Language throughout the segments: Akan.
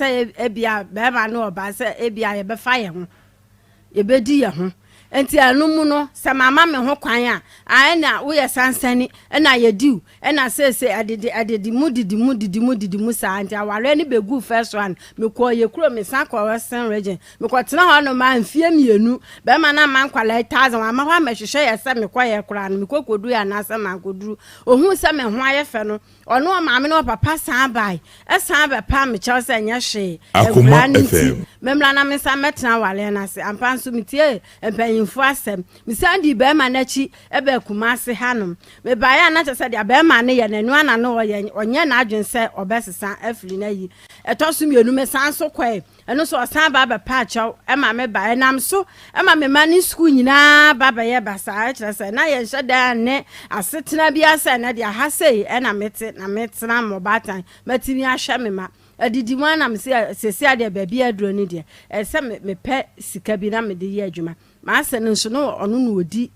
say ebia bema no ba say ebia ye be fa ye ho ye be di ye ho enti anu mu no se mama me ho kwan a na wo ye sansani na ye diu na say adedi mu sa enti aware ni begu first one me ko ye kuro me san ko western region me ko tena ho no ma mfie mienu be ma na man kwala 1000 ama ho amehwehwe ye se me ko ye kura no me ko kodu ya na se man koduru ohun se me ho aye fe no ono ma me no papa san bai e san be pa me che se nya hwe Akoma FM memla na me san metena wale na se ampa nso mitie empanyimfo asem me san di be ma na chi e be kuma se hanom me ba ya na che se dia be ma ne ye nanu ana no onye na adwen se obesesa afiri na yi etoso mienu me san so kwai eno so san ba pa chaw e ma me ba enam so e ma me ma ni school nyina ba ye basa a kire se na ye hyeda ne asetena bia se na dia ha sei e na metena mo batan matimi ahwe me ma adidi mu na me se ade ba bia duro ni de e se me pe sika bi na me de ye adwuma ma se no so no ono no odi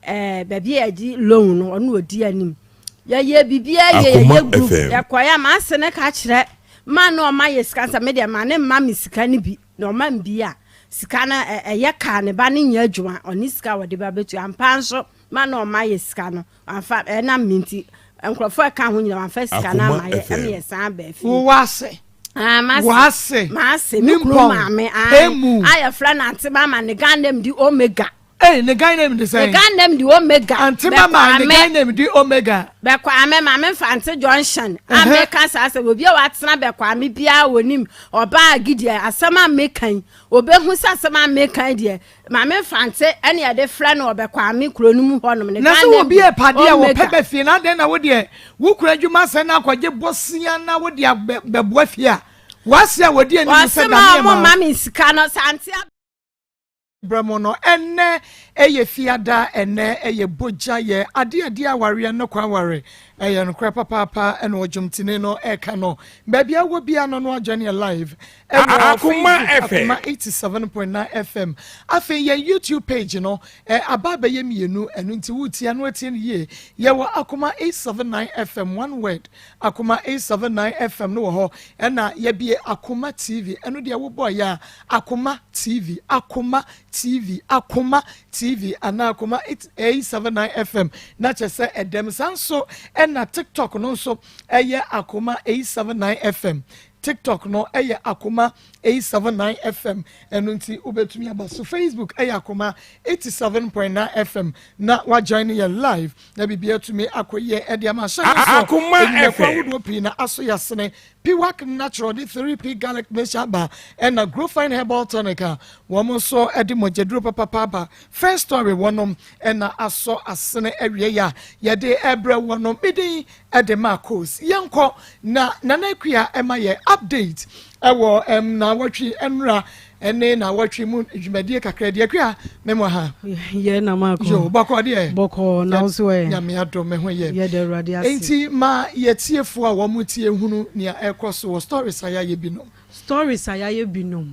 ba bia adi loan no ono odi anim ye bibia ye group yakwaya ma se ne ka kire ma no ma ye sika sa media ma ne ma me sika ni bi no ma mbia sika na ye ka ne ba ne nya adwuma oni sika wode ba betu ampa nso ma no ma ye sika no amfa na minti enkrofo ka ho nyina amfa sika na ma ye em ye san ba fi wase ma se mi kro ma me aya fla na ante ma ne gandem di omega the guy named the same. The guy named the Omega. Auntie Mama, the guy named the Omega. Bekwame mama Fante Junction. America say we be watsena bekwame bia wonim oba gidi asama mekan. Obe hu asama mekan de. Mama Fante ene ye de fra na obekwame kronum honom ne. Na so obi e pade e wo pebe fie na den na wo de wo kura dwuma se na akwaje bosia na wo de beboa fie a. Wase a wo de ani se da me ma. Mama sika no sante Bramono ene eye fiada ene eye boja ye ade aware no kwaware eye no kra papa ene ojumtine no eka no baby awo bia no no journey live Akoma FM 87.9 FM afi ye YouTube page no ababa ye mienu enu nti wutia no atie ye ye wo Akoma 879 FM one word Akoma 879 FM no ho ena ye bie Akoma TV enu de wo boy ya Akoma TV Akoma TV ana Akoma 879 FM na chese edem sanso na TikTok no so eye Akoma 879 FM TikTok no eye Akoma 879 FM enunti ubetumi abaso Facebook eye Akoma 87.9 FM na wa join you live na bibia tumi akoye ede ama so Akoma FM na aso yasene Piwak natural the 3P garlic meshaba and a grow fine herbal tonica woman so edi mojedro papa first story wonom and na aso asene area ya de ebra wonom bidi ede Maa Akos yanko na nanakua ema ye update ewo na watwi enra ene na watwi mu dwumadie kakra de akua memo ha ye na Maa Akos jo boko de boko na so e nyame adom me ho ye de rade ase enti ma ye tiefo a wo mu tie hunu ne ekoso stories ayaye binom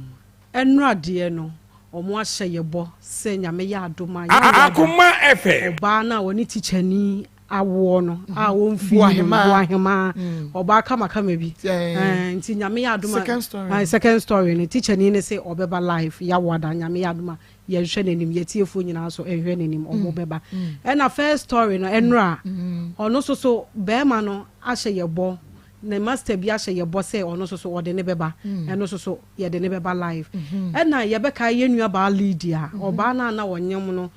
enra de no omo ahye yebo se nyame ya adoma ya Akoma FM oba na woni tichani awo no a won fi boahema oba kama bi nti nyame ya adoma second story ne tichani ne se obeba life ya wada nyame ya adoma ye hwe nenim ye tiefo nyina so ehwe nenim omo beba na first story no enra ono so be ma no ahye yebo ne master bi ahye yebo se ono so ode ne beba eno so ye de ne beba live na ye be ka ye nua ba Lydia oba na wonyem no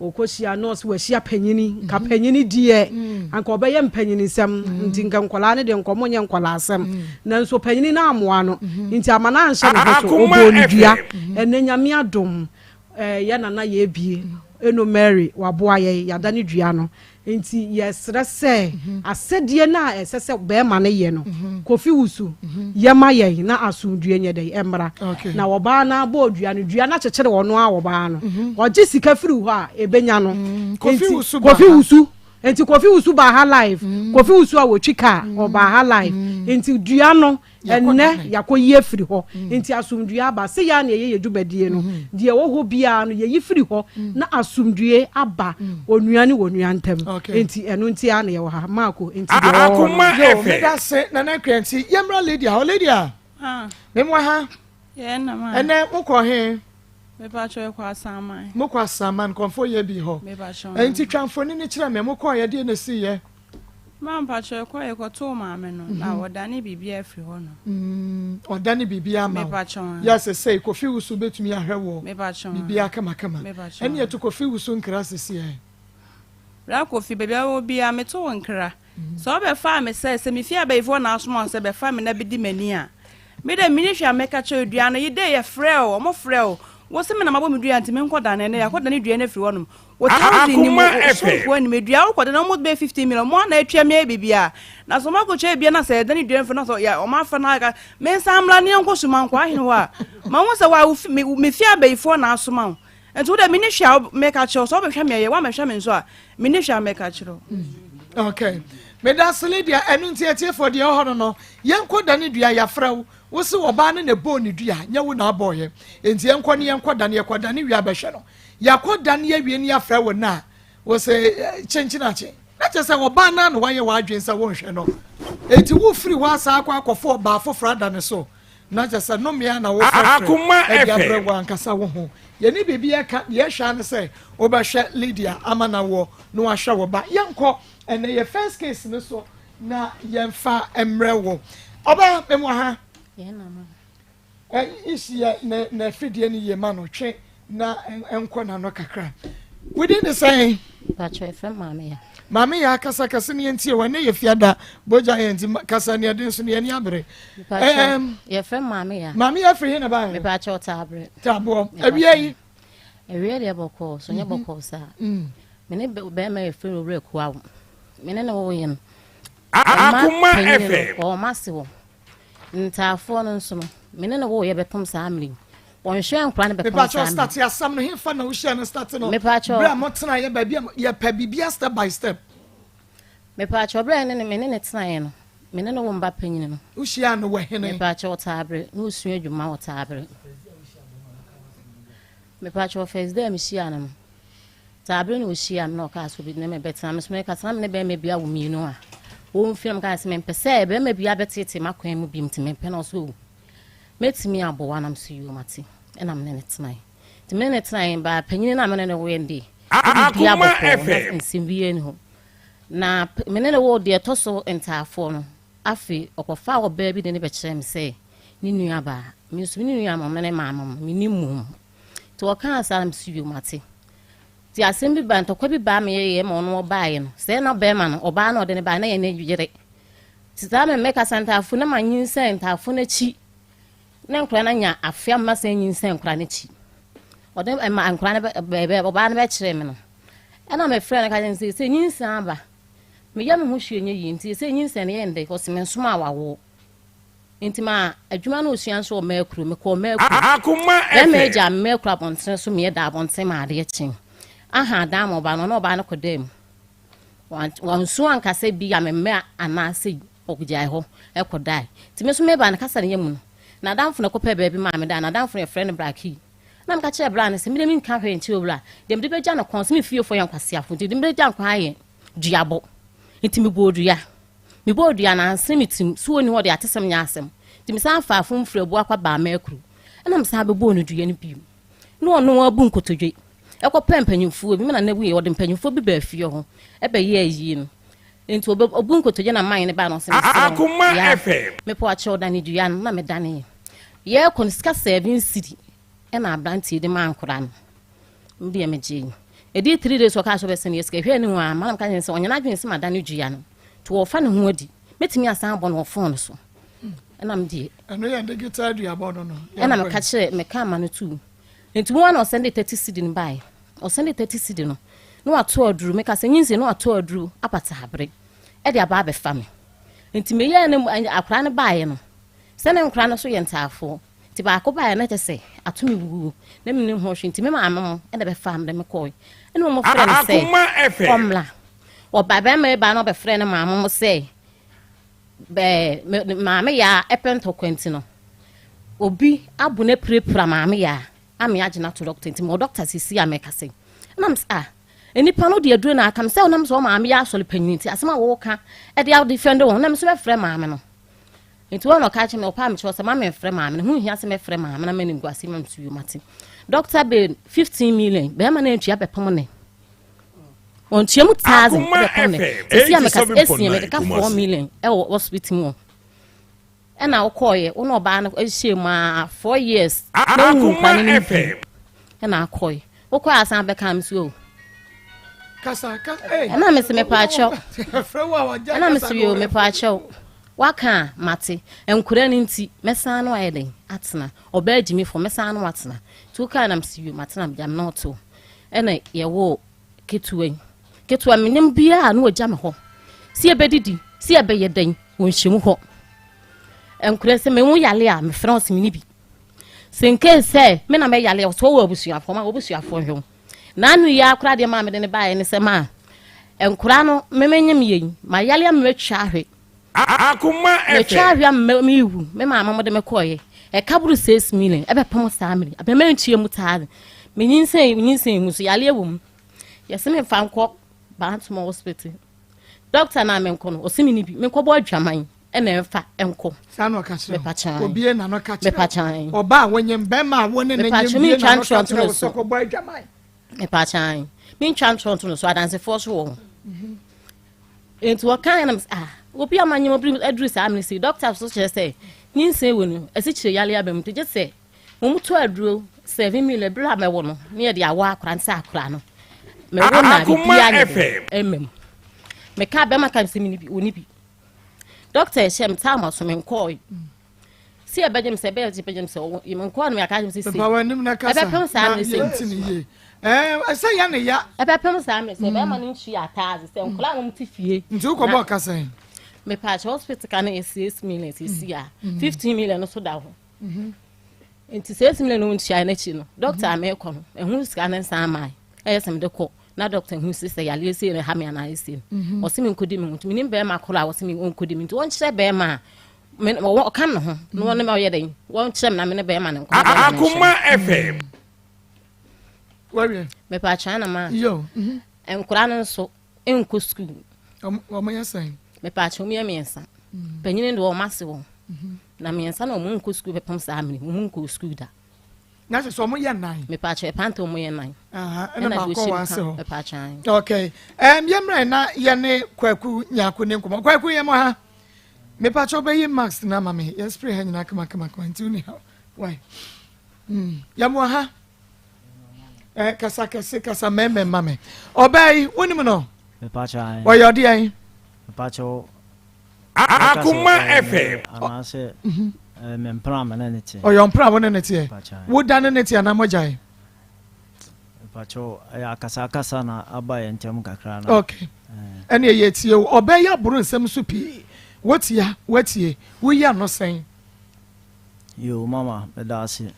okohia nurse wa hia panyini ka panyini die anka obeye mpanyini sem nti nka nkola ne de nkomo nye nkola asem na nso panyini na amoa no nti amana anhye no so obonudua ene nyame adom ye nana ye bie eno Mary waboa ye yada ne dua no nti yesre se asede na esese be ma ne ye no kofi wusu ye ma ye na asundue nye de emra na woba na bo dua na chekere wono a woba no oje sika firi ho a ebenya no kofi wusu enti kofi wusu ba ha live kofi wusu a wotwika oba ha live enti dua no enne yakoye firi ho enti asumdue aba se ya na ye dwubadie no de wo ho bia no ye firi ho na asumdue aba onua ntem enti eno nti ana ye wo ha Maa Akos enti Akoma FM da se na kranti yemra Lydia Memwa ha? Yeah, no man. And then moko he. Me pa cho kwa saman. Moko saman konfo ye bi ho. Me pa cho. Enti twamfo ni kira me moko ye de na si ye. Man pa cho kwa ye ko to ma me no. Na odane bibia afri ho no. Odane bibia ma. Me pa cho. Yes say kofi wusu betumi ahwe wo. Me pa cho. Bibia kama. Eni ye to kofi wusu nkra sisi ye. Ra kofi bibia wo bia me to nkra. So be fa me say me fia be ifo na asoma say be fa me na bidi mani a. Me de ministry ameka cho dua no ye de ye frɛ o mo frɛ o wo se me na mabo me dua nti me nkoda na ne yakoda ne dua na firi wonum wo tawdi ni mo so ni me dua wo koda na mo be 15 million mo na atwa me bibia na so mako che bia na say de ne dua firi na so ya o ma fa na ka me samla ne nko suma nko ahene wa ma wo se wa me fia be ifo na asoma o enti wo de ministry ameka cho so be hwa me ye wa me hwa me nso a ministry ameka cho. Okay. Me da seledia enu ntie for the ohono no yenkoda ne dua ya frawo wo se oba ne ne bo ne dua nya wo na aboye enti yenko ne yenkoda ne yekoda ne wi abehwe no yakoda ne yawie ne afrawo na wo se chenchinache na che se oba na no waye wa adwen se wo nhwe no enti wo firi wa asa akwa akofo ba afofra da ne so na che se no me na wo Akoma e abrawo ankasa wo ho ye ne bibia ka ye hwa ne se obehwe Lydia amana wo no ahwe wo ba yenko and your first case no so na yemfa emrewo oba memwa ha ye na ma isi na fidie ni ye ma no twe na enko na no kakra within the saying ba cho FM mama ya kasa ne ntie wa ne ye fiada boja ye nti kasa ne den so ne ani abre ye FM mama ya free na ba me ba cho tabre tabo awie de boko so nye boko sa me ne be ma free ore kwa mene na wo yen Akoma FM o masiwo ntafo no nso no mene na wo ye bepom sa amri won hwe ankra ne bepom sa amri me pa start ya sam no himfa na wo hwe no start no me pa cho bra mo tena ye ba bia ye pa bibia step by step me pa cho bra ne mene ne tena ye no mene na wo mba panyin no wo hwe no wo hene me pa cho taabre no su adwuma wo taabre me pa cho first day me hwe no taabre no hwe am no ka so bi ne me betena me so me ka sam ne be me bia wo mi no a wo film ka se me pese be me bia betete makwan mu bim te me pe no so metimi abowa nam so yu mate enam ne tenai te me ne tenai ba panyin na me ne wo yende Akoma FM nsimbiye ni ho na me ne wo de toso entafo no afi okofa wo ba bi de ne be kire me se ni nua ba me so ni nua ma me ne mama me ni mum to o kan asam so yu mate ti asem bi ba ntokwa bi ba me ye ma ono ba ye no se na ba ma no oba na ode ne ba na ye na dwugere ti ta me meka santafo na manyin santafo na chi na nkra na nya afia ma se nyin sen nkra na chi ode ma nkra na be oba na be kire me no na me frɛ na ka nyin se nyin san ba me ya me ho hwe nya yi nti se nyin sen ye nde ko se me nsoma awawo nti ma adwuma na osua nso o ma akuru me ko ma akuru Akoma FM FM ja me akuru abonten so me da abonten ma ade chin aha da mo ba no na oba na ko dem wan so ankasa bi ya me ana se ogja ho e ko dai ti me so me ba na kasa ne yamu no na damfo na ko pe ba bi ma me da na damfo e friend braki na me ka che bra ne se me dem nka hwe nti obra dem de be ja na kon se me fie fo yan kwase afo dem de ja nkwa aye duabo nti me bodua na anse metim so oni wo de atesem nya asem ti me san fa afo mfre bu akwa ba ma akuru na me san be bo no dua ne bi no ono abu nkotodwe e ko pempanyimfo bi me na na bu ye wo de mpanyimfo bi ba afie ho e be ye ayi no nti obu nkotodwe na man ne ba no se me Akoma FM me po ache oda ne dua na me dane ye kon ska 7 city e na abrantie de man kora no mbi e meje edi 3 days waka so be se ne ska hwe ne wa man ka nse onya na dwen se madane dua no to ofa ne ho adi metimi asan abo no phone so na mdi eno ya de guitar dua bodo no na me ka kire me ka ma no tu nti mo na o send 30 cedi no bai o send 30 cedi no no ato aduru me ka se nyinse no ato aduru apata habre e de aba abefa me nti me ye ne akra ne bai no se ne nkra no so ye ntafo ti ba ko bai na tese ato me wugu na me ne ho hwe nti me ma amam e de be fa me me koy e no mo frɛ ne se Akoma FM komla o baba me ba no be frɛ ne ma amam se be maame ya epento kwenti no obi abu ne prepra maame ya ame agina to doctor nti mo doctor sisi ameka se nam sa enipa no de aduro na akam se onam so maame ya asole panyin nti asema wo ka e de out defend wo nam so be frɛ maame no Into one catch me or palm chose a mamma friend, mamma, who he has a friend, mamma, and many guasimum to you, Martin. Doctor Bill, 15 million, Bearman and Chiap a pomone. On Chiamutazing, a 4 million, was with more. And I'll call you, no ban of Shima 4 years. Akoma FM. And I'll call you. What class I becomes you? And I miss me pacho. And I miss you, me pacho. Waka, Matty, and couldn't see Messano Edding, Atna, or bed me for Messano Watna. Two kind see you, Matinam jam not to. And I, ye wo, get to a minim beer and no jam ho. See a beddy, see a bay a day, when she ho. And could I say, me yalia, me France minibi. Sinke say, Mena may yalia, so obus you for my obus you for him. None we are crowded mamma than a buy any sema. And Kurano, me ye, my yalia me charity. Akoma FM. Me mamma de McCoy. A couple 6 million, ever promised family. I be married to your mutad. Meaning say, Musia woman. Yes, I found cock, Baltimore Hospital. Doctor Namencon, or Simini, Menco Jamine, and then fat and co. Sano Castle, Pachan, or be an catch me Pachan. Or bar when you bema one and me transfer to the soccer boy Jamine. Me Pachan. Me transfer to the so I dance a force wall. Into a kind of will be a man you bring address amnesty. Doctor such as say, Nsem when as it's a yaliabem to just say, to a drill, 7 million blab my one near the Awa Cransa Crano. Akoma FM. Me can't be my kind of unibi. Doctor Shem Thomas from Encoy. See a bedroom say, Belgium, so you may call me a kind of sister. I say, Yanni, a pepper Sam, say, Mamma, she are tired, and clown to fear. Do come back, I say. Me patch hospital can is 6 million, 15 million or so down. Into 6 million, she I Doctor American, and who's scanning some as I'm the court. Now, doctor who says I live in a hammy and I see. Or seeming could him to mean bear my call, was seeming could him to one say bear ma. Men or what can no one more yet. Won't some I'm in a bear man. Akoma FM. Where me patch Anna man. Yo, and Koran so in school. What may I say? Me patch me a mensa. Penin do massive. Na mensa no moon could school pumps family, moon could school that. That's a summer yan nine. Me patch a panto mo yan nine. And I go so. A patch. Okay. Yamra na yane kwaku nyakunim kuma. Kwaku yamaha. Me patch obey Max na mami. Yes, pray hen na kama kwantuni. Why? Yamaha. Kasa meme mame. Obey, woni no. Me patch. Why your dear? Me patch. Akoma FM. Anase mempra manenete. O yon pra wonenete. Wo danenete anamojai. Pacho ya kasa na aba ye ntem kakra na. Okay. Ene ye tie obey ya buru nsem so pi. Wotia, watie. Wo ya no sen. Yo mama, bedase.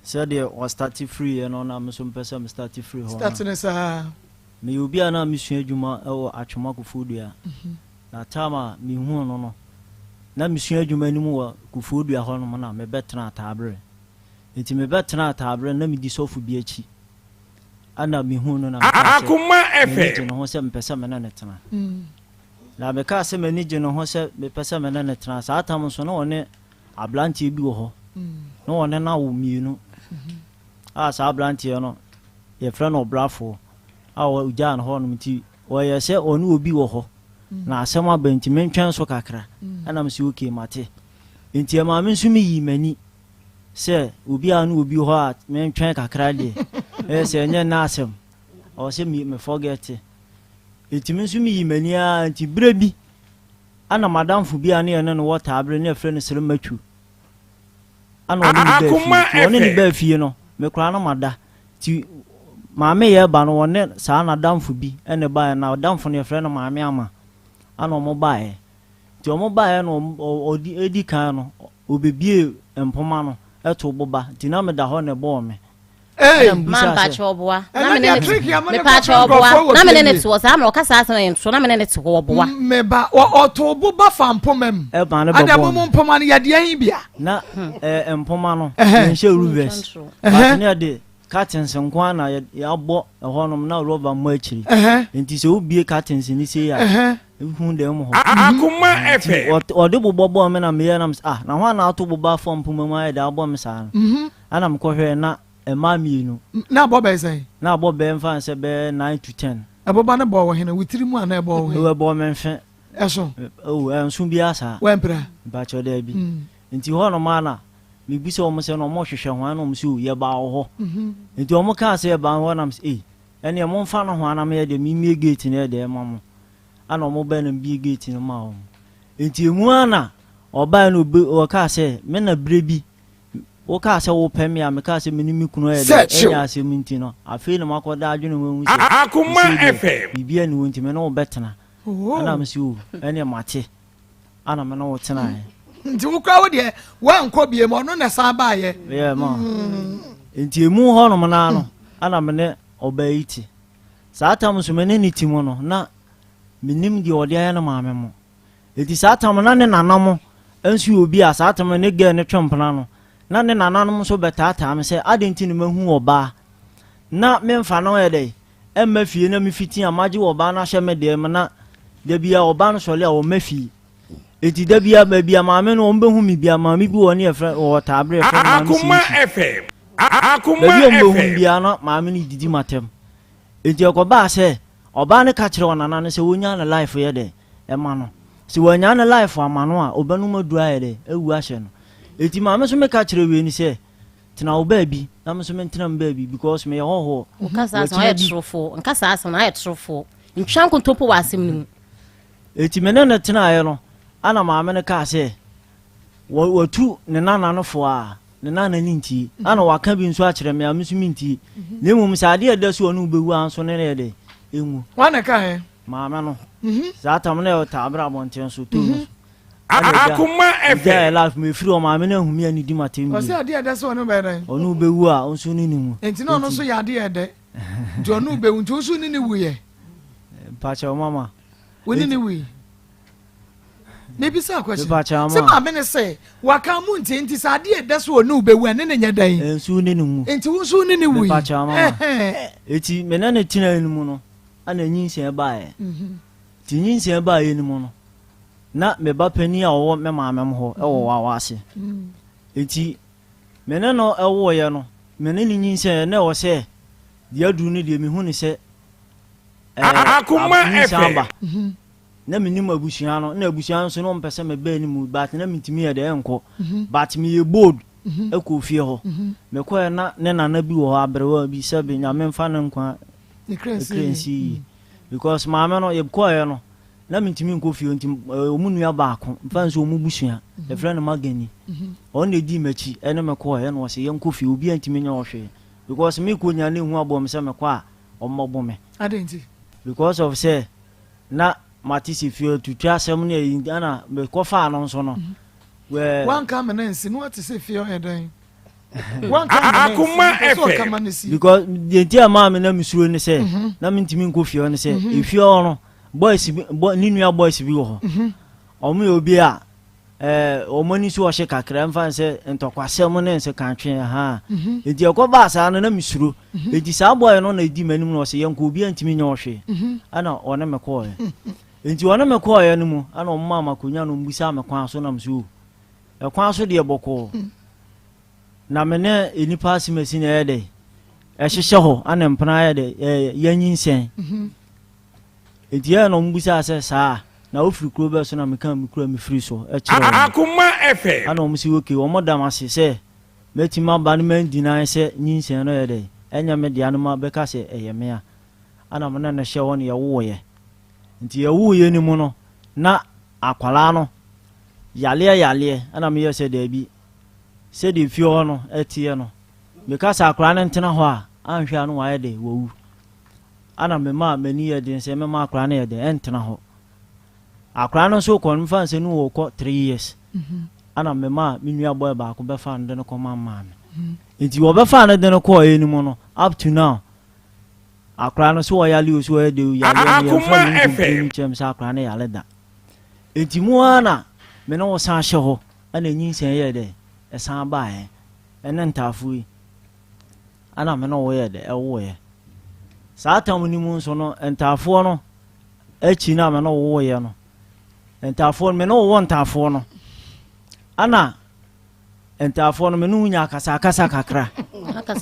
So they was start free and on am so mpesa me start free ho. Starting sa me obi ana misua adwuma e wo atwoma kufodua. Na tama mi hu no na misua adwuma ni mu wa kufodua ho no na me betena tabre. Enti me betena tabre na me di sofu bi achi. Ana mi hu no na Akoma FM no ho se mpesa me na netena. Na me ka se me ni je no ho se me pesa me na netena sa atam so no one ablanti bi wo ho. No one na wo mienu. Sa ablanti no ye frɛ no brafo a wo gyan ho no mti wo ye se onu obi wo ho na asɛm abanti mentwɛn so kakra ana msi okay mate enti ma me nso mi yi mani se obi anu obi ho a mentwɛn kakra de se enye na asɛm o se me forget enti me nso mi yi mani a enti bra bi ana madam fu bi ane ne no water abre ne frɛ no sere matwu ana oni ni ba fie no me kura no mada ti maame ye ba no wone saa na damfo bi ene ba na damfo ne frɛ no maame ama ana mo ba e ti o mo ba e no odi edi kan no obebie empoma no eto boba ti na me da ho ne bo me man ba choboa na me ne me pa choboa na me ne to sa ma okasa asa ne so na me ne to boa me ba oto boba fa mpomam e ba ne bo adamu mpoma ne yade an bia na empoma no nhye ruvers ba ne de curtains nkwa na ya bo ehonom na rubber mo akiri enti se obie curtains ni se ya hu dem ho Akoma FM ode bobo me na me na na ho na ato boba fom puma ma ya da abo me sa ana m kohwe na ema mienu na bo be say na bo be mfa se be 9 to 10 aboba na bo wo hena witiri mu ana bo wo we bo me mfe eso enso bia sa wempra ba cho da bi enti ho no ma na me bi se o mo se no mo hwehwe ho ana mo se ye ba ho enti o mo ka se ye ba ho na mo se ene mo mfa no ho ana me ye de mi mie gate ne de ma mo ana mo be na bi gate no ma ho enti emu ana oba na obi o ka se me na brebi o ka se wo pem ya me ka se me ni mi kunu ye de enya se mi nti no afi na makoda adwene wo se Akoma FM bibia ni wonti me no betena ana me se o ene mate ana me no wotena nti wo kwa wo de wa nko bie mo no na sa ba ye ma enti emu ho no na no ana me ne obaiti sa atam so me ne ni timo no na minim di ode ya na maame mo enti sa atam na ne nanamo ensu obi a sa atam ne ge ne twempana no na ne nananom so betata am se adenti ne mahu oba na memfa no ye dai emma fie na mefiti amaje oba na hye me de me na da bia oba no sole a o mafi eti da bia ba bia maame no ombehu mi bia maame bi woni efra o tabre efra maame Akoma FM Akoma FM ombehu FM bia no maame ni didi matem eti okoba se oba ne ka kire onana no se wonya na life ye de ema no se wonya na life amano a obanu madua ye de ewu ahye no eti maame so me ka kire we ni se tena oba bi na me so me tena mba bi because me ho nkasa so aye trofo nkasa so na aye trofo ntwan kontopo wasem ni eti me na tena aye no ana maame ne ka se watu ne nana no fo a ne nana ni nti ana waka bi nso a kire me am so mi nti ne mum sa ade eda so onu bewu anso ne ne de enwu wana ka he maame no za tam ne o tabra bonten so to Akoma FM ya life me free o maame na humi ani di matem o se ade eda so onu be den onu bewu a onso ni ni mu enti no no so ya ade ede di onu be unti so ni ni wuye pa cha mama woni ni wi maybe say question pa cha se mama ma me ne say waka mu enti sa ade eda so onu be wu ene ne nya dan enso ni ni mu enti wo so ni ni wi pa cha mama eti me na ne tina ni mu no ana nyinse ba e ti nyinse ba e ni mu no na me ba pani a wo me maame m ho e wo wa wase enti me ne no e wo ye no me ne ni nyinse na wo se dia du ni de me hu ni se Akoma FM na me ni mabusuan no na abusuan so no mpese me ba ni mu but na mitimi ye de enko but me ye bold e ko fie ho me ko na ne nana bi wo abrewa bi se be nyame mfa ne nkwa ni crazy because maame no ye ko ye no na mitimi nko fie nti omunua baako mfa nso omubusua e frɛ no magani on ne di machi ene me ko ye no wo se ye nko fie obi antimi nya wo hwe because me ko nya ne hu abo me se me kwa ommobo me adenti because of say na matisi fie tutu asem ne ana me ko fa no nso no we one come and see no what to say fie o den Akoma FM because the dear mama na misuro ne say na mintimi nko fie ne say e fie o no boys ni nua boys bi wo ho omo obi a omani so ohye kakra mfa nse ntokwasem ne nse kantwe ha edi ekoba sa no na misuro edi sa boy no na edi manim no se yenko obi antimi nya ohwe ana one me ko enti one me ko ye no mu ana omma makonya no mbusa me kwan so na mso e kwan so de boko na me ne enipa asimasi na ye de e hyehye ho ana mpana ye de yanyinsen enti ye no mbusa se sa na ofiri kuro be so na me kan me kuro me free so e kire Akoma FM ana omsi oke wo modam ase se metima ba ne man dina se nyinsen no ye de enya me dia no ma be ka se eye me a ana me na na hye won ye wo ye nti ye wo ye ni mu no na akwala no yale ana me ye se da bi se de fi ho no etie no me ka sa akwala no ntena ho a anhwa no wa ye de wo ana me ma mani ye de se me ma akwala no ye de entena ho akwala no so kon fa nse no wo ko 3 years ana me ma me nua boy ba ko be fa ndo no ko ma me nti wo be fa no de no ko ye ni mu no up to now akwala no so ya li o so ya de ya ya fa ni chem sa akwala no ya le da nti mu ana me no wo san hye ho ana nyinsen ye de e san ba e ene ntafu yi ana me no wo ye de e wo ye saa tam ni mu nso no ntafo no echi na me no wo ye no ntafo me no wo ntafo no ana ntafo no me no nya kasa kakra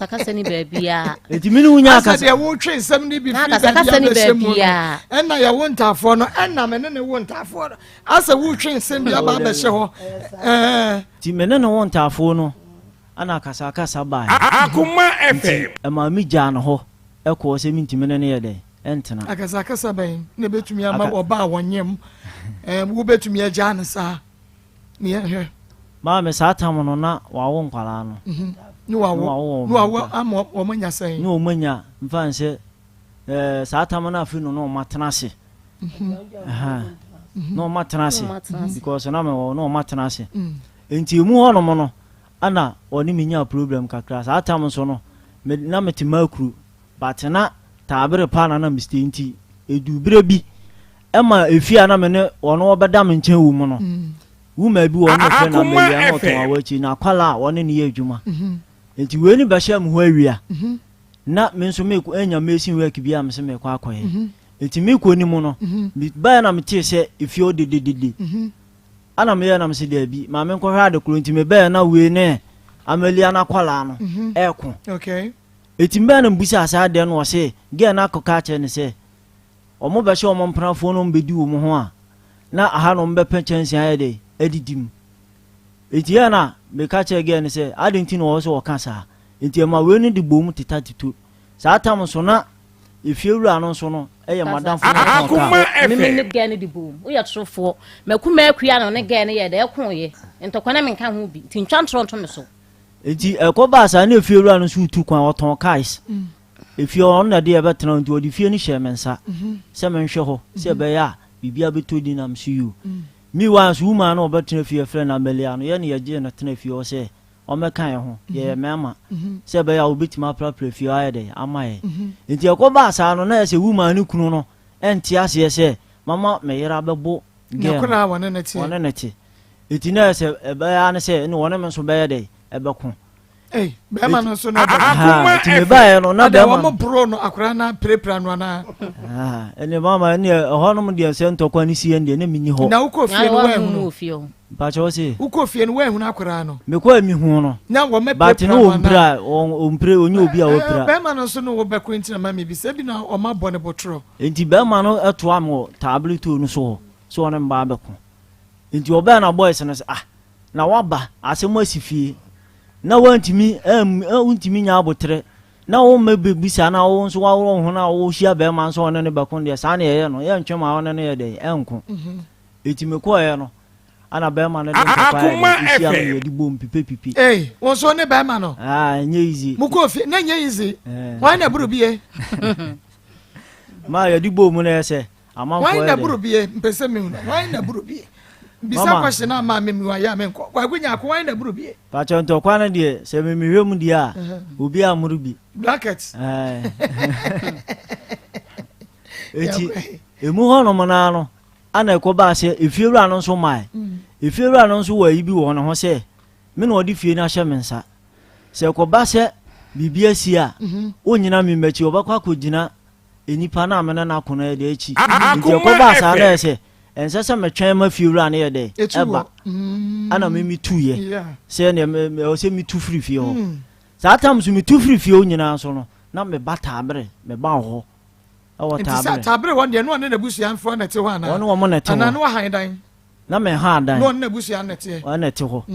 akasa ni baabia enti me no nya kasa de wo twe nsem ni bi fi akasa ni baabia enna ya wo ntafo no enna me ne wo ntafo no asa wo twe nsem bi aba be hye ho ti me ne wo ntafo no ana kasa ba Akoma FM ma mi ja no ho ekwo se mi ntime ne ye de entena akasa ben ne betumi ama oba wonyem wo betumi agya ne sa ne ye ma me sa tam no na wa wo nkwala no ni wa ama o manya sai ni o manya mfa nse sa tam na afi no no matena se no matena se because na me no matena se enti mu ho no mo no ana oni minya problem kakra sa tam so no na metima kru batena tabere pa na mistake nti edubere bi ema efia na me ne ono obeda me nchen wu mu no wu ma bi won no fe na me ya no to awachi na kwala won ne ye adwuma enti we ni bahia me ho awia na me nso me ko enya mesin work bi am se me kwa akoye enti me ko ni mu no ba na me tie se efia odededede ana me ya na me se da bi ma me nko hwa de kro enti me ba na we ne amalia na kwala no eko okay eti mba na mbusa asa de no se ge na akoka che ne se omo be hye omo mprafo no mbedi wo mo ho a na aha no mbe penchen aye de edidim eti ya na me ka che ge ne se adenti no wo so wokasa enti ma we ni de bom titatitu sa tam so na efiewura no so no eye madam fo Akoma me ne ge ne de bom wo ye trofo makuma akua no ne ge ne ye de ekoye ntokwana me nka ho bi tintwantro nto me so eti ekoba sa na efiewura no so tu kwan oton kais efio on na de e betena nti odi fie ni hye mensa se menhwe ho se be ya bibia betodi nam siu mi wan so ma na obetena fie frɛ na melia no ye ne ye je na tena fie o se o mekan ho ye mema se be ya obetima prapra fie aye de amaye enti ekoba sa no na se wuma ni kunu no enti ase se mama me yera bebo ge na wona na ti eti na se be ya ne se ne wona me so be ye de ebeko be ma no so na ti me ba no na be ma mo bro no akora na prepra no na ene mama ne honom de se ntokwa ni sie de ne minni ho na uko fie no we hu ba cho se uko fie no we hu na akora no me kwa mi hu no na wo me prepra ba ti no ombra ompre onye obi a opra be ma no so no wo be kwenti na ma me bi se bi na o ma bone botro enti be ma no eto am tablet no so on mba be ko enti oba na boys no na waba asemo asifie na wantimi untimi nya abotre na wo mebebisa na wo nso wa wo ho na wo hia be ma nso one ne bakon de sa na ye no ye ntwema one ne ye de enko etime ko ye no ana be ma ne de Akoma hia ye di bom pipi wo so ne be ma no nye easy mu ko fi na nye easy why na buru bie ma ye di bom na se amanfo why na buru bie mpese mi why na buru bie bisa question na ma memi wa ya menko kwa gunya ko wan na buru bie pa chonto kwa na de se memi hwem di a obi amuru bi brackets eti emu ho no mona no ana ekoba se efiewura no so mai efiewura no so wa yi bi wo no ho se me no odi fie na hye mensa se ekoba se bibia si a onyina me machi obakwa kogina enipa na amena na akona de echi nti ekoba sa na se ense se metwen ma fiewura na ye de eba ana me tu ye se ne me o se me tu free fie ho sa tam so me tu free fie onyina so no na me bata abre me ba ho awo tabre tabre won de no na busu anfo na te ho ana wono mo na te ho ana no han dan na me ha dan no na busu an na te na te ho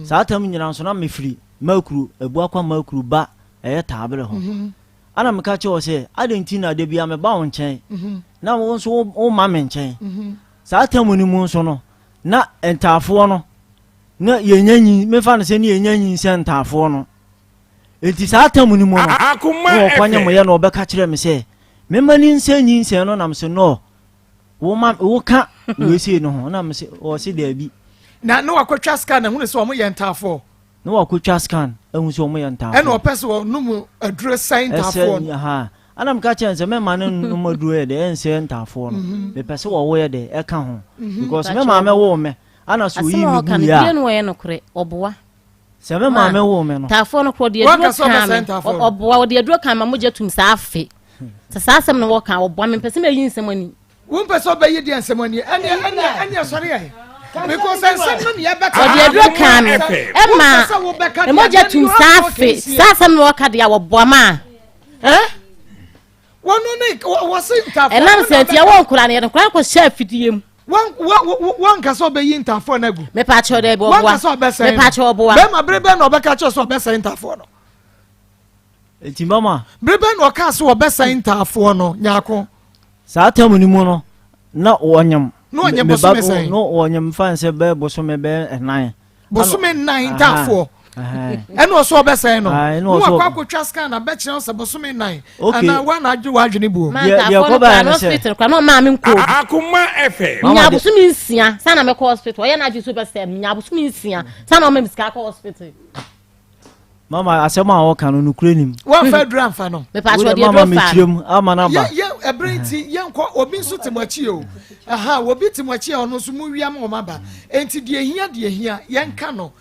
sa tam nyina so na me free makuru ebu akwa makuru ba tabre ho ana me ka che o se adentina de bia me ba won chen na wo so wo ma me chen sa tamuni mu so no na entafo no na yenyanyi me fa no se ne yenyanyi se entafo no enti sa tamuni mu no wo kwanya mo ye no obeka kire me se me mani nsanyi nse no na me se no wo ka we se no ho na me se o se da bi na no akotwa scan na hu se o mo ye entafo no akotwa scan ehun se o mo ye entafo e no pese wo no mu adure sign entafo ana mka chense me ma no maduro ye de ense ntafo no me pese wo ye de e ka ho because me ma me wo me ana so yi mi bu ya no ye no kure oboa se me ma me wo me no tafo no kro de aduro kan obo de aduro kan ma mo jetum sa afe sa asem no wo kan obo me pese me yi nsem ani wo pese obayi di nsem ani anya sori ai because nsem no ye better o de aduro kan e ma e mo jetum sa afe sa asem no wo ka de a obo ma wono ne wo sinta e nam senti ya won kura ne ye kura ko chef fidiem one ka so be yin tafo na gu me pa cho de bo bo me pa cho bo be ma brebe na obeka cho so be sen tafo no enti mama brebe na o ka so be sen tafo no nyako sa tamu ni mu no na wonyam no onyam bo so me sen no wonyam fan se be bo so me be nine bo so me nine tafo eno so be sen no no akwa twaska na be kire so bo so me nine ana wa na adwu wa adwene bu ya ko ba no hospital kwa no ma me nko Akoma FM nya bo so me nsia sana me ko hospital ya na adwu so be sen nya bo so me nsia sana o me miska ko hospital mama asema wo kan no kurenim wa fa dran fa no me pa cho de mama me chirem ama na ba ye ebrenti ye nko obi nso temachi o aha obi temachi o no so mu wiam o maba enti de hia ye nka no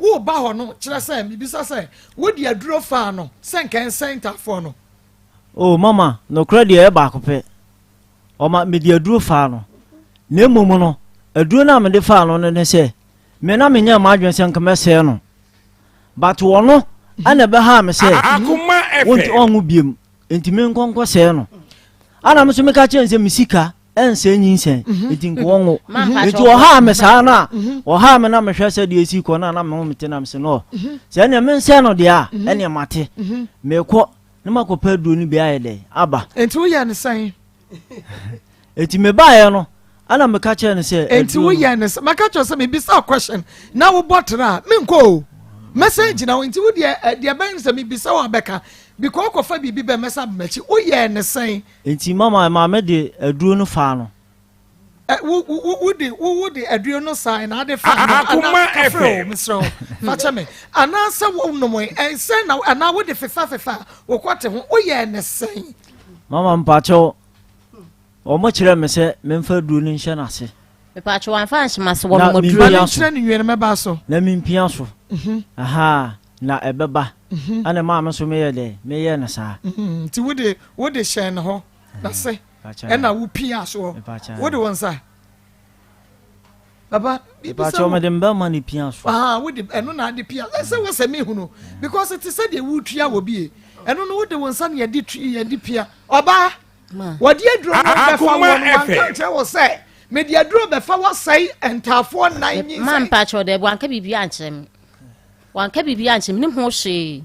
wo ba ho no kire say mi bisa say wo de aduro fa no senken center for no oh mama no credit e ba kope o ma me de aduro fa no na emom no aduro na me de fa no ne se me na me nya ma adwen se nka me se no but wono ana be ha me se Akoma FM wonti onwu biem enti me nkonko se no ana me so me ka chen se misika ense nyinsen enti nko wonwo enti o ha me sa na o ha me na me hwe se de esi ko na me ho mete na me se no se ne me se no de a ene mate me ko ne makopa aduro ni bi aye de aba enti wo ya ne san enti me ba ye no ana me ka chen se enti wo ya ne san maka cho se me bisa question na wo botra me nko message na enti wo de ban se me bisa wa beka because ko fa bibi be message machi wo ye ne san enti mama me de aduro no fa no wo de aduro no san na de fa Akoma FM misro facha me ana se wo no mo se na ana wo de fefa wo kwate ho wo ye ne san mama mpacho o mo kire me se me mfa aduro no nhye na se me pa cho wan fa nshima se wo mo duro ya kire ni yene me ba so na mi mpia so aha na ebeba ana ma so me ye de me ye na sa ti wo de share na ho na se e na wo pia so wo de won sa baba ba cho me de mba ma ni pia so wo de eno na de pia se wo se me hunu because it said de wo tua wo bi eno no wo de won sa na ye de pia oba wo de aduro no be fa won kan che wo se me de aduro be fa wo sai entafo nan yin man pa cho de wanka bibi anchem wanka bibi anchem nim ho hwe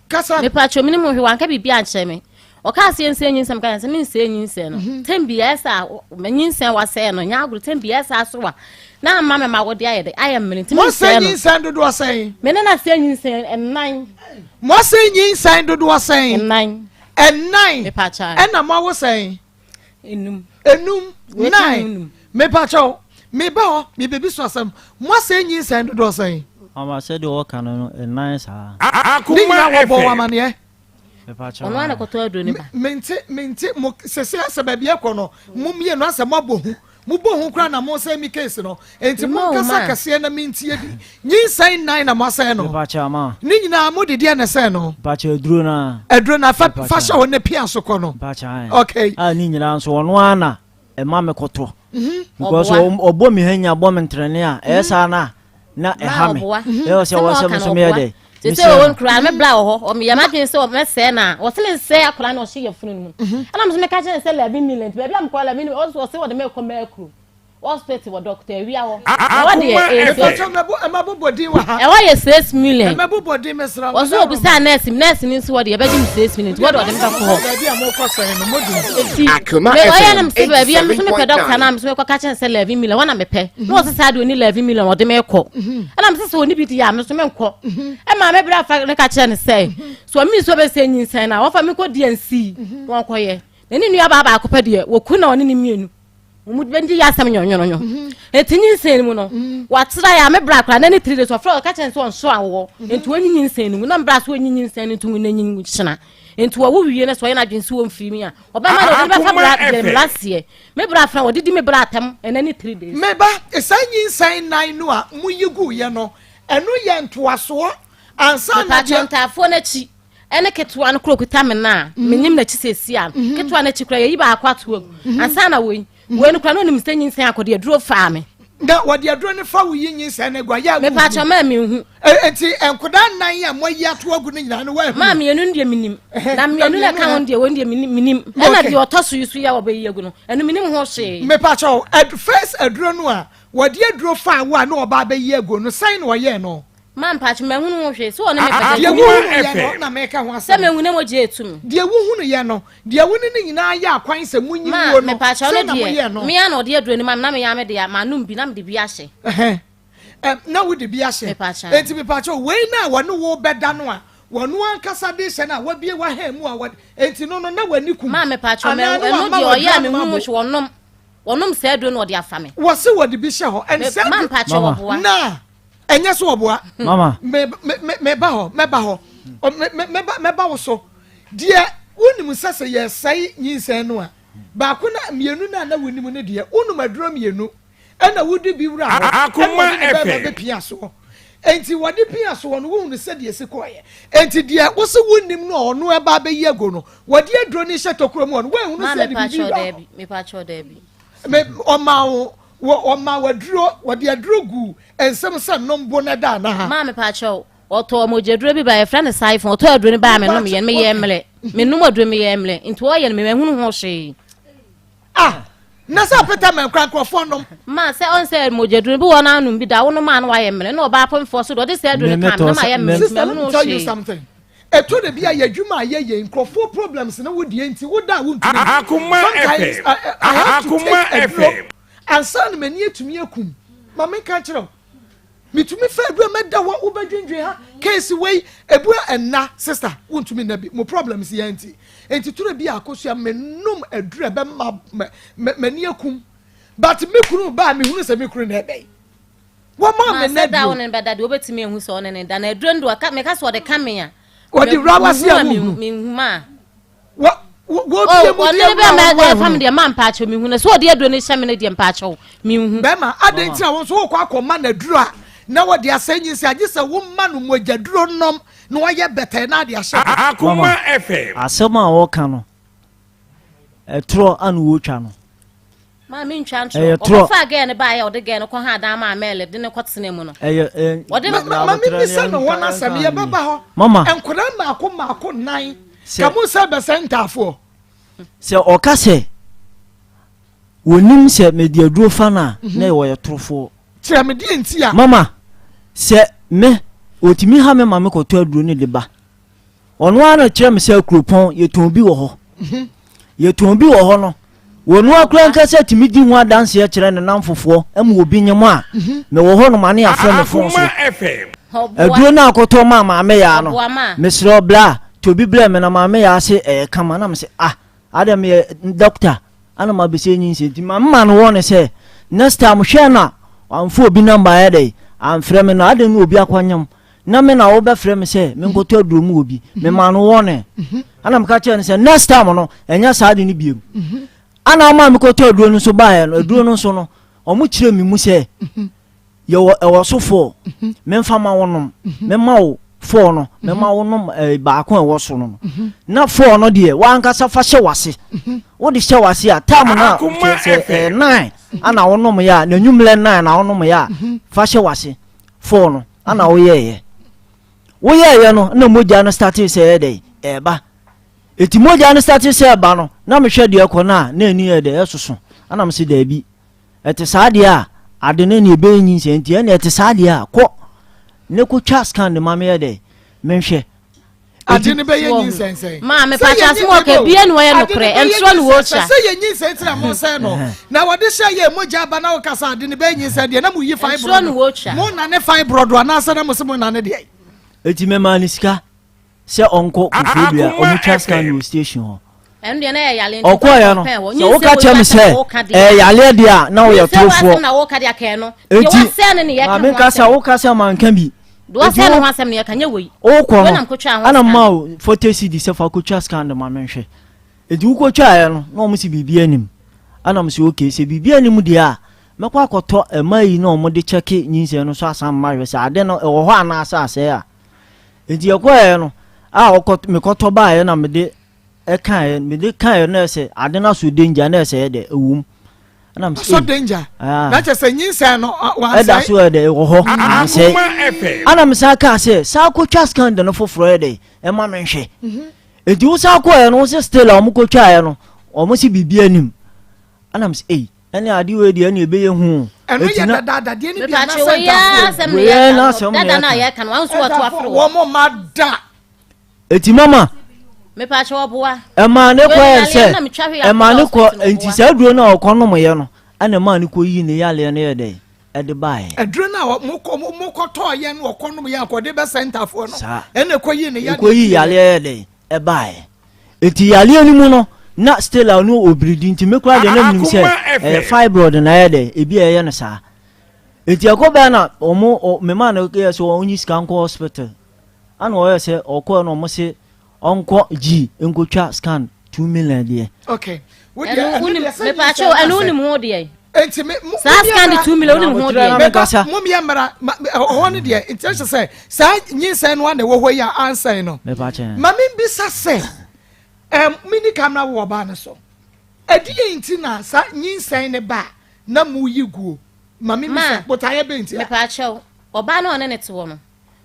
kasa me pa cho nim ho hwe wanka bibi anchem o ka se ense nyinsem ka ense min se nyinsem no tembia esa nyinsem wa se no nya agro tembia esa so wa na mama ma wo de aye de aye mini timi se no mo se nyinsem dodo asen me na se nyinsem ennan mo se nyinsem dodo asen ennan me pa cha ena ma wo sen enum nine me pa cho me ba me bebi so asem mo se nyinsem dodo asen ama se de o kan no ennan sa Akoma FM ono ana ko to aduro ni ba mente mo sese ase ba bia ko no mo mie no ase mo bohu mo bohu kra na mo se mi case no enti mo kasa kase na mintie di nyi sai nine na mo se no ba cha ma ni nyina mo de dia na se no ba cha aduro na fa sha wo na pia so ko no ba cha okay ni nyina so ono ana e ma me koto because obo mi hanya bo me ntrene a e sa na e ha me e se wo se so me de se won kra me bla ho o me yamadwen se o me se na o se se akra na o hye yefunu mu ana me so me ka je se 11 million be bia me ko 11 million o se wo de me ko me akru hospital wo doctor wi a wo wa de e so me bobodin wa ha e wa ye 6 million me bobodin me sra o so obusa nurse ni so wo de e be give 6 million wo de me ko ho bia mo ko so no modin Akoma me o ya FM na me se ba bia me so me pe doctor na me so me ko ka che se 11 million wa na me pe no o se sa de oni 11 million wo de me ko ana me se oni bi di ya me so me ko e ma me bra fa ne ka che ne say so mi so be se nyinsan na wo fa me ko DNC won ko ye ni nua ba ko pe de wo ku na oni ni mienu mu bendi ya sam nyonyo etinyi nsen mu no watira ya me bra kra na ni 3 days of ka chen so awo enti onyi nsen mu na bra so onyi nsen ni tungu na nyi china into wo wiye ne so ye na dwensi wo mfiri mi a obama no de be fa bra dem last year me bra fra wo didi me bra atam enani 3 days meba esanyi nsan nan no a muyigu ye no eno ye ntoaso ansa na patentafo na chi ene ketwa no krokuta me na menyim na chi sesi a ketwa na chi kra ye ba akwato ansa na we no kra no nim sanyi nsan akode aduro fa me da wadi aduro ne fa wo yin nsan na gwa ya me pacho ma me hu enti enkoda nan ya moyi ato agu ne nyina no wa ma me enu ndie minim na me enu na ka won die won die minim ena die otoso yusu ya wo be yegu no enu minim ho hwe me pacho first aduro no a wadi aduro fa wo na oba be yegu no san no ye no man pacho me hunu ho hwe so one me pede die wo na me ka ho asa se me hunu mo je etum die wo hunu ye no die wo ne nyina ya akwan se munyi wo no me pacho ne die me ya no de aduro ni mam na me ya me de ya manum bi na me de bi ahye na wo de bi ahye enti me pacho we na wo no wo beda no a wonu ankasa de hye na wa bie wa ha mu a enti no na wani kum ma me pacho me enu de oya me hu mo hwe wonom se aduro no de afa me wo se wo de bi hye ho en se man pacho wo boa na enye so oboa mama me ba ho me ba wo so die unim sase ye sai nyinsan no a ba ko na mienu na wonim ne die unum aduro mienu ena wudi bi wura Akoma efe pia so enti wodi pia so no wo se de se koye enti die wo se wonim no ono eba be yego no wodi aduro ni hye tokro mu no wo hunu se de bi me pacho debi me oma waduro wadi aduro gu ensem se nombo na da na ha ma me pacho oto mojeduro bi ba e friend siphon oto aduro ni ba me no me ye mele me num aduro me ye mele into o ye me hunu ho hwe na sa peta me kran krofo nom ma se on se mojeduro bi wona anum bi da wono ma na wa ye mele na oba pon fo so do de se aduro ni kam na ma ye mele me tell you something eto de bia ye dwuma ye nkrofo problems na wodi enti woda wo ntumi Akoma FM Akoma FM ansan mani etumi akum ma me ka kire mitumi fa ebu meda wo ubadwendwe ha case wey ebu enna sister wontumi na bi mo problems ye enti turo bi akosua menum adure be mani akum but me kunu ba me hunu se me kunu na ebe wo ma me na da won be da de obetimi ehu so ne da na adure ndo aka me ka so de kame a odi rawasi amu me huma wo bi mo die be ma family man pacho me hunu so de adure ne hye me ne de pacho me hu be ma adenti a won so wo akoma na adure a na wo de asanyi se age se wo ma no mogaduro nom na wo ye beta na de ahye Akoma FM asema wo ka no etro anu wo twa no ma me ntwa ntro o fa again ne ba ya o de again ko ha da ma mele de ne kwotene mu no o de ma me se no wona sam ye baba ho enkoda ma ko nan kamu se be sentafo se o ka se wonim se mediaduro fa na na wo ye trofo tira me di enti a mama se me otimi ha me mame ko to aduro ni de ba ono ana kire me se krupon ye ton bi wo ho ye ton bi wo ho no wonu akran ka se timi di ho adanse ye kire ne namfofo am obi nyemo a me wo ho no mane afra me fon so aduro na akoto mama me ya no me sro bla to bi bla me na mama ya se kama na me se ade me doctor ana ma be se nyin se ti mama no won se next time hwe na amfo obi number ya dey amfrɛ me no ade no obi akwanyam na me na wo be frɛ me se me nkoto aduro mu obi me ma no won ana me ka kye ne se next time no enya sa ade ni biem ana ma me koto aduro no so ba ya no aduro no so no omu kire me mu se ye wo so fo me mfa ma wonom me ma wo fo no me ma wonom ba ko e wo so no na fo no de wa ankasa fa hye wase wo de hye wase a time na se 9 ana wonom ya na nwumle 9 na wonom ya fa hye wase fo no ana wo ye no na moja no start say dey ba eti moja no start say ba no na me hwe de ko na eni ye de esoso ana me se da bi ete saade a ade ne ne be nyin se enti ene ete saade a ko ne ko twa scan de mama ye de menhwe ade ne be ye nyin sense ma me pa chance mo ke bie no ye no kre enso no wo cha se ye nyin sense na mo se no na wo de hye ye moja ba na wo kasa ade ne be nyin sense de na mo yi fine bro no wo cha mo na ne fine bro do na se na mo se mo na ne de eti me ma ni sika se onko kufubia omu twa scan no station ho ende na yale nti okoya no se wo ka chem se yale dia na wo ye trofo na wo ka dia ke no ye wo se ne ye ka me ka sa wo ka sa man kan bi do say no asem ne ka nya wei o ko ana ma o 40 cd se fa ko twa scan de ma menhwe edi wo ko twa ya no na o mo si bibia nim ana mo si okay se bibia nim de a mekwa akoto emayi na o mo de check nyinse no so asam ma hwe se ade no e wo ho ana asa ase a edi ekwa no a mekoto ba ya na me de kan na se ade na so danger na se de ewum ana so danger na che se nyinsa no wa sai so de wo ho say ana me sa ka se sa ko twa scan de no foforo de e ma menhwe edi wo sa ko no se still o mo ko twa ya no o mo si bibia nim ana me say ani ade we de ani ebe ye hu eno ye dada de ni bia na se dada na ya kan wan so wato afro wo mo mada eti mama me pa che oboa e ma ne ko se e ma ne ko enti sa duro na okono mo ye no ana ma ne ko yi ne yale ne ye de e de bae aduro na mo ko to ye no okono mo ye ko de be center fo no ene ko yi ne yale ko yi yale ye de e bae eti yale ni mu no na still no obridi nti me kura de na nim se fibroid na ye de e bi ye no sa eti akoba na omo me ma na ke so onyi scan ko hospital ana o ye se okọ no mo se onko G enkotwa scan 2 million de. Okay. Me pa cho anu ni mo de. Enti me sa scan 2 million ni mo de. Mo me mara ho ne de intention say sa nyinsa no na wo ho ya answer no. Me pa che. Ma me bi sa say mini camera wo ba ne so. Edi enti na sa nyinsa ne ba na mu yiguo. Ma me bi sa botaye be enti. Me pa cho oba na one ne te wo no.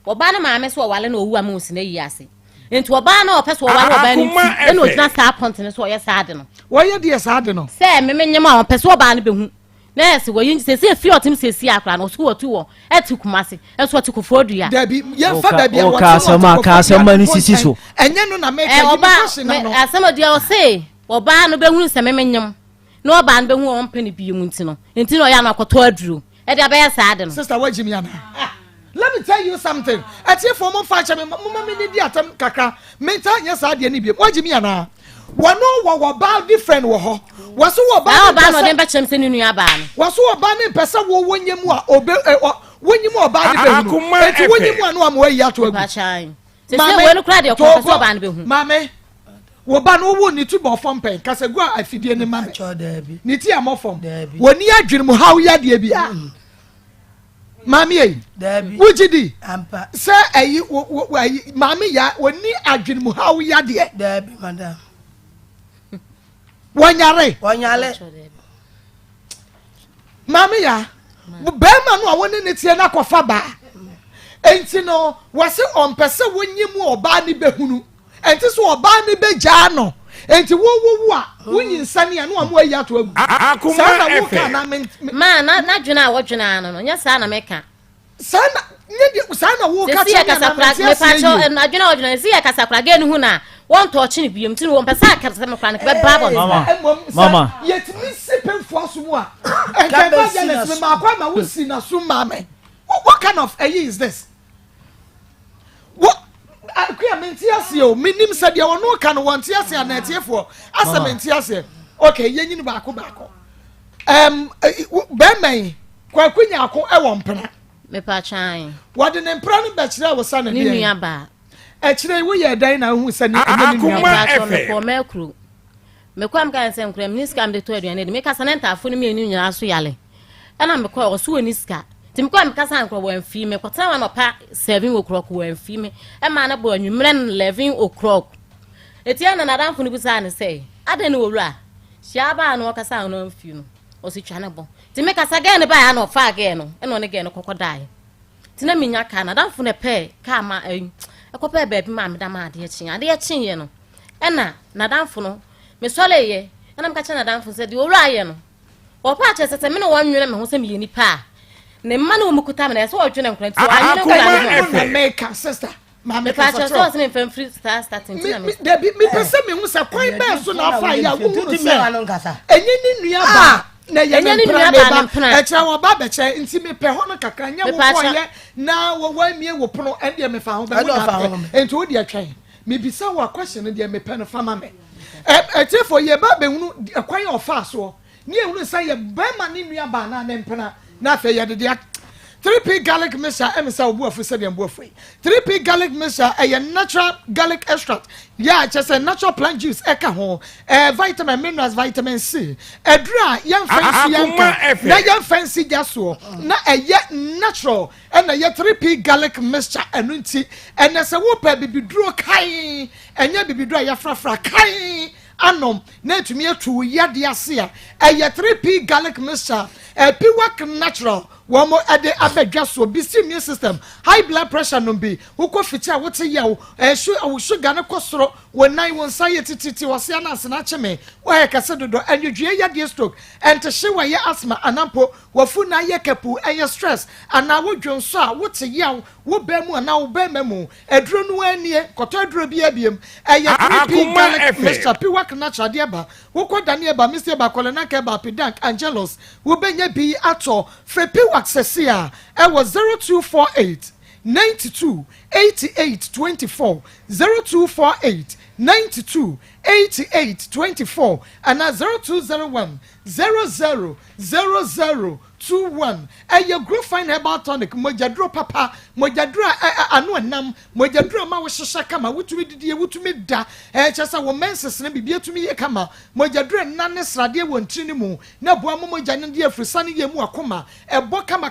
Oba na ma me so wale na owu amu si na yi ase. Enti oba na opese oba oba ni e no gyina sa point ne so ye sa ade no wo ye de sa ade no se me nyema opese oba na behu na se wo yin se fi otim se si akra no so wo tu wo eti kumase e so ati kofo dua da bi ye fa da bi wo ka sama ni sisi so enye no na make you question no asama dia o se oba no behu se me nyem na oba no behu o mpani bi mu ntino enti no ya na akoto aduro e de be sa ade no sister wajimi yana. Let me tell you something. Ati for mo fa chame mama me di atam kakra. Menta nya sa de ni bi. Wajimi yana. Wono wo ba different wo ho. Waso wo ba no dem be chem se ni nua ba no. Waso wo ba ne pesa wo wonyemu a obe wonyemu oba de be hu. Eti wonyemu anu am wayi ato agu. Ba chan. Se se wo no kra de ko pesa oba no be hu. Mame. Wo ba no wo ni tu bo fom pen. Kasagu a afidie ni mame. Ni ti amofom. Woni adwene mu hawo ya de bi a. Mami e wujidi ampa se ayi mami ya woni adwene mu hawo ya de dabi madam wonyare mami ya be ma no awoni ne tie na kofa ba enti no wase ompese wonyimu oba ni behunu enti so oba ni beja no enti wo a wonyi nsane a no amu ayi ato agu Akoma FM ma na dwena a wodwena no nya sa na meka sana nyedi sana wo ka tia na me pacho na dwena wodwena si ya kasakra ge ni hu na won to chi ni biem ti won pesa akasa me kra na be babo mama yetimi sipen fosu mu a enka ya na me ma kwa ma wo si na so mame what kind of is this what akuya mentiase o minim se de wono ka no wontiase na etiefo asa mentiase okay yenyi ba ko be man kwa kunya ako e won pena me pa chan wode ne mpra no be kire wo sa na ni nua ba e kire wo ye dan na hu se ni Akoma me ko mekru me kwa mka nsem kra mi ska mde to aduane de me kasa na ntafo no me ni nyina so yale ana me kwa so woni ska tim kwa me kasa nkro wo amfi me kwata wa no pa 7 o'clock wo amfi me e ma na bo anwumre 11 o'clock etia na nadamfo no bisa ne sei ade ne wowura hia ba no kasa no amfi no o si twa ne bo tim me kasa ga ne ba ya no fa ga no e no ne ga no kokodai tina minya ka nadamfo ne pe ka ma ekope ba bi ma me da ma ade chin ye no e na nadamfo no me sole ye na mka cha nadamfo se di owura ye no o pa che se me no wonwere me ho se me ye ni pa ne mma no mukuta me na se o dwene nkran ti anwere nkran na make sister mama pa cha so se me fam free starting tina me de bi me pese me hu se kwan ba so na fa ya wo hu se enye ni nua ba na ye ni nua ba e cha wo ba be che nti me pe ho no kakra nya wo ko ye na wo wa mie wo pono e de me fa ho ba enti wo de atwen me bisa wo question de me pe no fa ma me etiefo ye ba be hunu kwan ofa so ni ehunu say ye ba ma ni nua ba na ne mpena na afa ye de 3p garlic mixture emisa obu afu se dem bu afu 3p garlic mixture a natural garlic extract yeah just a natural plant juice eka ho vitamin minerals vitamin C edra yan fancy yanka na yan fancy jaso na natural and a 3p garlic mixture enunti and as a wopa bibiduro kai enya bibiduro ya frafra kai anom na tumi atu yade ase a 3p garlic mixture piwak natural womo ade abedwa so bisi immune system high blood pressure no be woko fitia wote yawo sugar ne kosoro wonan won saye tititi wose anase na cheme wa kase dodo anwedwe yade stroke ente hyewa ye asthma anampo wafu na ye kapu stress ana wodwon so a wote yawo wo ba mu ana wo ba mamu aduro no anie koto aduro bi abiem 3p garlic mixture piwak natural de ba woko dane ba Mr. Bakolena ke ba Pedank Angelos wo benya bi ato frepi Accessia, I was 0248 92 88 24 0248 92 88 24 and 0201 00 21 your grow fine herbal tonic mojadro papa mojadro anu nam mojadro ma wo hyehyɛ kama wotumi didie wotumi da kyesa wo menses ne bibia tumi ye kama mojadro nane srade wo ntiri mu na boa mo mojane de afrisa ne ye mu akoma ebo kama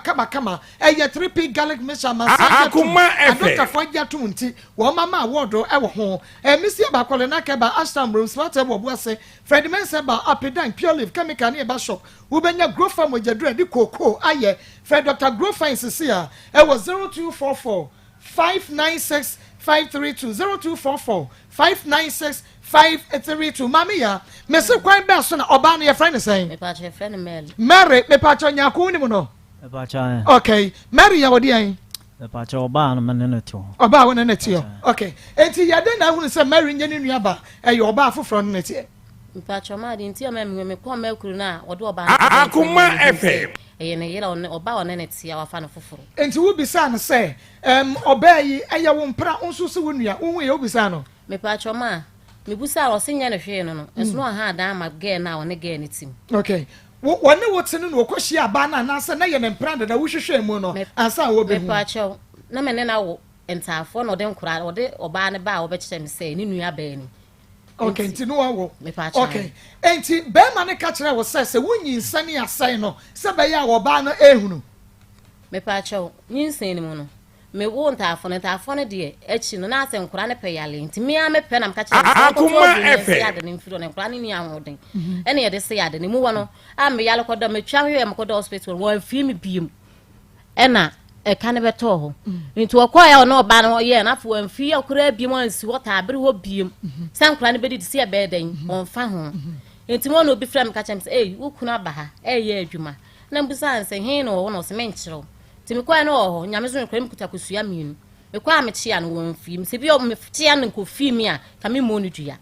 3p garlic mixture massage Akoma Dr. Fagya tunti wo mama awodo wo ho Mr. Bakolena Keba Ashton Rooms Fat ebo boase Fred Menseba Apedan Pure Leaf Chemical ne ba shop wo benya grow farm mojadro di koko aye Fred Dr. Grow Fine Cecilia was 0244 596 532 0244 596 532 mami ya me se kwan be so na oba na ye friend say me pa che friend Mary me pa cho nyako ni mu no me pa cha okay Mary ya wodi an me pa cha oba na me ne tio oba wona ne tio okay enti ya de na hu se Mary nye ni nuaba oba afoforo ne tie mpacho ma di ntia me kwa makuru na odo oba Akoma FM ne yera oba one ne tia wafa no foforo enti wo bisa no se oba yi eye wo mpra onso se wo nua wo ye wo bisa no me pacho ma me busa o senya ne hwe no enso no ha dan ma ge na one ge ne tim okay wone wo tene no koshi aba na na se na ye ne mpra da wo hwehwe mu no ansa wo be me pacho na me ne na wo entafo no de nkura wo de oba ne ba wo be kye me se ni nua ba ni okay nti no wo okay enti be ma ne ka kire wo se wunyi nsane asai no se be ya wo ba no ehunu me pacho nyinsen ni mu no me wo ntafo ne de echi no na ase nkura ne peyale nti me a me pe na me ka kire Akoma FM ya de ne mfiro ne nkura ne ni ahoden ene ye de se ya de ne mu wo no a me yale kodo me twa hwe me kodo hospital wo afie me biem ena ka ne beto ho nti okwa ya no ba no ye na fo amfi akura biem ansi wota abere ho biem sankura ne bedi se be den on fa ho nti mo no obi fra me ka chem se wo kuna ba ha ye adwuma na mbusa anse hin no wo no se menkyerɛw nti me kwa no ho nyame so nkura me kuta kusua mienu me kwa me chia no wo amfi me se bi o me chia no ko fi mi a ka me mo no dua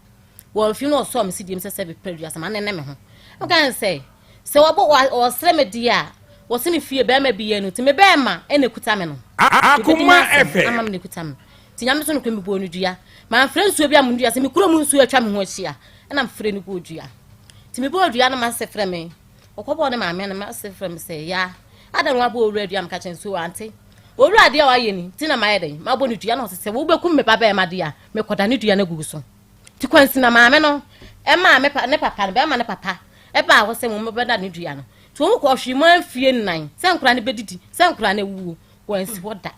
wo amfi no so me se diem se be padua sama ne me ho o kan se wo sre me dia wose ne fie be ma biye no ti me be ma ene kuta me no Akoma FM ama me kuta me ti nyame so no kwemi bo no dua ma mfre nsuo bi amundua se me kuro mu nsuo atwa me ho ahia na mfre ne bo dua ti me bo dua no ma se frɛ me okobo ne ma me na ma se frɛ me se ya adan wa bo owura dua me ka chen so ante owura de wa ye ni ti na ma ye den ma bo ne dua no se wo be kum me pa be ma de a me koda ne dua na gugu so ti kwansi na ma me no e ma me pa ne papa be ma ne papa e ba wo se mo be da ne dua no to ko hwe man fie nan sankura ne bedidi sankura ne wuo wansi woda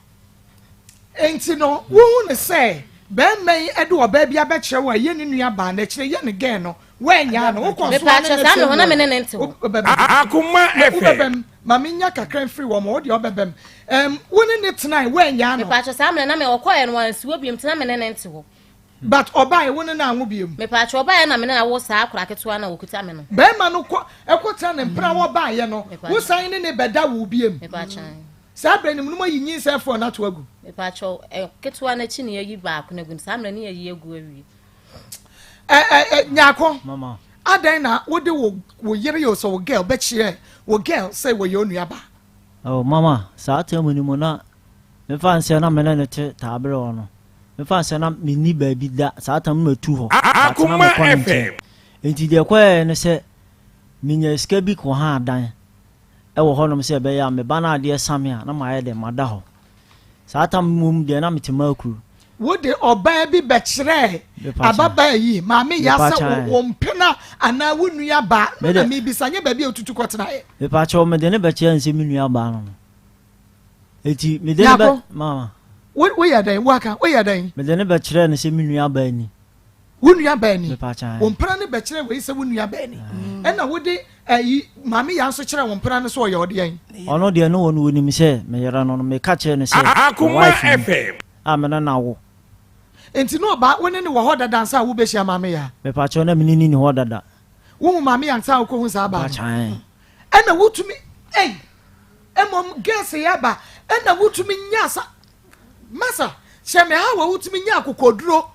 enti no wo ne se be man e de oba bia be kire wa ye ne nua ba na kire ye ne gen no wanya no wo ko so na ne ho na me ne nte Akoma FM ma menya kakran free wo mo de obebem wo ne tena wanya no me pa cho sa me na me okoye no wansi wo biem tena me ne nte ho but obai wo ne na anwo biem me pa cho obai na me na wo sa akura ketua na wo kuta me no be ma no ko ekota ne mpra wo ba ye no wo san ne beda wo biem me pa chan sa bre ni mu mo yinyin se fo na to agu me pa cho ketua na chi ne yi ba ko na gu sa me ne yi agu awi nyako mama adan na wo de wo yere yo so wo girl be chire wo girl say wo yo nua ba oh mama sa temu ni mo na me fa nse na me ne te tabre ono me fa nse na me ni ba bi da sa tam ma tu ho Akoma FM enti de kwa ne se minya ska bi ko ha adan wo honom se be ya me ba na ade same a na ma ye de mada ho saa tam mum de na metima akuru wo de oba bi be kire ababa yi maame ya se wo mpena ana wo nua ba na me bisanye ba bi otutu kwotena ye me pa cho me de ne be kire nse me nua ba no eti me de ne be mama wo ya dan waka wo ya dan me de ne be kire ne se me nua ba ni wo nua ba ni me pa cha wo mpena ne be kire we se wo nua ba ni ena wo de maame ya so kire wo mpena ne so wo ye ode yan ono de no wonu woni mi se me yera no me ka kire ne se Akoma FM amena na wo enti no ba woni ne wo ho dada nsa wo be hia maame ya me pa cho na me ni ho dada wo maame ya nsa ko hu sa ba ena wotumi emom gese ya ba ena wotumi nyasa masa sheme ha wo wotumi nya kokoduro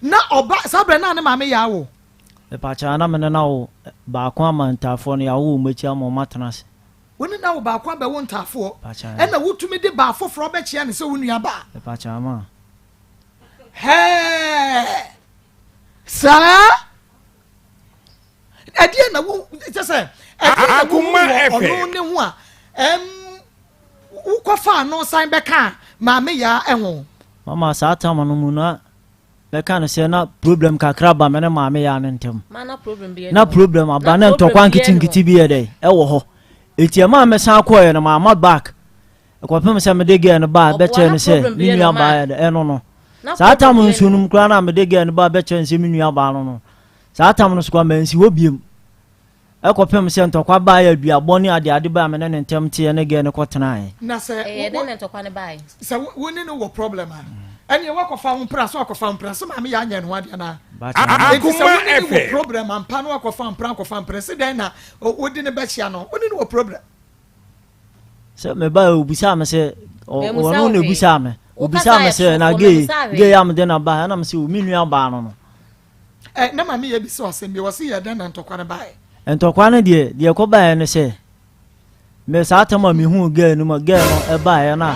na oba sabre na ne maame ya wo me pa cha na me na wo ba kwa mantafo no ya wo mechi am matanase woni na wo ba kwa be wo ntafo ena wotumi de ba foforo be chia ne se wo nua ba me pa cha ma Sara ade na wo just Akoma FM ono ne ho a wo kwafa no san be ka maame ya ehwo mama saa tam no mu na be ka no se na problem kakra ba me ne maame ya ne ntem na problem aba na ntokwa nkiti bi ye dey e wo ho eti ma me san ko ye no mama back e ko pem se me de ge no ba be che ne se ni nua ba ye e no saa tam nsunum kra na me de ge no ba be che ne se mi nua ba no saa tam no so ma nsi wo biem e ko pem se ntokwa ba ya duabɔ ne ade ba me ne ntem tie ne ge ne ko tenae na se de ne ntokwa ne bai se woni no wo problem a ene wo kofa ho mpra so kofa mpra so ma me ya nya no ade na Akoma FM problem ampa no kofa mpra se den na wodi ne ba chia no woni no wo problem se me ba obisa me se ono ne obisa me se na ge ya me de na ba na me se o mi nua ba no na ma me ya bi so asem bi wo se ya den na ntokwa ne bai entokwa ne de ko ba ne se me saa tama me hu ge no ma ge no e ba ya na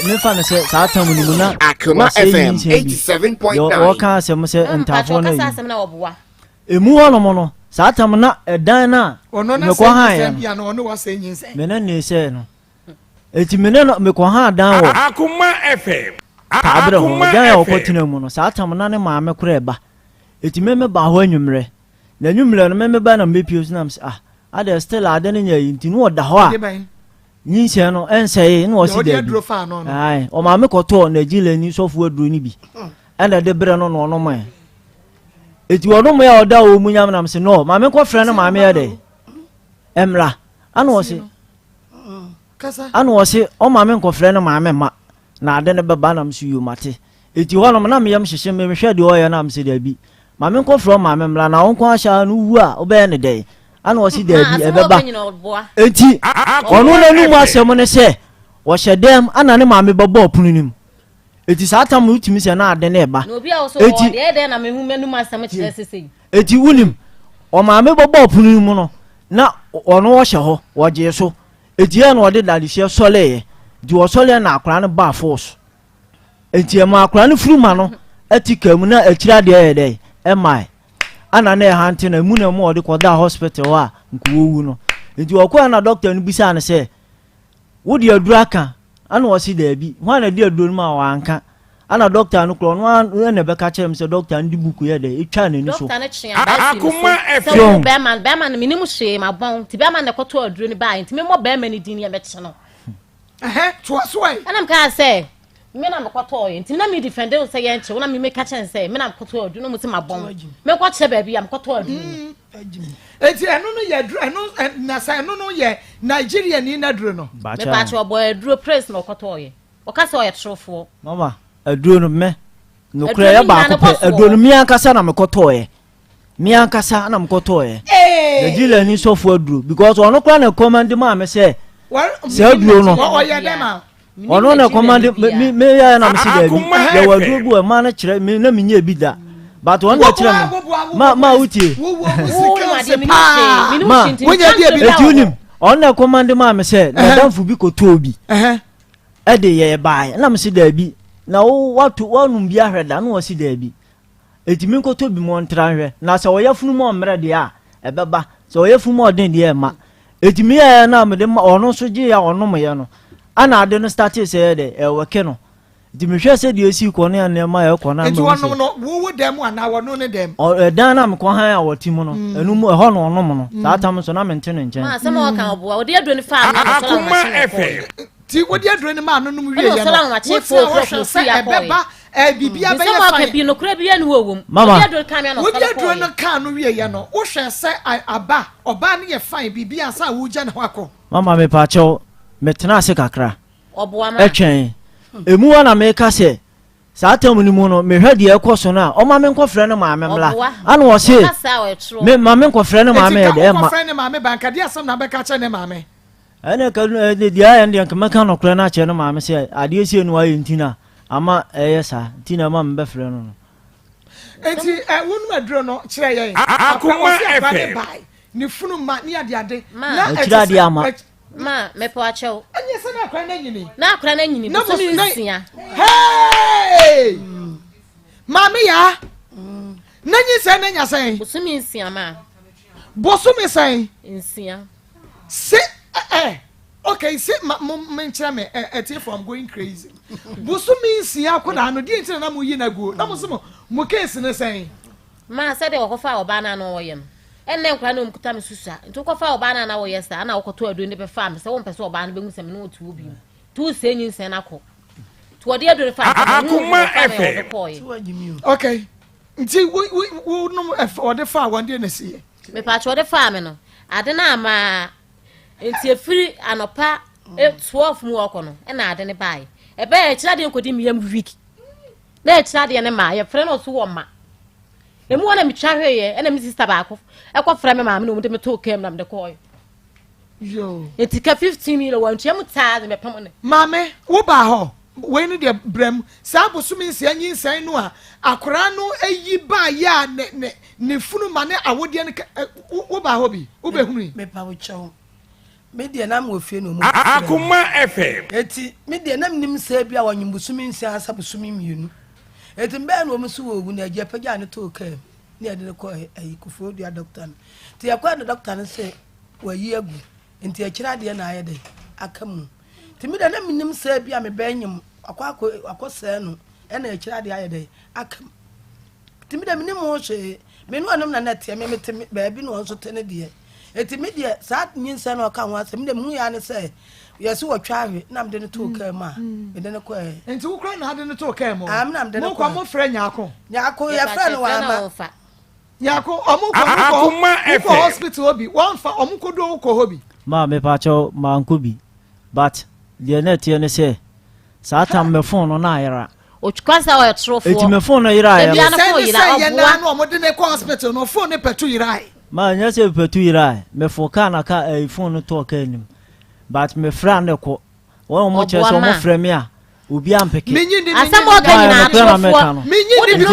me fa ne se saa tama ni mu na Akoma FM 87.9 yo ka se mo se entafo na yi na oboa emu ho no mo no saa tama na edan na me ko ha ya no ono wa se nyinse me na ne se no eti me ne no me ko ha dan wo Akoma FM abre ho dan ya okotina mu no saa tama na ne ma me kura eba eti me ba ho anwumre na nyumle no me ba na mepios na ade still ade ne nyayi ntinu oda ho a nyinse no enseye na o si de ai o ma me koto na gile ni sofu aduru ni bi enda de bre no no no man eti wono mo ya oda o munyam na mse no ma me ko frɛ no ma me ya de emra ana o si kasa ana o si o ma me ko frɛ no ma me ma na ade ne beba na mse yu mate eti wono na me yam hyehye me hwɛ de o ya na mse de bi ma me ko frɛ ma me mra na won ko ahya no wu a obe ne de ana o si de bi ebeba enti ono na nu asɛm ne sɛ wo hyɛ dem ana ne ma me beba opunu nim eti saa tam utimi se na ade ne eba eti de na me hu menu asɛm kyerɛ sesei eti wunim o ma me beba opunu nim no na ono wo hyɛ ho wo gye so eti ya na ode dadehye sɔle di wo sɔle na akora ne ba force enti ma akora ne furuma no etika mu na akira de ye de emai ana na hante na mu na mu ode koda hospital a nkuwu no enti okwa na doctor no bisa ne se wo de aduru aka ana wo si da bi ho na de aduru ma wa anka ana doctor no kro no na be ka kire me se doctor ndi buku ye de etwa na ni so Akoma FM be man minimu hwe ma bon ti be man na koto aduru ni ba nti me mo be man ni din ye be kye no to so ai ana mka se me na mkoto ye nti na me defend o se ye nche wona me make ka se me na mkoto adu no mo se ma bon me ko che ba bi am mkoto adu enti eno no ye dru eno na sa eno no ye Nigeria ni na dru no me pa che obo adru press no koto ye o ka se o ye trofo mama adru no me no kura ya ba ko adru no mi ankasa na mkoto ye mi ankasa na mkoto ye the dealer ni so for adru because ono kura na command ma me se adru no o ye dem a ono na command me ya na me se da bi ya wadru bu ma na kire me na me nya bi da but one na kire ma utie etunim ono na command ma me se na danfu bi ko to bi e de ye bai na me se da bi na wo watu wonum bi ahweda na wo se da bi etimi ko to bi mo ntra hwe na se wo yafunu mo mre de a ebeba se wo yafunu mo den de e ma etimi ya na me de ono so je ya ono mo ye no ana ade no start say de e weke no etimi hwe se de esi ko ne na ma ye ko na ma wo no wo dem ana wono ne dem o dan na me ko han ya woti mu no enu mu e ho no ono mo no sa tam so na me nte ne nchen ma se ma ka obo o de adro ni fa na Akoma FM ti wo de adro ni ma no no wie ya no ma che fo fi ya ko bibia be ya fa ma ka bi no kura bi ya no wo wo de adro kan ya no wo de adro no kan no wie ya no wo hwe se aba oba ne ye fine bibia sa wo gya ne hwako mama me pa cho me tena ase kakra obo ama etwen emu wa na me ka se sa atam ni mu no me hwade e koso na o ma me nkofre ne ma me mla ana wo se me ma me nkofre ne ma me de ma nkofre ne ma me banka de asam na be ka che ne ma me ene ka de dia ya ndie nka ka no kra na che ne ma me se ade esi enu ayi ntina ama eyesa ntina ma me be frɛ no enti wonu madro no kire ye Akoma FM ni funu ma ni ade na kira ade ama ma me po achew anye se na akra na nyini na so nsia hey mami ya nanyi se na nya sen bosumi nsia ma bosumi sen nsia se okay se me nchira me for I'm going crazy bosumi nsia akoda no di ntina na mo yi na go na mo so mo case ne sen ma se de okofa oba na no woyem enne nkwa no mkuta me susa nti okofa oba na wo yesa na okoto adu ne be fa me se won pese oba na be ngusem no tu obi tu se nyi nsen na ko to odi adu fa Akoma FM okay nti wo no odi fa wande na sie me pa cho de fa me no ade na ama nti efiri anopa 12 mu okono na ade ne bai e be e kira de nkodi mi yam week na e kira de ne ma ye frɛ no so wo ma emu wana mi twahwe ye ena mi sister ba ko e ko frɛ me ma me no mu de me to kem na me de ko yo etika 15 million wan twam taa me pam ne mame wo ba ho we ni de brem sa bosumi nsia nyi nsan no a akora no eyi ba ya ne funu ma ne awode ne wo ba ho bi wo be hunu me pa wo chew me de na mo fie no mu Akoma FM eti me de na nim sa bia wanyum bosumi nsia asa bosumi mienu eti mbe no mu so wo na agya pagya ne to ka ne ade ne ko ayi kufo dia doctor ti yakwa ne doctor ne se wayi agu enti akira de na aye de akamu ti me de na nim sa bia me banyum akwa no ena akira de aye de akam ti me de nim ho hwe me no anum na net me te ba bi no so te ne de eti me de sa nyinsa no ka ho ase me de mu ya ne se yesu watwahwe na mde ne to ka ma me de ne ko enti wo kra na hade ne to ka mo na mde ne ko mo frɛ nyako ya frɛ no wa ma nyako ko hospital obi wan fa omuko do ko hobi ma me pa cho ma nko bi but the net ye ne se sa tam me phone no na ayra o twasa o trofo eti me phone no yira ayra se na no mo de ne ko hospital no phone ne petu yira ma nya se petu yira me fo ka na ka phone no to ka nim but me friend ko won mo che so mo frɛ me a obi ampeke asamo ka nyina trofo menyi ni bi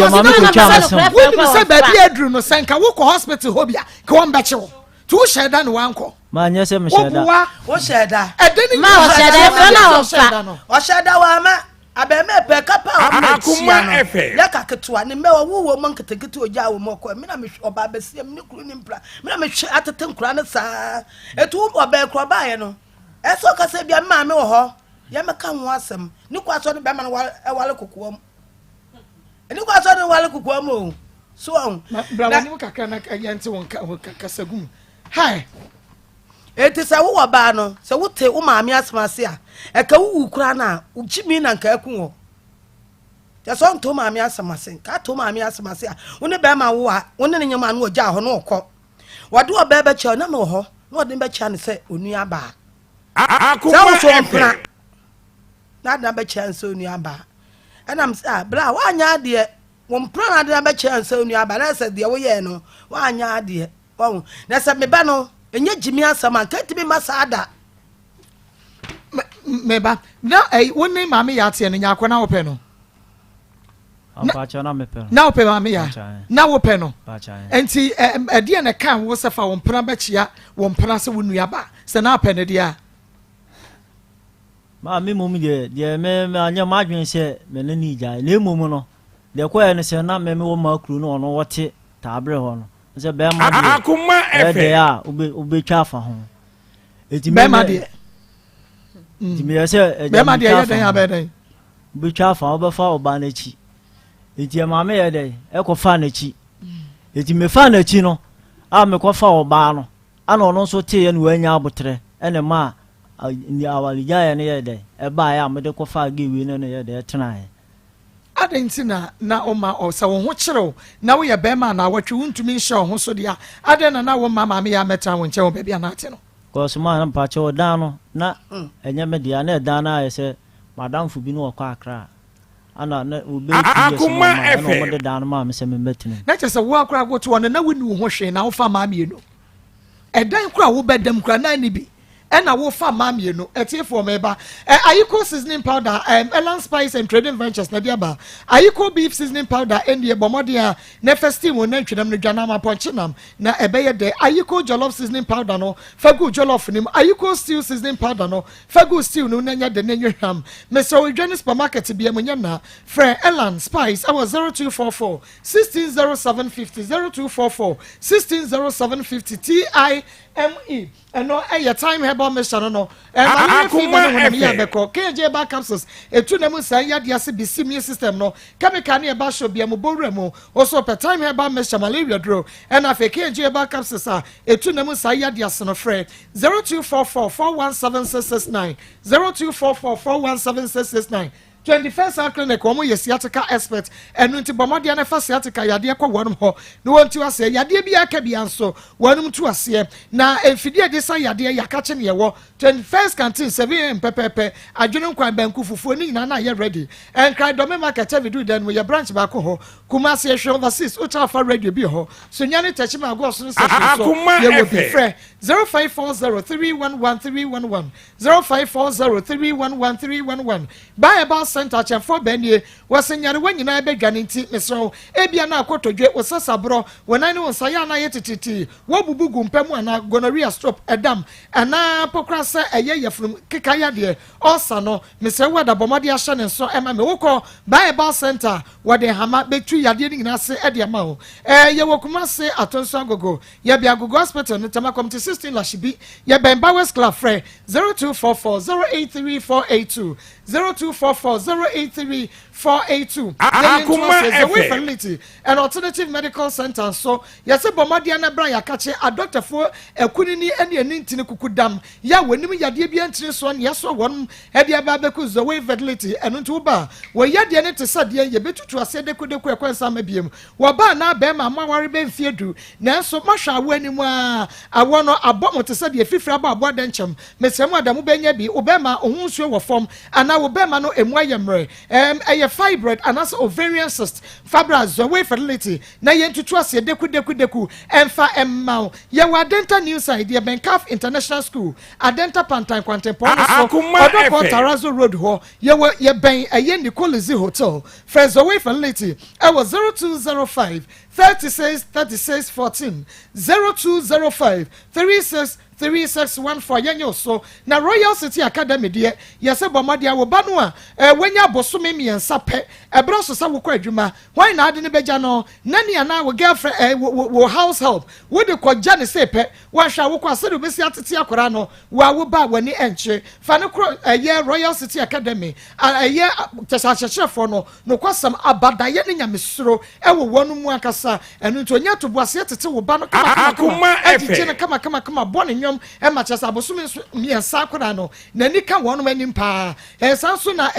no se ba bi adru no senka wo ko hospital hobia ka won be chewo tu sheda no wanko ma nya se me sheda wo sheda edeni ma wo sheda e na wo fa o sheda wa ma abeme pe kapa Akoma FM ya ka ketua ne me wo mo nketeketu oja wo mo ko me na me oba besie me kuru ni mpra me na me hwe atete nkura ne saa etu oba ekro ba ye no eso ka se bia ma me wo ho ya me ka ho asem ni kwa so ne be ma no wale kokoam ni kwa so ne wale kokoam o so on bra ni kakra na yente won kasagum hai eti se wo ba no se wo te wo maame asmase a e ka wo kura na ujimi na nka aku wo ya so nto maame asmase ka to maame asmase a wo ne be ma wo a wo ne nyama no oja ho no ko wode oba be che na me ho no de be che ne se onu aba Akoma FM na da be che se onu aba enam sa bra wa anya de wo mpra na de be che se onu aba na se de wo ye no wa anya de wo na se me ba no enye jimi asama kanti bi masada meba na woni mama ya tie no nyakwa na wo pɛ no ampa cha na me pɛ na wo pɛ mama ya na wo pɛ no enti ɛde na kan wo sefa wo mpra bɛkyia wo mpra se wo nua ba se na pɛ no dia ma me mom de me anya ma adwen se me na ni gya na emom no de ko ya ne se na me wo ma kru no ono wote ta abre ho no se be ma de Akoma FM ya ube twa fa ho bema de me say bema de ya den abedan bi twa fa obefa oba na chi enti maame ye den e ko fa na chi enti me fa na chi no a me ko fa oba no ana ono so te ye no anya abotre ene ma ni awaliga ye ne ye den e ba ya me de ko fa gewi ne ye de tena ye adentina na oma o sa wo ho kyerɛw na wo ye bema na watwe wuntumi nhye ho so dia aden na wo mama me ya meta wo nkyɛ wo baabi anate no ko so ma na pa che odan no na enye me dia na edan na ye se madam fu bi no kwa akra ana na obe Akoma no mo de dan ma me se me metene na kyerɛ sɛ wo akra go to no na wo ni wo ho hwe na wo fa ma mienu ɛdan kra wo bedam kra na ni bi ɛna wo fa ma mienu ɛtiefo meba ayiko seasoning powder Elan Spice and Trading Ventures na diaba ayiko beef seasoning powder endie bomodia na festive mo na twedam no dwana ma ponchinam na ebeye de ayiko jollof seasoning powder no fagu jollof nim ayiko stew seasoning powder no fagu stew no na nya de na nweham Mr. Ojani supermarket bia mo nya na frɛ Elan Spice our 0244 160750 0244 160750 TIME eno eye time herbal mission no Akoma me ya beko KJ back capsules etu na mu san ya de ase bisimi system no chemical na e ba sho bia mu bowra mu also per time herbal mission malaria dro and afa KJ back capsules a etu na mu san ya de ase no frɛ 0244 417669 0244 417669 21st clinic omo ye sciatica expert enu nti bomode na fa sciatica yade kwa wonum ho no wontu ase yade bia ka bia nso wonum tu ase na emfidie de san yade yakache ne yewo 21st canteen 7am pepepe adwenu kwan banku fufuo ni nyina na ye ready en cry do me market video den mo ye branch ba ko ho kuma se hwe overseas ultra fa radio bi ho so nyane techima go so se so ye wo bi frɛ 0540311311 0540311311 buy about center chefo benie wasenyare wanyina be dwane nti mesro ebia na akotodwe wosasabro wonan ne wonsaya na yetititi wobubugu mpamu ana gonorrhea strop edam ana pokrasa eye yefrum kekaya de osa no mesro wada bomade ahye ne so ema me wokɔ buy about center wade hama betu yade ni nyina se ede ma ho ye wokuma se atonso agogo ye bia agogo hospital no tamakom 16 lashibi ye bemba west club frɛ 0244 083482 0244 083482 Akoma FM an alternative medical center so yase bomadia na bra yakache a doctor for ekunini ene nintini kukudam ya wenim yade bia ntini so ne yaso won ede aba beku zo we fertility eno nto ba wo yade ne tesade ye betutu ase de kudeku ekwensa mabiem wo ba na be ma maware be mfiedu nanso mahwa awo animu a awo no abom tesade fifira aba abo danchem mesemu adamu benya bi obema ohunsuo wo fom ana obema no emu ayemre eye fibroid anas ovarian cyst fibroid zo we fertility na ye ntutu ase deku emfa emmau ye wa dental new side ye Bencaf International School adenta pantan kwantempo so odoko Tarazo Road ho ye ben eye Nicolezi Hotel Frezo we fertility I was 0205 36 14 0205 3614 yanyo so na Royal City Academy de yese bomadia wo ba no a wanya bosome miensa pe ebro so sa wo kwa adwuma why na ade ne beja no nani ana wo girlfriend wo house help wo de ko ja ne se pe wa hwa wo kwa se do besi atete akora no wo ba wani enche fa ne kro ye Royal City Academy ye tesachechefo no kwasam abadaye ne nyamesuro wo wonu mu akasa enu to nya to boase tete wo ba no kama bone Emma Chasa Bosumi miensa akora no nani ka wonu manim pa sanso na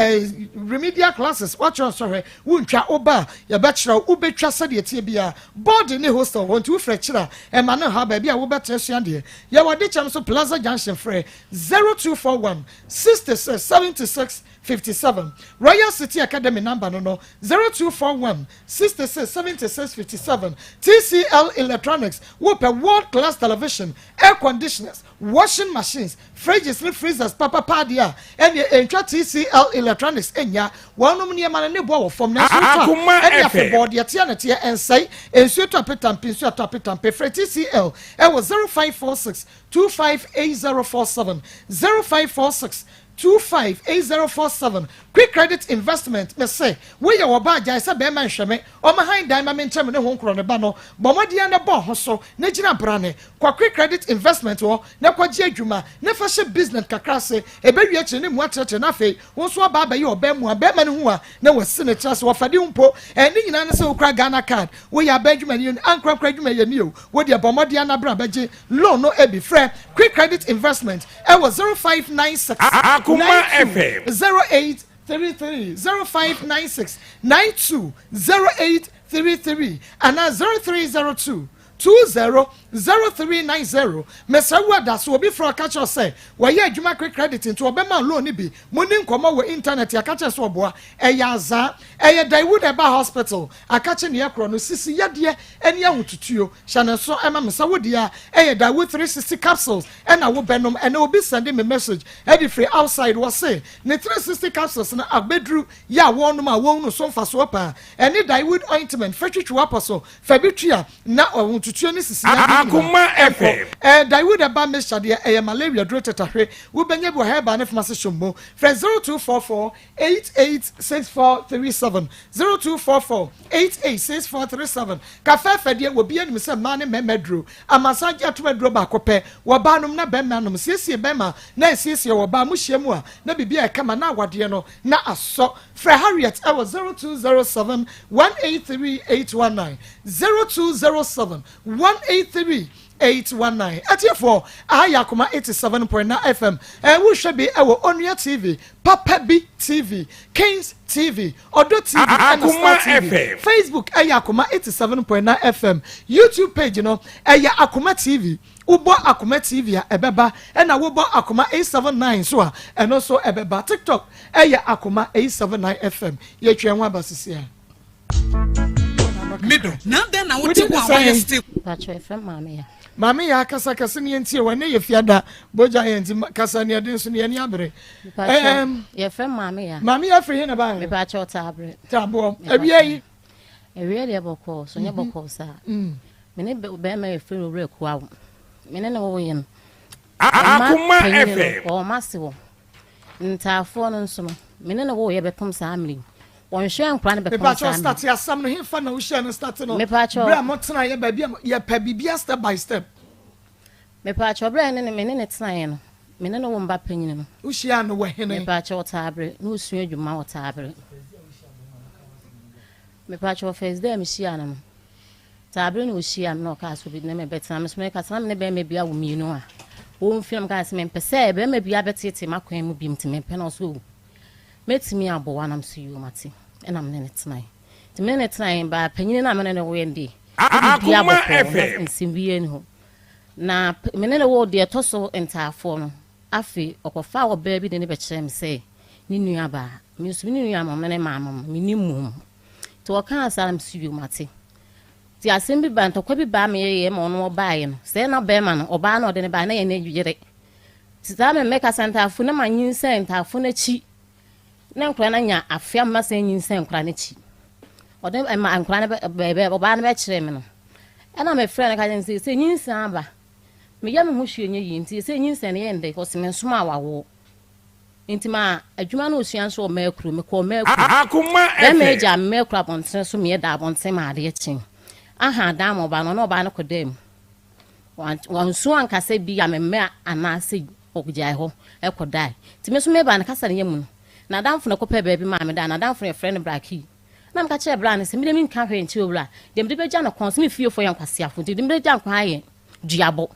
remedial classes what you sorry wuntwa oba ya bachelor ubetwa sade tie bia board ne hostel want to frechira Emma no ha ba bia wo betra de ya wade cham so Plaza Junction frɛ 0241 66 76 57 Royal City Academy number no 0241 66 76 57 TCL Electronics whoop a world class television air conditioners washing machines fridges and freezers papa padia and entwa TCL Electronics enya wonum ne ma ne bo from na so and ya for board ya tia na tia and say ensu topetam pinsu topetam pe TCL it was 0546 258047 0546 258047 quick credit investment me say we your oba jai say be man hweme o ma han dan ma mentem ne ho nkro ne ba no bomodia na bo ho so na gina brane kwa quick credit investment wo na kwa ji adwuma na fa hye business kakra se e be wie kire ne mu atrete na fe wo so aba ye oba mu aba ma ne hu a na wasi ne trust wo fade mpo ni nyina ne se wo kra Ghana card wo ya ba adwuma ni ankra adwuma ye ni o wo de bomodia na bra ba je loan no e be free quick credit investment e was 0596 Akoma FM 0833 0596 920833 and 0302 200390 mesawa da so obi for catch us say we ya adwuma quick credit into obema loan ni bi muni nkomo we internet ya catch so oboa eyaza Daiwood Eba Hospital akache ne yakro no sisi yade eni ahotutuo shana so ema mesawo dia Daiwood 360 capsules and wo benom and obi send me message heavy free outside was say ne 360 capsules na abedru ya wonu ma wonu so mfa so pa eni Daiwood ointment fetwitwa apostle fabitua na tutuo ni sisi Akoma FM Daiwood Eba mixture de malaria drug tetahwe wo benye bo heba ne famase shombo fra 0244 886437 0244 886437 kafe fede wo bia nim se ma ne memedro amasaje atomedro ba kope wo ba nom na be manom siesie be ma na siesie wo ba mu hyiemu a na bibia e kama na awade no na aso fra Harriet I was 0207 183819 0207 183819 atiefo Akoma 87.9 FM wo hwe bi e wo Onua TV Papa B TV Kings TV Odo TV Akoma FM Facebook Akoma 87.9 FM YouTube page no Akoma TV Ubo Akoma TV a ebeba na wobo Akoma 879 so a eno so ebeba TikTok Akoma 879 FM ye twenwa abasisia middle now then I want to go still Pacho FM mama ya mama ya kasa kasa ni entie wane ye fiada boja ye nti kasa ni ade so ni ani abere ye FM mama ya free na ba me pacho tabre tabo awie de boko so nya boko sa me ne be ma ye free ore kwa me ne wo ye Akoma FM o masiwo ntafo no nso me ne wo ye bepom sa amri won hwe nkra ne bepom sa amri start ya sam no hemfa na wo hwe no start no me pacho bra mo tena ye ba bia ye pa bibia step by step me pacho bra ne me ne tena ye no me ne wo mba panyin no wo hwe no wo hene me pacho tabre no su adwuma wo tabre me pacho first day me hia no tabre no hia no ka so bi ne me betena me so me ka tena me be me bia wo mienu a wo mfiam ka se me pese be me bia betete makwan mu bim te me pe no so metimi abowa nam so yu mate ena me ne tena te me ne tena ba panyin na me ne wo yende Akoma FM nsimbiye no na me ne wo de toso entafo no afi okofa wo ba bi de ne be kire me se ni nua ba me so ni nua me ne maamam me ni mum to o kan asaram so yu mate ti asem bi ba ntokwa bi ba me ye ma ono ba ye no se na be ma no oba na ode ne ba na ye na adwugere ti ta me meka santafo na manyin sentafo na chi na nkra na nya afia ma se nyin sen nkra na chi ode ma nkra na be oba na be kire me no na me frɛ na ka jen se nyin sen aba me ya me ho hwe nya yi nti se nyin sen ye nde ko se me nsoma awawo intima adwuma na osuan so o ma akuru me ko ma akuru Akoma be me FM ja me akuru abonten so me da abonten ma ade chin aha da mo ba no no ba no kodem wan so an kase bi ya me ana se ogja ho e kodai ti me so me ba na kasa ne mu na damfo na kope ba bi ma me da na damfo ne friend braki na me ka che bra ne se me dem nka hwe nti obra dem de be ja na kon se me fie fo yan kwase afo dem de ja nkwa aye duabo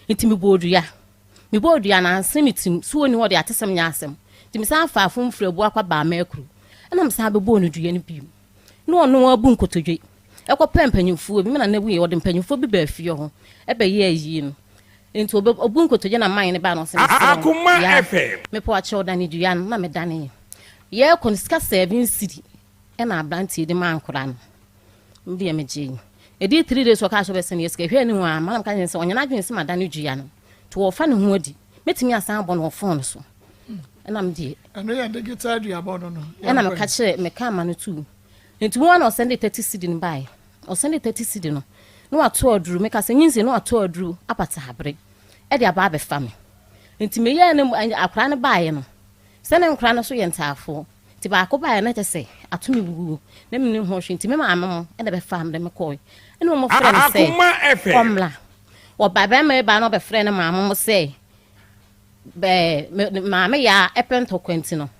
nti me bodua na anse metim so oni wo de atesem nya asem ti me san fa afo mfre bu akwa ba ma akuru na me san be bo no dua ne bi no ono abu nkotodwe ekọ pempanyimfo bi me na na bu ye wo de mpanyimfo bi ba afie ho e be ye ayi no nti obu nkotodwe na man ne ba no se Akoma FM me po ache oda ne dua na me dane ye kon ska 7 city e na abrantie de man kora no mbi me je edi 3 days o ka so be se ne ska hwe ni ho a man ka nse onya na dwen se madane dua no to wo fa ne ho adi metimi asan abo no phone so e na me die eno ya de guitar dua abo no e na me ka kire me ka ma no tu nti mo na o send 30 city ni bai o send 30 city no no ato oduru me ka se nyinse no ato oduru apata habre e de aba be fa me nti me ye ne akra ne bai no sɛ ne nkora no so yɛ ntaafo ti ba ko ba na kyɛ sɛ atumi wugu na me ne ho hwe nti me maama mo ɛna bɛ fa am de me kɔe ɛna mo frɛ no sɛ komla wo baba me ba no bɛ frɛ no maama mo sɛ maame ya epento kwenti no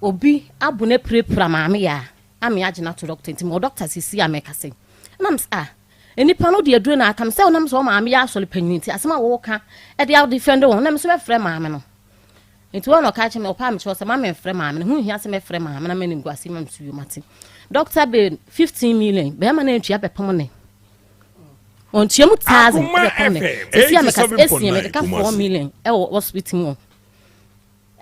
obi abu ne prepra maame ya ame agina to doctor nti mo doctor sisi ameka se nam sa enipa no de aduro na akam se onam so maame ya asole panyin nti asema wo ka e de out defend wo nam so be frɛ maame no nti wo no ka che me opa me cho se maame frɛ maame no hu hia se me frɛ maame na me ne nguase mam suyo mate doctor be 15 million be ma na ntua be pom ne on tiam 1000 be pom ne sisi ameka esi me ka 4 million e wo hospital mo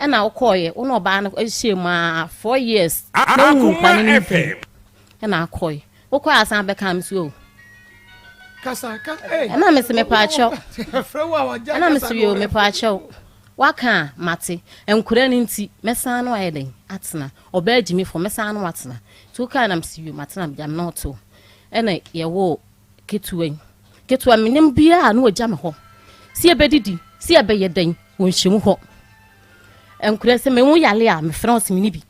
na okoye wo no ba na ehie ma 4 years na hu pa ne FM na akoye okoye asan be kam so kasa na me se me pa acho na me se yo me pa acho waka mate enkura ni nti mesan no ayeden atena oba agimi fo mesan no atena to ka na me se yo matena bjam na oto na ye wo ketua menim bia na ogya me ho si ebedidi si ebeyeden wonhyimu ho enkura se me wo yale a me France me ni bi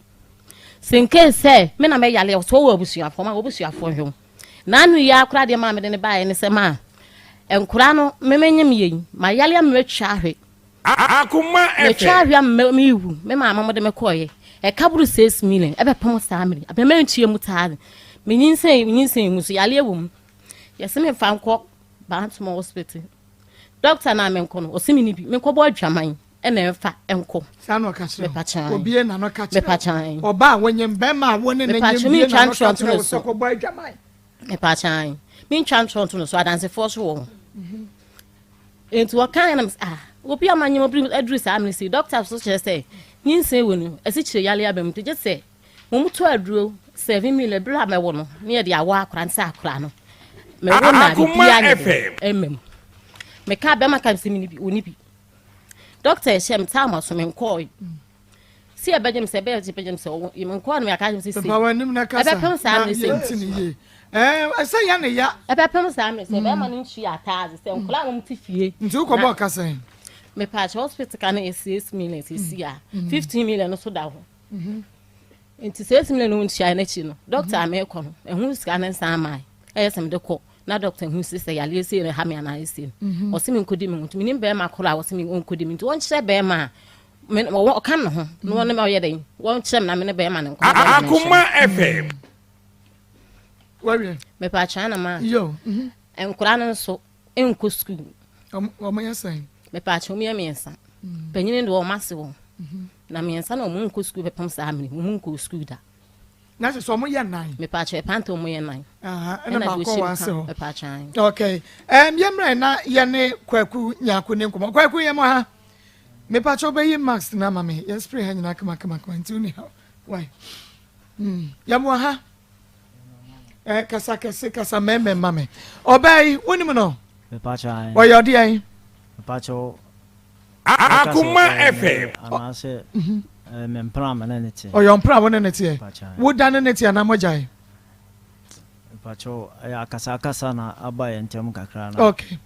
senke se me na me yale o so wo abusuafo ma obusuafo hwom na anu ya akura de ma me de ne bae ne se ma enkura no me menyem yen ma yale a me twa ahwe Akoma FM me twa ahwe me iwu me ma mo de me koye e kaburu 6 million e be pom samiri abe me ntue mu taade me nyinsen mu so yale ewum yese me fa nko Bantam hospital doctor na me nko no osimi ni bi me nko bo adwaman ena fa enko sanu ka se pachan obi na no ka che me pachan oba wonyem be ma woni na nyem bi na no ka che so ko boy jamai me pachan me twantron to no so adanse force wo enti wa kan na obi amanyem obi adress am say doctor so say nyinse wonu asichire yale abam to je say mo mutu aduro 7 million bra me wo no ne ye de awa akra nsa akra no me wo na bi ya ne me ka be maka mse mi bi oni bi doctor shem time aso me nko si e bejem se be bejem se o me nko na me aka se papa wanim na kasa e be pem sa me se asa ya ne ya e be pem sa me se be ma no ntu ya taze se nkola mo ti fie nti ko bo kasa me patch hospital kan e 6 million si ya 15 million no so da ho nti 6 million no ntu ya na chi no doctor me ko no e hu sika na san mai e yesem de ko na doctor hu sise ya le se ha me ana ese o se me nkodi me ntu me be ma kola o se me nkodi me ntu won kire be ma me o kan no ho no won me o ye den won kire na me ne be ma ne nko Akoma FM wawie me pa chana ma yo enkura no so enko school o ma yasan me pa chomi ya miensa penyine do o mase wo na miensa na o mun ko school be pam sa amini mun ko school da na so mo ye nan me pa che panto mo ye nan na ba ko wa se ho me pa chan okay yemre na ye ne kwaku nyako ne nkomo kwaku ye mo ha me pa cho be yi max na mame ye spray ha nyina kama nti uni ha why ya mo ha kasa meme mame obey woni mo no me pa chan o yo de ai me pa cho Akoma FM ana se me mpra ma na nete o yo mpra wona nete wo dan nete na mo jai pa cho ya kasa na aba ye ntem kakra na okay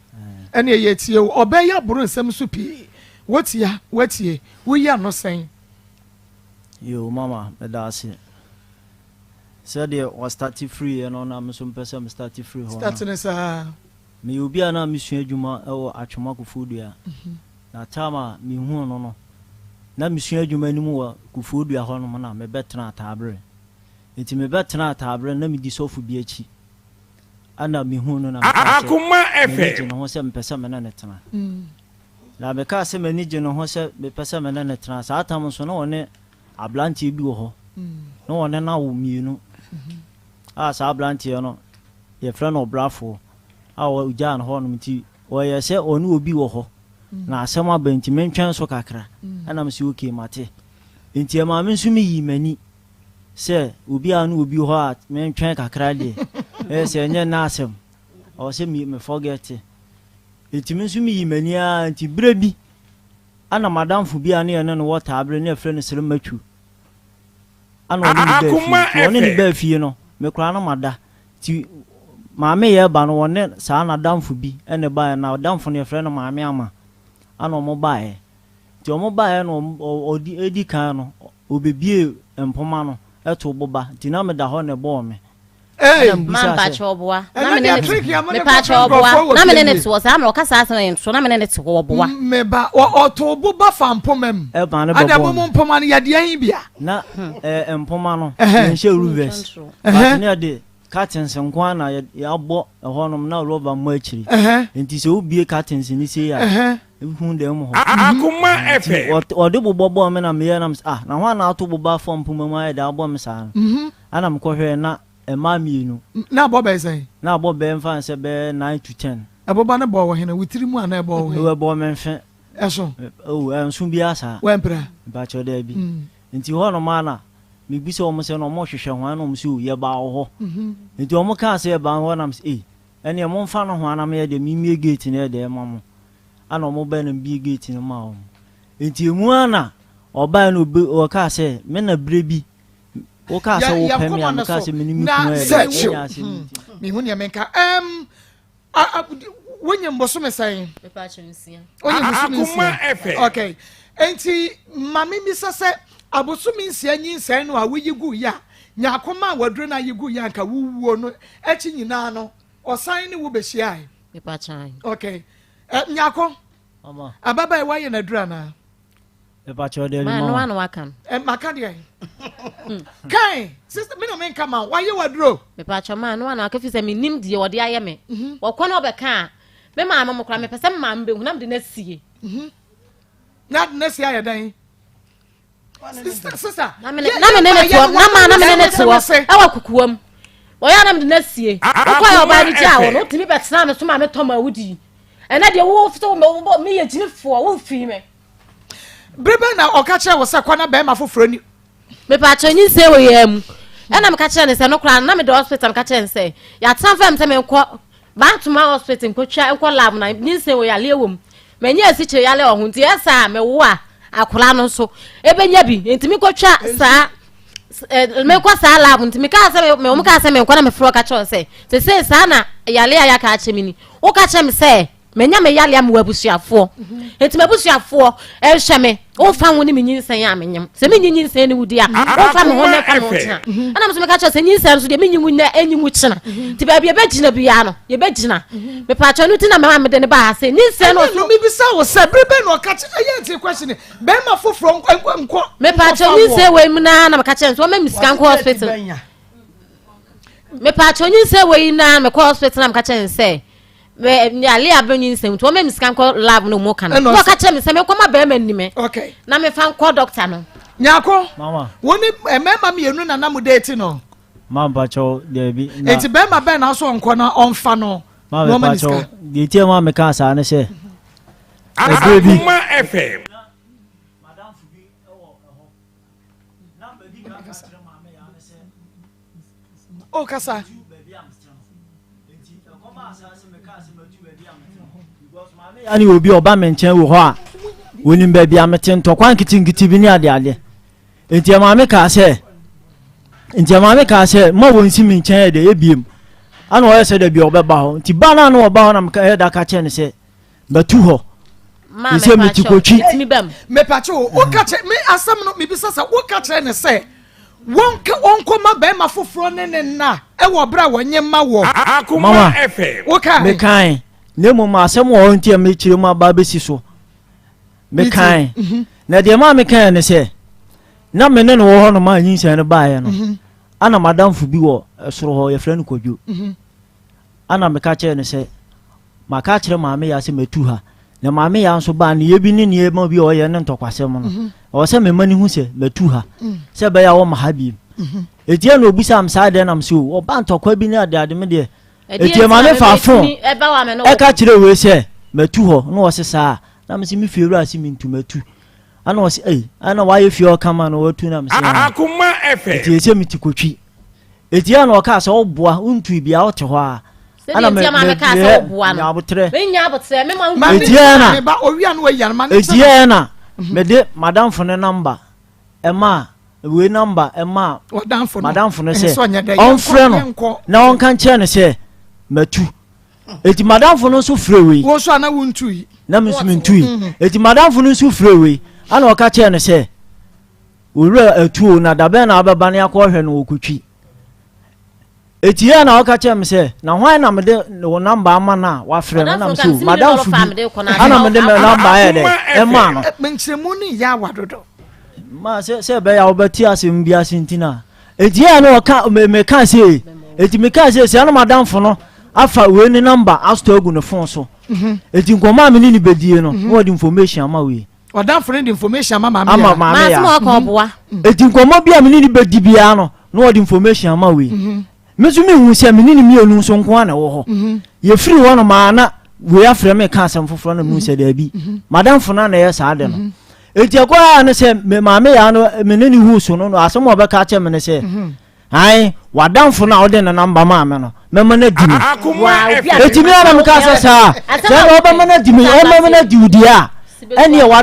ene ye tie obey ya buru nsem so pi wotia watie wo ya no sen yo mama me da se said they was starting free and on am so person me starting free ho starting sa me obi ana me sua adwuma e wo atwoma kofodua na tama me hu no na me sua adwuma ni mu wa kofodua ho no na me betena atabre enti me betena atabre na me di sofu bi achi ana me hu no na Akoma FM no ho se me pesa me na netena na me ka se me ni je no ho se me pesa me na netena sa atam so no one ablanti bi wo ho no one na wo mienu sa ablanti no ye fra no brafo wo uja no ho no mti wo ye se onu obi wo ho na asem abanti mentwen so kakra ana me se okay mate enti ma me nso mi yi mani se obi anu obi ho a mentwen kakra de se nye na asem o se me forget enti me nso mi yi mani a enti brebi ana madam fu bi anu ye no water abre na fra no sere matwu ana oni ni ba fie no me kura no mada ti maame ye ba no wone saa na damfo bi ene ba na damfo ne frɛ no maame ama ana mo ba ti omo ba e no odi edi kan no obebie empoma no eto boba ti na me da ho ne bo me man ba choboa na me ne pa choboa na me ne to so am o kasa asan so na me ne to boa me ba oto boba fa mpomam adamu mpoma no yade an bia na empoma no nhye ruvers but ne de curtains nkwa na ya bo honom na rubber mo akiri enti se obie curtains ni se ya hu dem ho Akoma FM ode bobo me na me ya na na ho na ato boba fo mpoma ma ya da bo me sa ana me ko hwe na ema mienu na bo be say na bo be mfa se be 9 to 10 aboba na bo wo hena witiri mu ana bo wo we bo me mfe eso enso bia sa wempra ba cho da bi enti ho no ma na me bi se o mo se no mo hwehwe ho ana mo se o ye ba ho enti o mo ka se ye ba ho na me ene mo mfa no ho ana me ye de mimie gate na de ma mo ana mo ba na bi gate no ma o enti emu ana oba na o ka se me na brebi o ka se wo pem ya ka se minimi ku ya mi hu ne menka wonye mboso mesan pepa chunsia Akoma FM okay enti mami mi sase abosumi nsia nyinsan no a wuyigu ya nyakoma wadro na yigu ya nka wuwuo no echi nyina no osan ne wo behia pepa chan okay nyako mama ababa wa ye na dura na pepa cho de ma no anu akan maka de kai sister me no men kama wa ye wadro pepa chan ma no anu akafi se minim de wode aye me wo kɔ na obeka me ma mama kra me pese ma mbe hunam de na sie na sie aye dan sister na me ne to na me ne to awa kukuwam wo ya na me de na sie ko ya oba ni ja wo no timi be tsena me so ma me to ma wudi ena de wo fito me ye jinifo wo fi me brebe na okache wo se kwana be ma foforo ni me pa chonyi se wo yam ena me ka che ne se no kra na me de hospital me ka che ne se ya transfer me ko back to my hospital ko twa ko lab na ni se wo ya le wom me nya si che ya le ohun ti esa me wo a akura no so ebenya bi ntimi ko twa sa me ko sa lab ntimi ka se me o ka se me ko na me fro ka che se sa na ya le ya ka che mi ni o ka che me se menya me yale am wabusuafo enti mabusuafo ehwe me o fa woni me nyinsan ya menyam se me nyinsan ni wudi a o fa me ho me fa no tena ana me ka cho se nyinsan so de me nyinwu na enyimu tena ti ba bia be gina bia no ye be gina me pa cho no tina me de ne ba se nyinsan no so mi bisa wo se brebe no ka che ye enti question be ma foforo nko me pa cho nyinsan we mu na me ka che so me miskan ko hospital me pa cho nyinsan we na me ko hospital na me ka che se we ali abenyin nsem to me miskan ko lab no mo kana ko ka che me se me ko ma be ma nime okay na me fan ko doctor no nyako mama woni emema mienu na na mu date no mama cho de bi na enti be ma be na so nko na onfa no mama cho de tie ma me ka sa ne se Akoma FM madam fubi ewo eho na be di ka kire ma me ya ne se o kasa ani obi oba menchen wo ho a woni mba bia meten to kwan kitingiti bi ni ade enti maame ka se ma wonsi menchen de ebiem ana o yese de bi obeba ho enti bana na oba ho na mka da ka che ne se batu ho ma me pa me pacho o ka che me asam no me bisa sa o ka che ne se wonko ma be ma foforo ne na e wo bra wonye ma wo Akoma FM o ka me kan nemu ma asem wo ntia me chire ma ba besi so me kan na de ma me kan ne se na me ne no ho no ma nyinsan ne baaye no ana madam fu bi wo soro ho ye frɛ no kodwo ana me ka che ne se ma ka chire ma me ya se metu ha na ma me ya nso ba ne ye bi ne ne ma bi o ye ne ntokwasem no o se me mani hu se metu ha se be ya wo ma ha bi etie no obusa am sa de na m se o ba ntokwa bi ne ade me de etie ma me fa fon e ka chire we se metu ho no wo se sa na me se mi fiewura se mi ntu metu ana wo se ana wa ye fie o kama no watu na me se Akoma FM etie se mi ti kotwi etie na o ka se o boa untu bia o te ho a ana me ka se o boa no me nya abotre me ma etie na me ba owia no ya ma etie na me de madam fo ne number ema we number ema madam fo ne se on frɛ no na on kan che ne se matu eti madam fo no so frɛ we wo so ana wuntu yi na me so mentu yi eti madam fo no so frɛ we ana waka che ne se owura atuo na dabe na abeba ne akọ hwe no okutwi etia na waka che me se na hwan na me de wo number ama na wa frɛ me na me so madam fu ana me de me number ya de e ma no menchiremu ni ya wadodo ma se be ya obati asem bia sentina etia na waka me ka se eti me ka se ana madam fu no afa we ni number asto agu no phone so eti nkoma me ni bedie no what information ama we odam friend information ama ma ya ma ko boa eti nkoma bia me ni bedi bia no what information ama we mesumi hu se me ni mienu so nko ana wo ho ye free wo no ma na we afre me ka asem foforo na mu se da bi madam funa na ye sa de no eti akwa na se me ma me ya no me ni hu so no asem obeka che me ne se ai wadam funa ode na number ma me no me mana di eti me ana me ka sa se oba mana di me o mana di udia ene wa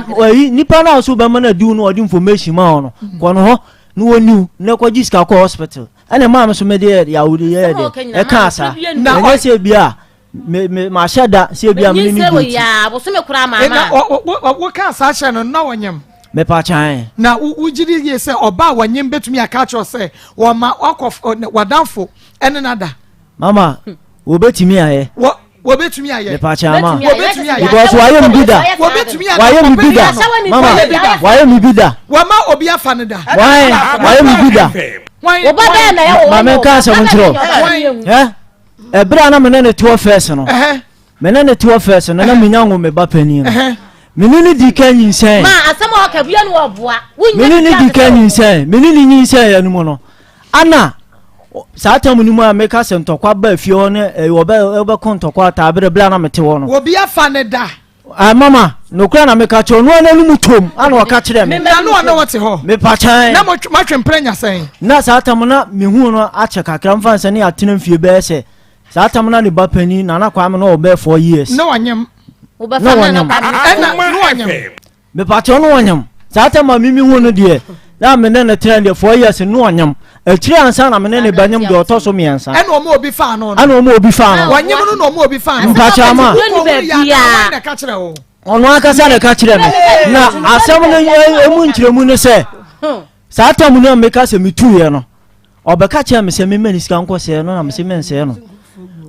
nipa na so ba mana di no odi information ma no ko no ho no wonu na ko jiska ko hospital ene ma me so me de ya wudi ye de e ka sa na se bia me ma shada se bia me ni di ya bo so me kura ma na wo ka sa sha no na wonyam me pa chan na ujiri ye se oba wanyem betumi aka cho se wo ma wakof wadanfo ene nada mama wo betumi aye wo betumi aye me pa chan ma wo betumi aye because why am bida wo betumi aye why am bida mama why am bida wo ma obi afane da why am bida wo ba da na ya wo mama ka sa montro e bra na me ne to first no me ne to first no na me nyanwo me ba pani no menini di kan yinsen ma asama o ka bia no oboa menini di kan yinsen menini yinsen ya numu no ana sa tamu ni mu a meka se ntokwa ba fie ho ne obe kon ntokwa ta abere bla na mete ho no obi afa ne da mama no kura na meka cho no na numu tom ana waka kire me na no na wote ho me pa chan na ma twemprenya sen na sa tamu na me hu no ache kakra mfa nse ne atena mfie be se sa tamu na ne ba pani na kwa me no obe 4 years no wanyem oba na me pacho no wanyam zata ma mimi hu no de na me ne trend 4 years no wanyam akiri ansa na me ne banyam de otoso me ansa ena omo obi fa no ana omo obi fa no wanyam no no omo obi fa no pacho ma na ka kire ho ono aka sa na ka kire me na asam no emu nkiremu ne se zata mu no me ka se mitu ye no obeka kire me se me mani ska nko se no na me se men se no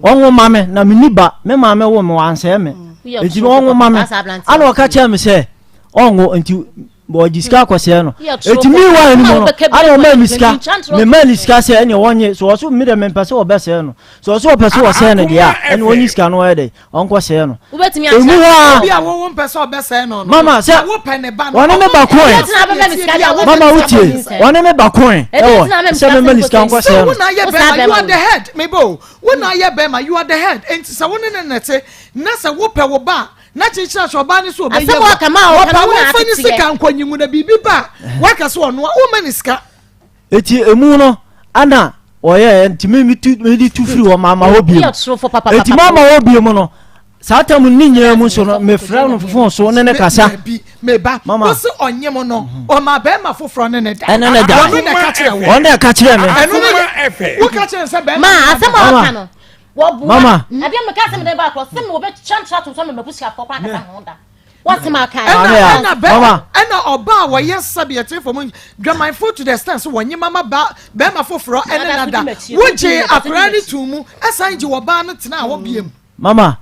onwo mame na me niba me mame wo me wanse me enti onwo mame ana waka che me se onwo enti bo jiska kwase no enti mi wa ni mo no ana ma miska me ma miska se ene wonye so so mi de me pese obese no so so pese wo se ne dia ene wonyi ska no ede onko se no ubetimi a bia wo pese obese no mama se wo pe ne ba no wona me ba coin mama utie wona me ba coin ewo se me ma miska onko se no wona ye be you are the head mebo wona ye be ma you are the head enti se wona ne nete na se wo pe wo ba na chichira so ba ni so be ye asema kama o kana na fani sika nkonyimu na bibi ba waka so ono o maniska eti emu no ana oye ntimi mi tu free wo mama obi eti mama obi mu no satam ni nyina mu so no me fra no fofo so ne kasa me ba o se onyem no o ma be ma foforo ne da ene ne da o ne ka kire wo o ne ka kire me wo ka kire se be ma asema o ka no mama ade me ka se me ba cross se me wo be chantra to so me mabusia pokwa kasa ho da what's my kind mama ana oba wo yesabe te for mun dwa my foot to the stand so wonye mama ba ma foforo ene nada wo je akra ni tumu asan je wo ba no tena wo biem mama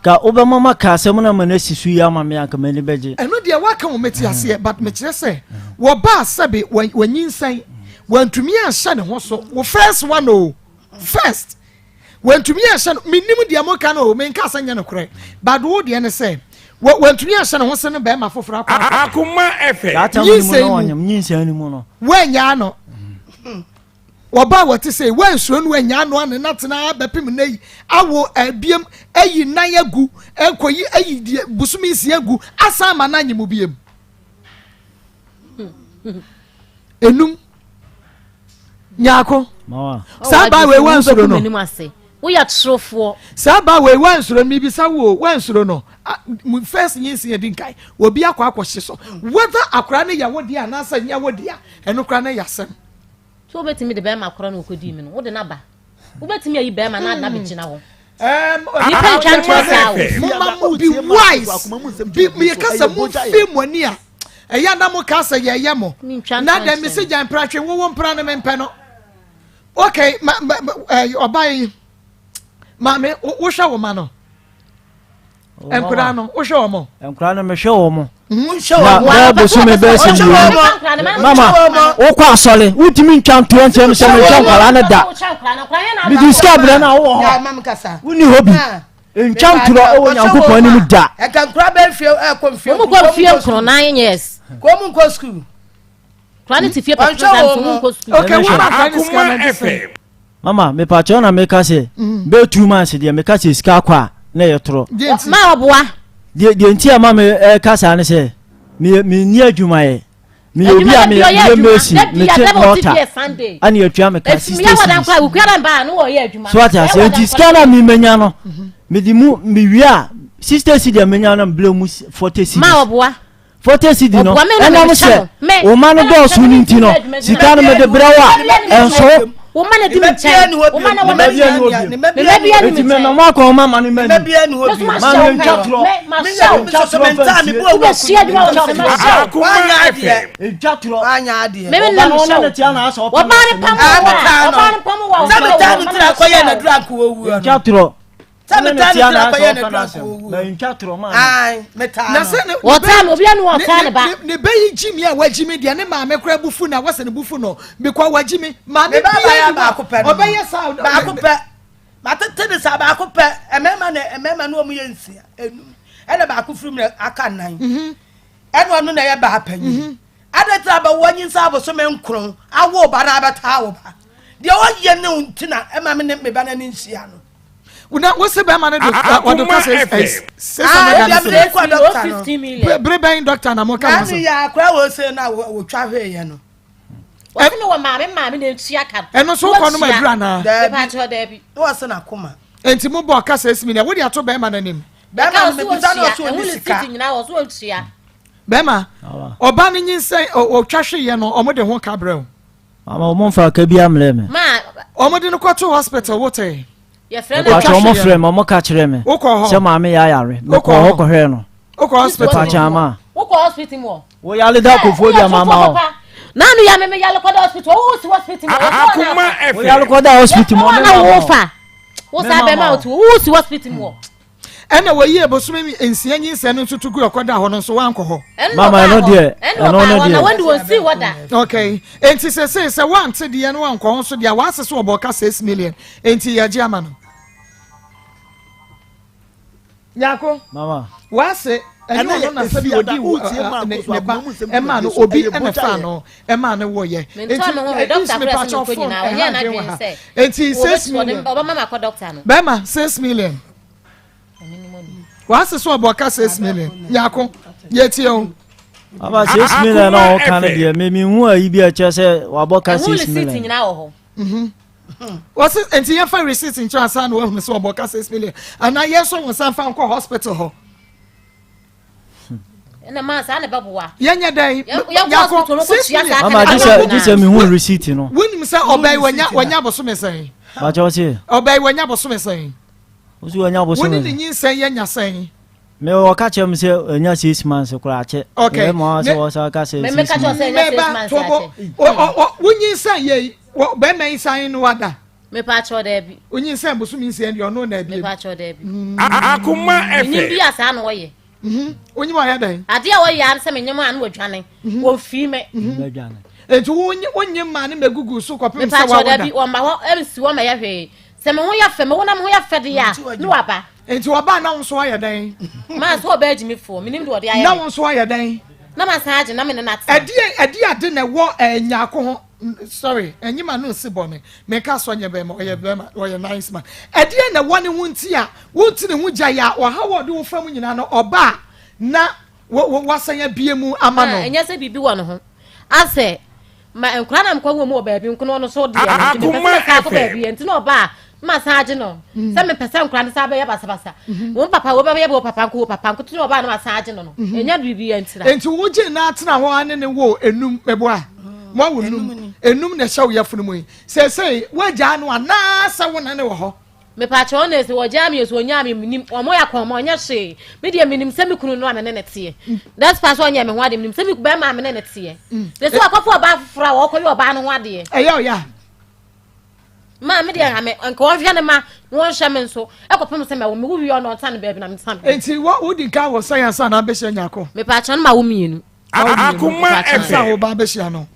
ka oba mama ka se muna mana sisu ya mama aka mani beje eno de waka wo meti ase but me kire se wo ba sabe wanyinsan wantumi ahya ne ho so wo first one o first wantumi ahya minim de amoka no me nka asanya no kure but wo de ne se wantumi ahya ne ho se no be ma foforo Akoma FM nyinsan ni mu no wanya no woba wati say wansuo no wanya no ane natena bepim nei awo abiem ayi nan agu enkoyi ayi busumi isi agu asama na nyimu biem enum nyako mawa saba we wansuo no wo ya trofo saba we wansuo mi bi sawo wansuo no first nyinsi yedi nkai obi akwa akwhye so whether akra ne ya wodi anasa nya wodi a eno kra ne yasem so betimi de be ma kora na okodi mi no wo de na ba wo betimi ayi be ma na be gina wo ni pen chan to sa wo mama mu be wise be me kasa mu fi moni a eya na mo ka say ye mo na dem me se jan pratwe wo mpra ne mempe no okay obai mame wo hwa wo ma no enkura no wo hwa wo mo enkura no me hwa wo mo na bo so me be se mama wo kwa asole utimi ntwa nto ntem se me twa kwara na da mi discover na wo ya mam kasa uni hobi ntwa ntro wo nyankopon ni mu da e kan kura be fie konfie mo konfie kro 9 years ko mu ko school quality fie pa mo ko school okay wo ma Akoma FM mama me pa cho na me ka se be 2 months de me ka se ska kwa na ye tro ma oboa de nti ama me ka sa ne se me ni adwuma ye me obi a me mesi me che nota ani atua me ka sister me wadan kwa ukura ba no wo ye adwuma so ata se nti ska na me menya no me di mu me wia sister si de menya no ble mu 40 cedi ma oboa 40 cedi no ena mo se o ma no do so ni nti no sika no me de brawa enso o ma na di me chen o ma na wo me bia ni me no ma ko ma ni me bia ni hobi ma ni nchatro me so menta mi bo wo sia adwuma wo me Akoma FM nchatro anya ade me na no na tia na aso wo ba ni pam wa za me ta ni tira ko ye na drank wo wu nchatro za me ta ni tira ko ye na drank wo wu na nchatro ma ai me ta na se wo ta no bia no wo ta ne ba ne be yi jimi a wajimi de ne ma me kra bufu na wase ne bufu no be kwa wajimi ma ne ba ya ba ko pe obeye sa ba ko pe ma tete de sa ba ko pe emema no mu ye nsia enum ene ba ko frum aka nan ene onu na ye ba panyi adeta ba wonyi sa bo so me nkron awo ba na abata wo ba de o ye ne untina ema me ne me ba na ni nsia no una wose be ma ne do Akoma FM bre ben doctor na mo ka mo ani ya kwa wo se na wo twa hwe ye no wo se no wo ma me na ntua ka eno so ko no ma dura na be pa cho da bi wo se na koma enti mo bo ka 6 million wo de ato be ma na nim be ma me bisa no so ni sika nyina wo so ntua be ma oba ni nyin o twa hwe ye no o mo de ho ka bre o mama o mo fa ka bi amle me ma o mo de no ko to hospital wo te ye friend o cho mo frem mo ka kire me se ma me ya yare me ko ho ko hwe no o ko hospital pa chama wo ko hospital mo wo ya le da ko fo dia mama o na no ya me ya le ko hospital wo si hospital mo Akoma wo ya le FM ko da hospital mo na wo fa wo sa be ma o wo si hospital mo ena wo yi ebosumi ensia nyin se no tutu gu okoda ho no so wan ko ho mama no de no no de when do we see what that okay enti se wan te de no wan ko ho so de wa se so obo ka 6 million enti ya ji ama no yako mama wa se eno no na se bi odi wo ne ba ema no obi ena fa no ema no wo ye enti 6 million baba mama ko doctor no be ma 6 million wa se so obo ka 6 million yako ye tie o aba 6 million no kan de me hu ayi bi a che se wa bo ka 6 million nyina wo ho was it enti ya fa receipt in transa no we so obo ka 6 million ana ye so won san fa nko hospital ho na ma sa na babuwa yenya dai yako mama dise me hu receipt no wonim say obey wanya boso me say ba cho se obey wanya boso me say osu wanya boso me wonim nyin say yenya say me wo ka che me se enya 6 months kura che okay mo so wo sa ka se me ka cho say enya 6 months wonyin say ye be me say no wada me pa cho da bi wonyin say boso me say no na bi me pa cho da bi Akoma FM ni bi asa na wo ye onyi wa ya dan ade a wo ya se me nyem an wo dwane wo fi me enti wonyi ma ne megugu so kopem se wa wada bi o ma ho emsi wo ma ya hwe se me ho ya fe me wona me ho ya fe de ya no aba enti oba na won so ya dan ma so oba agimi fo minim de ode aye na won so ya dan na ma sa age na me na ate ade ade na wo nyako ho sorry enyima no si bo me ka so nye be ma oye nice man ade na wo ne hunti a wonti ne hu gya ya o ha wo de wo fam nyina no oba na wasanya biemu ama no enya se bibi wo no ho ase ma enkura na mkwa wo mu oba bi nkono no so de Akoma FM enti no oba ma sa age no se me pese enkura no sa be ya basa wo papa wo be bo papa nko to oba na ma sa age no enya bibi entira enti wo je na atena ho ane ne wo enum bebo a mo wo enum na hye wo yafunu mu se wagya no ana sa wo na ne wo ho me pa cho ne se wo jam yeso nya me minim omo ya kwa mo nya hye me de minim se me kunu no amene ne tie that's pass on nya me ho ade minim se me ba ma amene ne tie de so akofo ba fra wo koyo ba no ho ade eyo ya ma me de ha me nka wo hwe ne ma won hye me nso ekopem se me wo me wi no tan ba bi na me tan enti wo udi ka wo science na be hye nyako me pa cho no ma wo mienu Akoma sa wo ba be hye no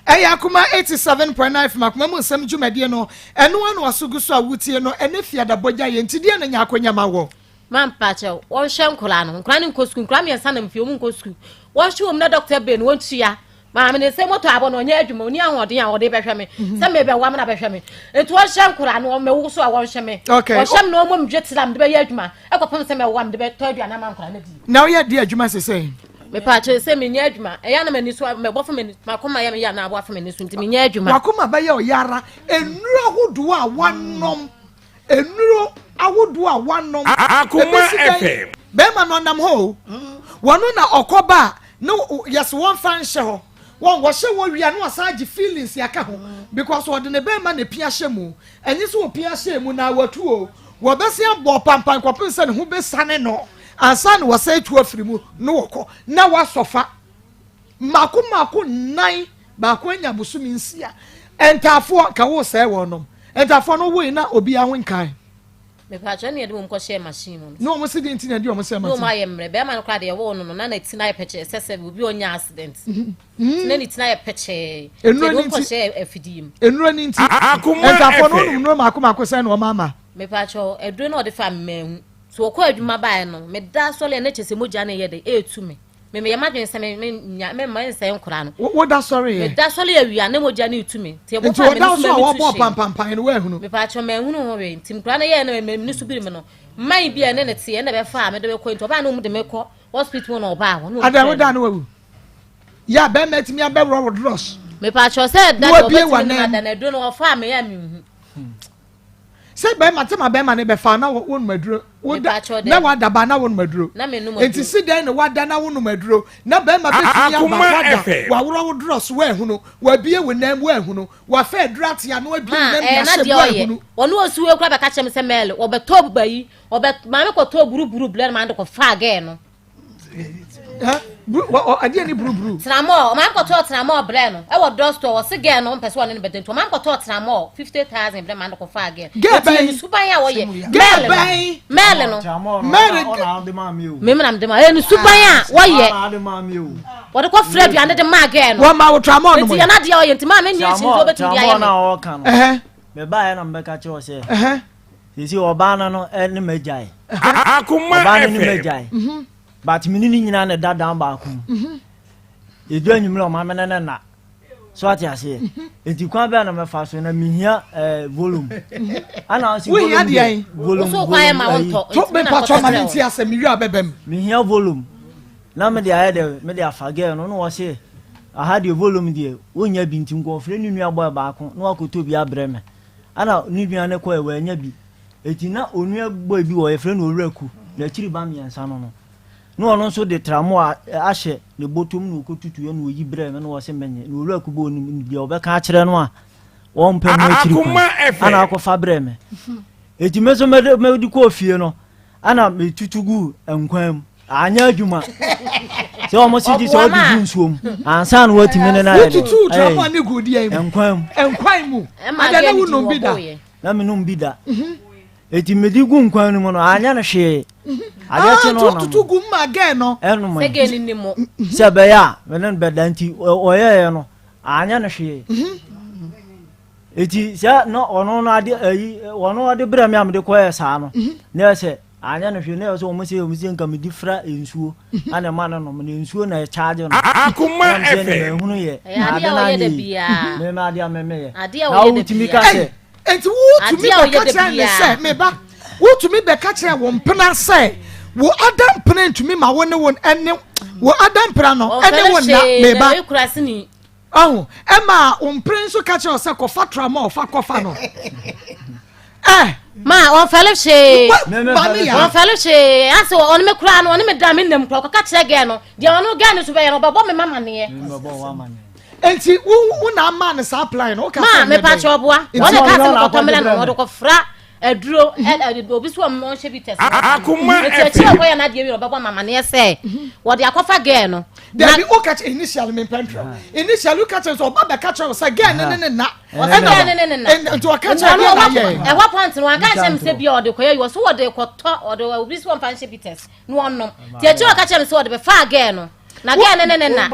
Akoma 87.9 makoma mu nsem dwumadie no eno anu asugu so awutie no ene fiada bogya ye ntidie na nya akonya ma wo man pache won hye nkola no nkra ne nkosku nkra me nsa na mfie mu nkosku won hye om na doctor ben won tua ma me ne se moto abo no nya adwuma oni ahoden a wode behwe me se me be wa me na behwe me etu won hye nkola no me wo so a won hye me won hye no mo mdwetilam de be ya adwuma ekopem se me wa me de be to aduana ma nkola na di now ye di adwuma se me pache se me nya adwuma e ya na mani so me bofo me makoma ya me ya na abo afa me so nti me nya adwuma makoma ba ye oyara enuro ahodo a wanom enuro ahodo a wanom Akoma FM be ma no nam ho wono na okoba no yes one fan hye ho won wo hye wo wia no asaje feelings yaka ho because wo de ne be ma na pia hye mu enyi so wo pia hye mu na watu o wo be se abo pampan kwapin se ne ho be sane no ansa na wasa etu afirimu no woko na wasofa mako nine ba ko anya busumi nsia entafo ka wo se wonom entafo no wo na obi ahwenkan me pa cho ne de mo ko share machine mo no mo sidi ntina de o mo se machine no ma ye mre be ma no kwa de wo no na tina ye peche sese obi onya accident tina ni tina ye peche enuro ni ko share afidim enuro ni nti Akoma entafo no mako se no mama me pa cho eduro no de fa mehu so ko adwuma bae no me da sole na chese moja na ye de etu me ye madwen se me ma nse nkora no wo da sorry me da sole awia na moja na etu me te bo fa me so wo bo pam no we hunu me pa cho me hunu ho we tim kora na ye na me ni subiri me no man bia ne te na be fa me de be ko into ba na mu de me ko hospital no ba ho no ada wo da no wu ya be metimi abewro wo dross me pa cho se da do be na da do no fa me ya me hu say be matema be ma ne be fa na won maduro na wada ba na won maduro enti si den na wada na won maduro na be ma be ya ba wada wa woro wo dross we hunu wa bie we nam we hunu wa fa drat ya no abie nam ya se we hunu wonu osuwe kura be ka chem se mele obeto bayi obet ma me ko to buruburu blend ma ndo ko fa again no adi ni buruburu tramo ma ko to tramo blend no e wo doctor wo se again no pese won ne bedento ma ko to tramo 50,000 blend ma ndo ko fa again ni suban ya wo ye mele no ona de ma mi o me mna de ma e ni suban ya wo ye ona de ma mi o wo de ko frɛ duane de ma again no wo ma wo tramo no nti ya na de wo ye nti ma me nyi chin zo betu dia ye na wo kan no me ba ya na me ka che wo se sisi oba na no ne magyae Akoma oba na ne magyae but minini nyina ne dada ba ku edu anyumle o ma me ne na so ati ase enti kwa be na me fa so na mihia volume ana si volume so kwa ma wonto to be patcho ma nti ase mi wi abebem mihia volume na me dia de me dia fage no no wo se aha de volume die wonya bi nti nko fre ni nua boy ba ku no akoto bi abre me ana ni nua ne ko e wa nya bi eti na onua boy bi wo e fre no owraku na chiri ba mi ansa no no ono so de tramo ahye ne botom no kotutu ye no yi bre me no wo se menye no owraku bo ni bi obeka kire no a wo mpe no chiri ana akofa bre me eti meso me di ko fie no ana me tutugu enkwam anya adwuma se o mo si di se o di nsuom ansa no watimi ne na ye tutu tramo ne godi ai enkwam mu ada na wo no bi da na me no bi da eti me di gu nkwan no no anya na hwe ade che no tutu gu ma again no se ge ni mo se be ya me no be da nti oye no anya na hwe eti se no ono no ade ayi ono ade bra me am de ko esa no na se anya na hwe na so mo se nka me di fra ensuo ana ma no me ensuo na charge no Akoma FM hunu ye ade na ye de bia me ma ade ameme ye ade o ye de bia enti wo to me be catch me say me ba wo to me be catch wo mpena say wo adam pena ntumi ma won ne won ene wo adam pena no ene won na me ba oh ema mpren so catch o say ko fatra ma o fa kofa no ma on fellowship on fellowship aso on me kura no on me da me nem kura ko catch again no dia on ga no so be no babo me mama ne enti wo na man sa apply no ka ma me pa cho boa won ka se ko to me no do ko fra eduro obi so am no hye bi test Akoma FM ko ya na de wi obebo mama ne say wo de akofa girl no there be o catch initial me pentro initial catch so baba catch say girl ne na and to catch girl e wa point no aka chem say bia o de koya yo so wo de koto o de obi so am fan hye bi test no onnom ti echi o catch me so wo de be fa girl no na girl ne na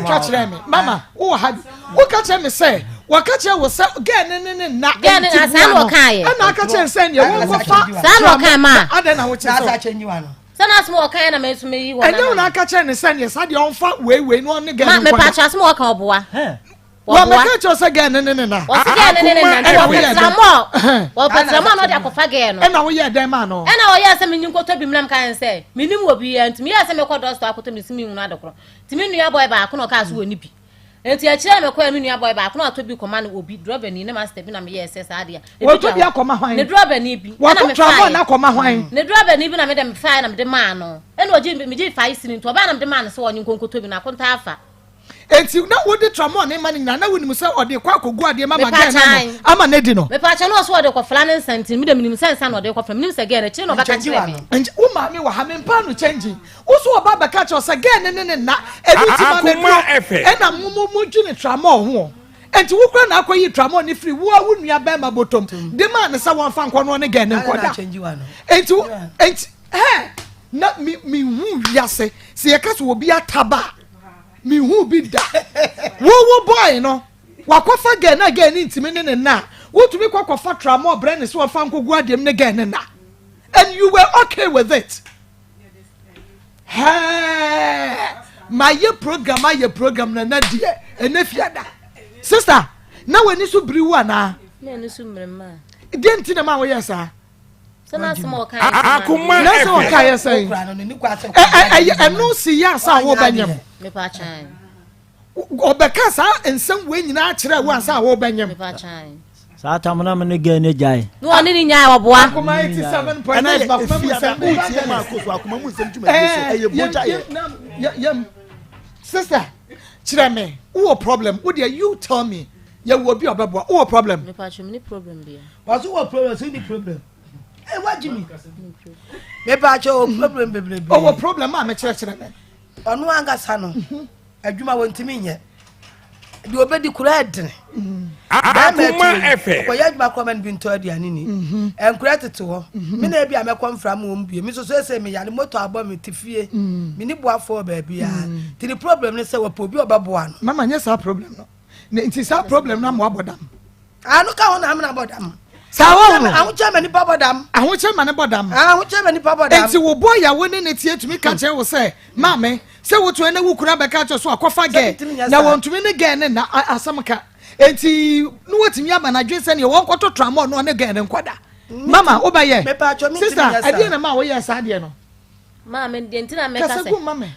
catch me mama o had o catch me say wa catch we say girl ne na girl ne asan wo kan ye na catch say ne wo ko fa san wo kan ma adena wo che so asa chenji wa no sana small kan na me so me yi wo na enyo na catch ne say ne sa de on fa we no ne girl me pa cha small kan oboa wa me catch say girl ne na o se girl ne na wo petramo no de akofa girl no na wo ye dem ma no na wo ye se me nyinko to bi mlam kan say me nim wo bi ntimi ye se me ko dosto akoto me simi hu na de kro timi nua boy ba ko no ka so woni bi enti a kire me ko anu nua boy ba ko no to bi koma na obi driver ni na master bi na me ye se sa de wo to bi akoma hwan ne driver ni bi na me fa na akoma hwan ne driver ni bi na me de me fa na me de ma no ena oji me ji fa isi ni to ba na me de ma no se wo nyinko nkoto bi na ko nta afa enti na wo de tramo ne mani na wo nim se ode kwa kogu ade mama ga na ama ne di no me pa cha no so ode ko flanin senti me de minim sense na ode ko flam minim se ga na chi no ba ka chire me enti wo ma me wa ha me pa no change wo so oba ba ka cho se ga ne na ebi ti ma me e na mu dwene tramo ho enti wo kra na akoyi tramo ne free wo awu nua ba ma botom de ma ne sa won fa nkwo no ne ga ne nkoda enti na mi hu wiase se ye ka so obi ataba mi hu bi da wo boy no wakofa ge na ge ni ntimi ne na wo tumi kwakofa tramo brand so fa nkogu adem ne ge ne na and you were okay with it my program na die enefiada sister na wani so biriwu ana na ni so mrema de ntine ma wo yesa sana small kan Akoma na so kan yesa enu si ya sa wo banyam me pa chan obeka sa ensem we nyina akire wo ansa wo banyam me pa chan sa tamna me ne ga ne jai no oni ni nya wa boa Akoma 87.9 ba fa mu Maa Akos Akoma mu nsem tuma eye boja ye sister chire me wo problem wo dey you tell me ye wo bi obebo wo problem me pa chan me problem dia was wo problem so ni problem what Jimmy me pa cho problem bebre wo problem ma me chire me onu anga sa no adwuma wontimi nye de obedi kura edene Akoma FM ko ya adwuma kwa man bi nto aduane ni enkura tete ho me na bia me konfra mo mbie me so se me yale moto abo me tifie me ni boafo ba bia ti the problem ne se wo po bi obeboa no mama nye sa problem no nti sa problem na mo abodam anu ka ho na am na abodam sawo ahu chema ni babodam ahu chema ne bodam ahu chema ni babodam enti wo boy ya woni ne tie tumi ka che wo se mame se wo to na wo kura be ka che so akofa ge na won tumi ne ge ne na asamka enti no wotimi aba na dwe se ne won koto tramo no ne ge ne nkwada mama wo ba ye sister ade na ma wo ye sa de no mama ntina me ka se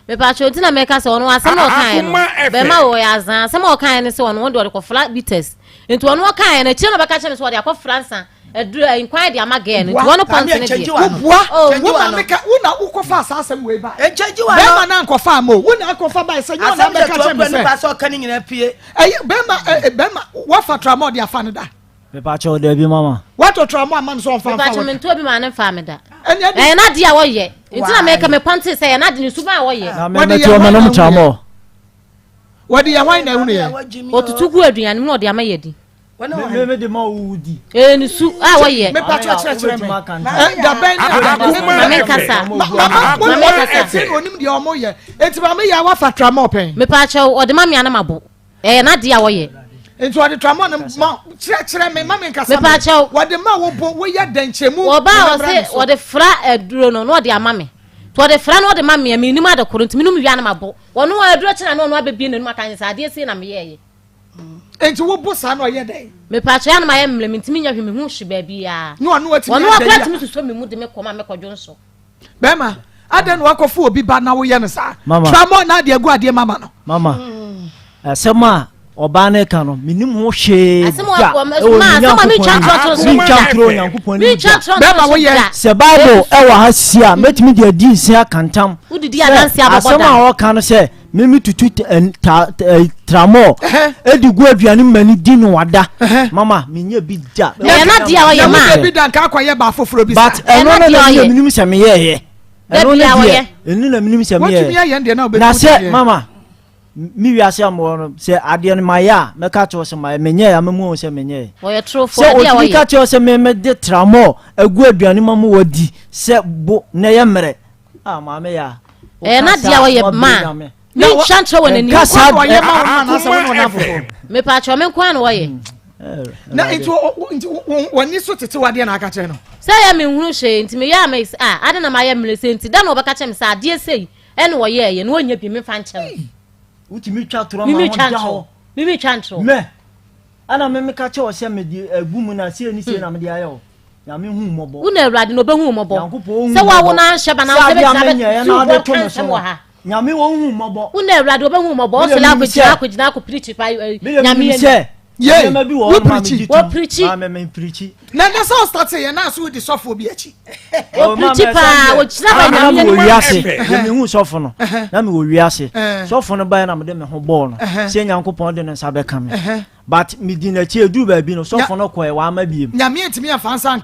me pa cho ntina me ka se ono asem o kan no be ma wo ya zan asem o kan ne se ono wo de ko flat bitters enti ono o kan ne chi no be ka che me se wo de ko fransa edu inquire de amaga ne enti ono point ne de wo ma me ka wo na wo ko fa asem we ba encheji wa be ma na nko fa mo wo na ko fa ba se nyo na be ka che me se pa so kan nyina pie be ma wo fa tramo de afa ne da me pa cho de bi mama what to tramo man so fa fa me to bi ma ne fa me da na dia wo ye enti na me ka me ponte se na de ne suba wo ye na me to me no mtramo wadi ya wine na unu ye otutu gu aduane me odi amaye di me de ma wudi ni su wo ye me pa chere me da ben Akoma me kasa me kasa se onim de omo ye enti ba me ya wa fa tramo pen me pa che odi ma me ana mabo na dia wo ye enti wadi tramo na chere me ma me kasa me pa che wadi ma wo bo wo ya danchemu wo ba o se wodi fra aduro no odi ama me to odi fra no odi ma me ni ma da koro ntimi no me wi ana mabo wono aduro chena no abebie ne no aka nsa ade se na me ye enti wo bo sa no ye dai me pa che na ma ye mle me ntimi nya hwe me hu hye ba bia no anu atimi wono akra timi suso me mu de me koma me kodwo nso be ma adan wakofo obi ba na wo ye ne sa Mama. tramo na de agu ade mama no mama asema oba na ka no minim ho hwe asema mi chatro nyankopon mi chatro be ma wo ye se bible e wa ha sia metimi de adi sia kantam udidi adanse aboboda asema o ka no se mimi tutu tramo edi go aduane mani di no wada mama menye bi da na dia wo ye ma bi da nka akwa ye ba foforo bi but eno na minim se me ye eno na dia eno na minim se me ye what me ye na obetu na se mama mi wiase amoro se ade no maya me ka cho se menye ya memu se menye wo ye true for dia wo ye se o ka cho se me de tramo agu aduane mamu wadi se bo na ye mere mama ya na dia wo ye ma mi chantre wona ni kasa wo ye ma na se wona na fofo me pa cho me kwa no wo ye na itu woni so tete wade na aka che no say ya me hunu hye nti me ya me ade na ma ya mele se nti da na obeka che me sa ade sei ene wo ye no onya bi me fa nche uti mi twa tro ma ho mi chantre me ana me ka che o se me di agumu na se ni se na me di ayo ya me hu mobo una awrade no be hu mobo se wa wo na hye ba na se be na de to no so nyame wo hu mobo una awrade obe hu mobo o se la akugina ko preach pa nyame se ye ma bi wo preach me preach na na so start say na so di sofo bi achi o preach pa o chira ba nyame wo wiase ye me hu sofo no na me wo wiase sofo no ba na me de me ho ball no se nyankopon de no sa be ka me but me di na chi edu ba bi no sofo no ko e wa ma bi nyame etimi afa nsa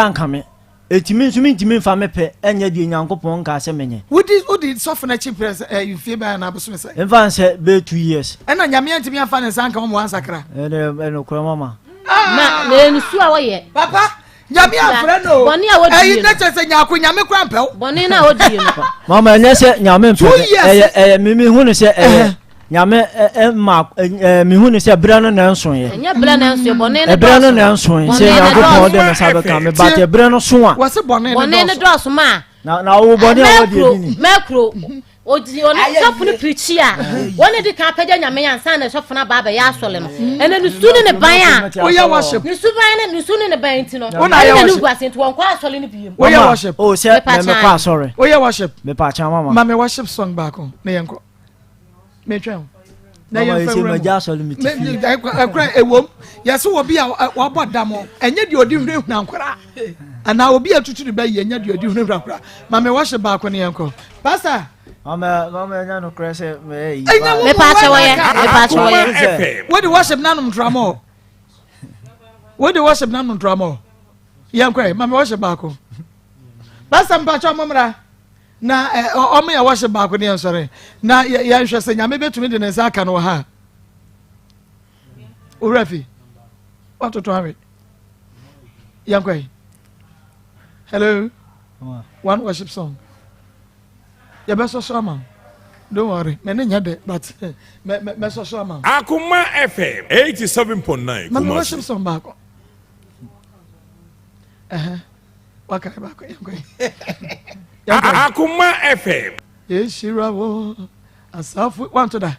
nka me etimi nso mi ntimi mfa me pe enya di nyankopon ka se menye wodi sofo na chi press you feel ba na boso say mfa se be 2 years ena nyame etimi afa nsa nka mo ansakra eno ko mama na ne su a wo ye papa nyame afra no boni a wodi ayi na chese nyako nyame kra mpel boni na wodi no mama enye se nyame mpe mimi hu ne se nyame mi hu ne se bra no na nso ye enya bra na nso boni ne bra no na nso ye se yakopon de no sabe ka me ba te bra no so a wase boni ne do so ma na wo boni a wodi ni makro odi oni sofu ne preach a woni di ka pagya nyame yansa na sofu na baba ya asole no ene ni sunu ne ban a we ya worship ni su ban ne sunu ne ban ti no ne ni gwase nti won kwa asole ne biem we ya worship o se me kwa sorry we ya worship me pa cha mama ma me worship song back on na yenko me twa na yen fa me ja asole mi ti akra ewom yeso wo bi a wo bodamo enye di odi hunu na nkora ana obi atutu de ba ye enye di odi hunu nkora ma me worship back on yenko pastor mama nya no krese me me pa cha wo ye we the worship nanum drama we the worship nanum drama yenko ma me worship back on pastor mpa cha momra na omo ya worship back on sorry na ya hwe se nyame betumi de nsa aka no ha urafi watoto ame yankwai hello one worship song ya beso so man don't worry me nya de but me so man Akoma FM 87.9 Kuma worship song back waka back yankwai Akoma FM yeshirawo asafu want to da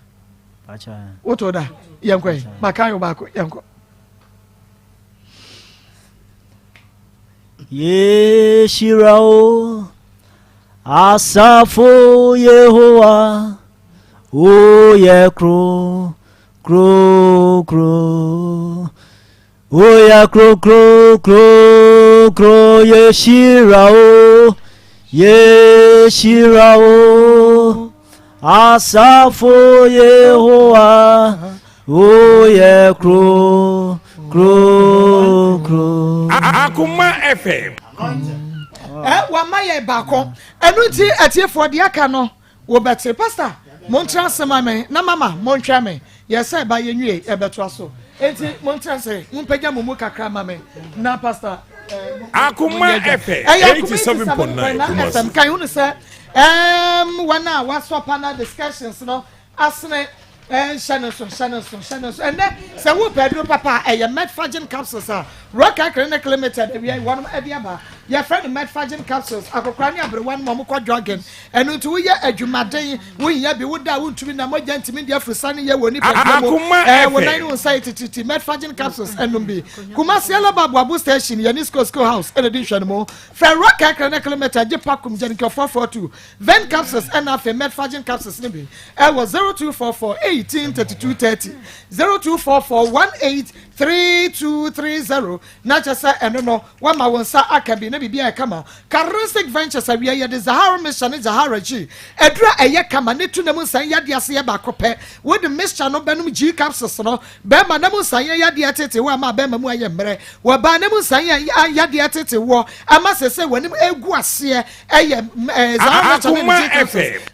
acha woto da yankwai makayo back yanko yeshirawo asafu yehowa o ye kro o ya kro yeshirawo asafu yehowa o ye kro Akoma FM wa maye bako enu ti atiefo de aka no wo bete pastor montra sema me na mama montwa me yesa ba yenwie e beto aso enti montra se monpagya mumu kakra mama na pastor Akoma FM 87.9 FM kan unu se wana waswa panel discussions no asne Shannon. And then, so we Pedro Papa, a Medfagin capsules, Rock Clinic Limited, we are one of Ediaba. Your friend Medfagin capsules, Akokrania, but one Momoco dragon, and to ye a Jumade, we be would die to be no gentleman for sunny year when you when I don't say to Medfagin capsules and Numbi. Kumasiela Babu Station, Yanisco Schoolhouse, in addition more. Fair Rock Clinic Limited, Jepakum Jenico 442, Ven capsules and after Medfagin capsules, Nimbi. I was 0244 183230 0244 183230 na just say eno no wa ma won sa akabi ne bibia kama Characteristic Ventures awia ye de Zahara mission Zahara chi edra eye kama ne tu na mu san yade ase ye ba kope we de mission no benum G capsules no be ma na mu san yade atete wo ama be ma mu aye mre wo ba na mu san yade atete wo ama sese wonim egu ase eye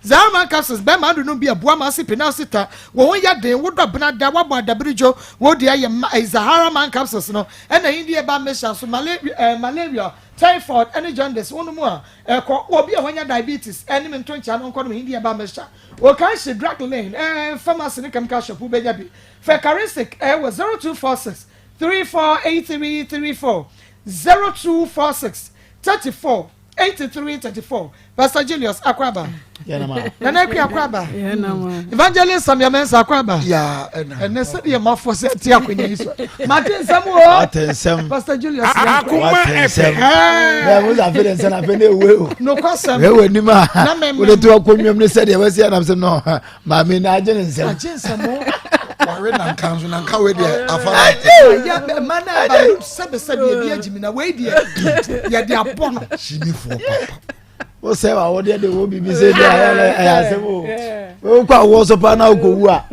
Zahara capsules be ma do no bia boa ma se penalsita wo yade wo do bena da wo bo adabrijo wo de aye Zahara man capsules no na India ba mission so malaria typhoid any jaundice one more obi a wanya diabetes any men toncha no nko India ba mission o kan she drug lane pharmacy ne chemical shop be nya bi for characteristic was 0246 348334 0246 34 8334 Pastor Julius Akwaba Nana Akwaba Evangelist Samuel Mensa Akwaba and said your mouth for set here Martin Samuel Pastor Julius Akoma FM was a feeling and I feel no question we ni ma we to akomwem ne said we say na say no ma me na agene nsem Warren and council and cow there. Yeah, man, said be agimina way there. Yeah, they are born. She be for papa. O say wa wo there dey wo bibi say there say wo kwa wo so pa na ko wu a.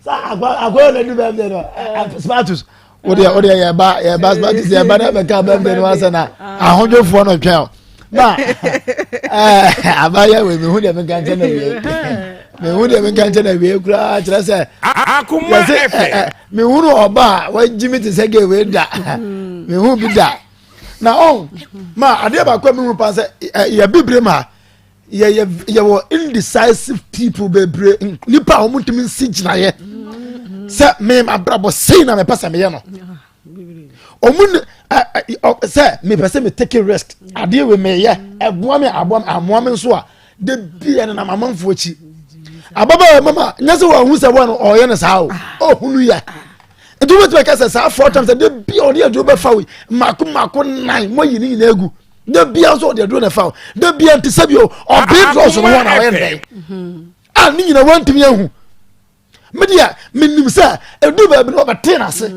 Sa agwa na du be there smartus. O there ya ba smartus ya ba na be ka be there no asa na ahonjofo no twa. Ma abaya we me hu de me kan na we. Me hu de me kan na we kura kira say Akoma FM me hu oba wa jimi te say ge we da. Me hu bi da. Na ma ade ba kwa me hu pa say ya bibre ma ye wo indecisive people bebre nipa o mutimi sigina ye. Say me abrabo say na me pasa me ye no. Omun say me pese me take a risk ade we me ye eboa me amoa me so a de bia na mamanfo chi ababa mama nyase wa hu se wo no oye ne saa o hunu ya edu me to ka say saa 4 times de bia ode adu be fa we mako nine mo yini nyina egu de bia so ode adu na fa de bia ntisabio o be draws no one away ndai a ni nyina wantimi ahu media menim say edu ba bi no ba ten ase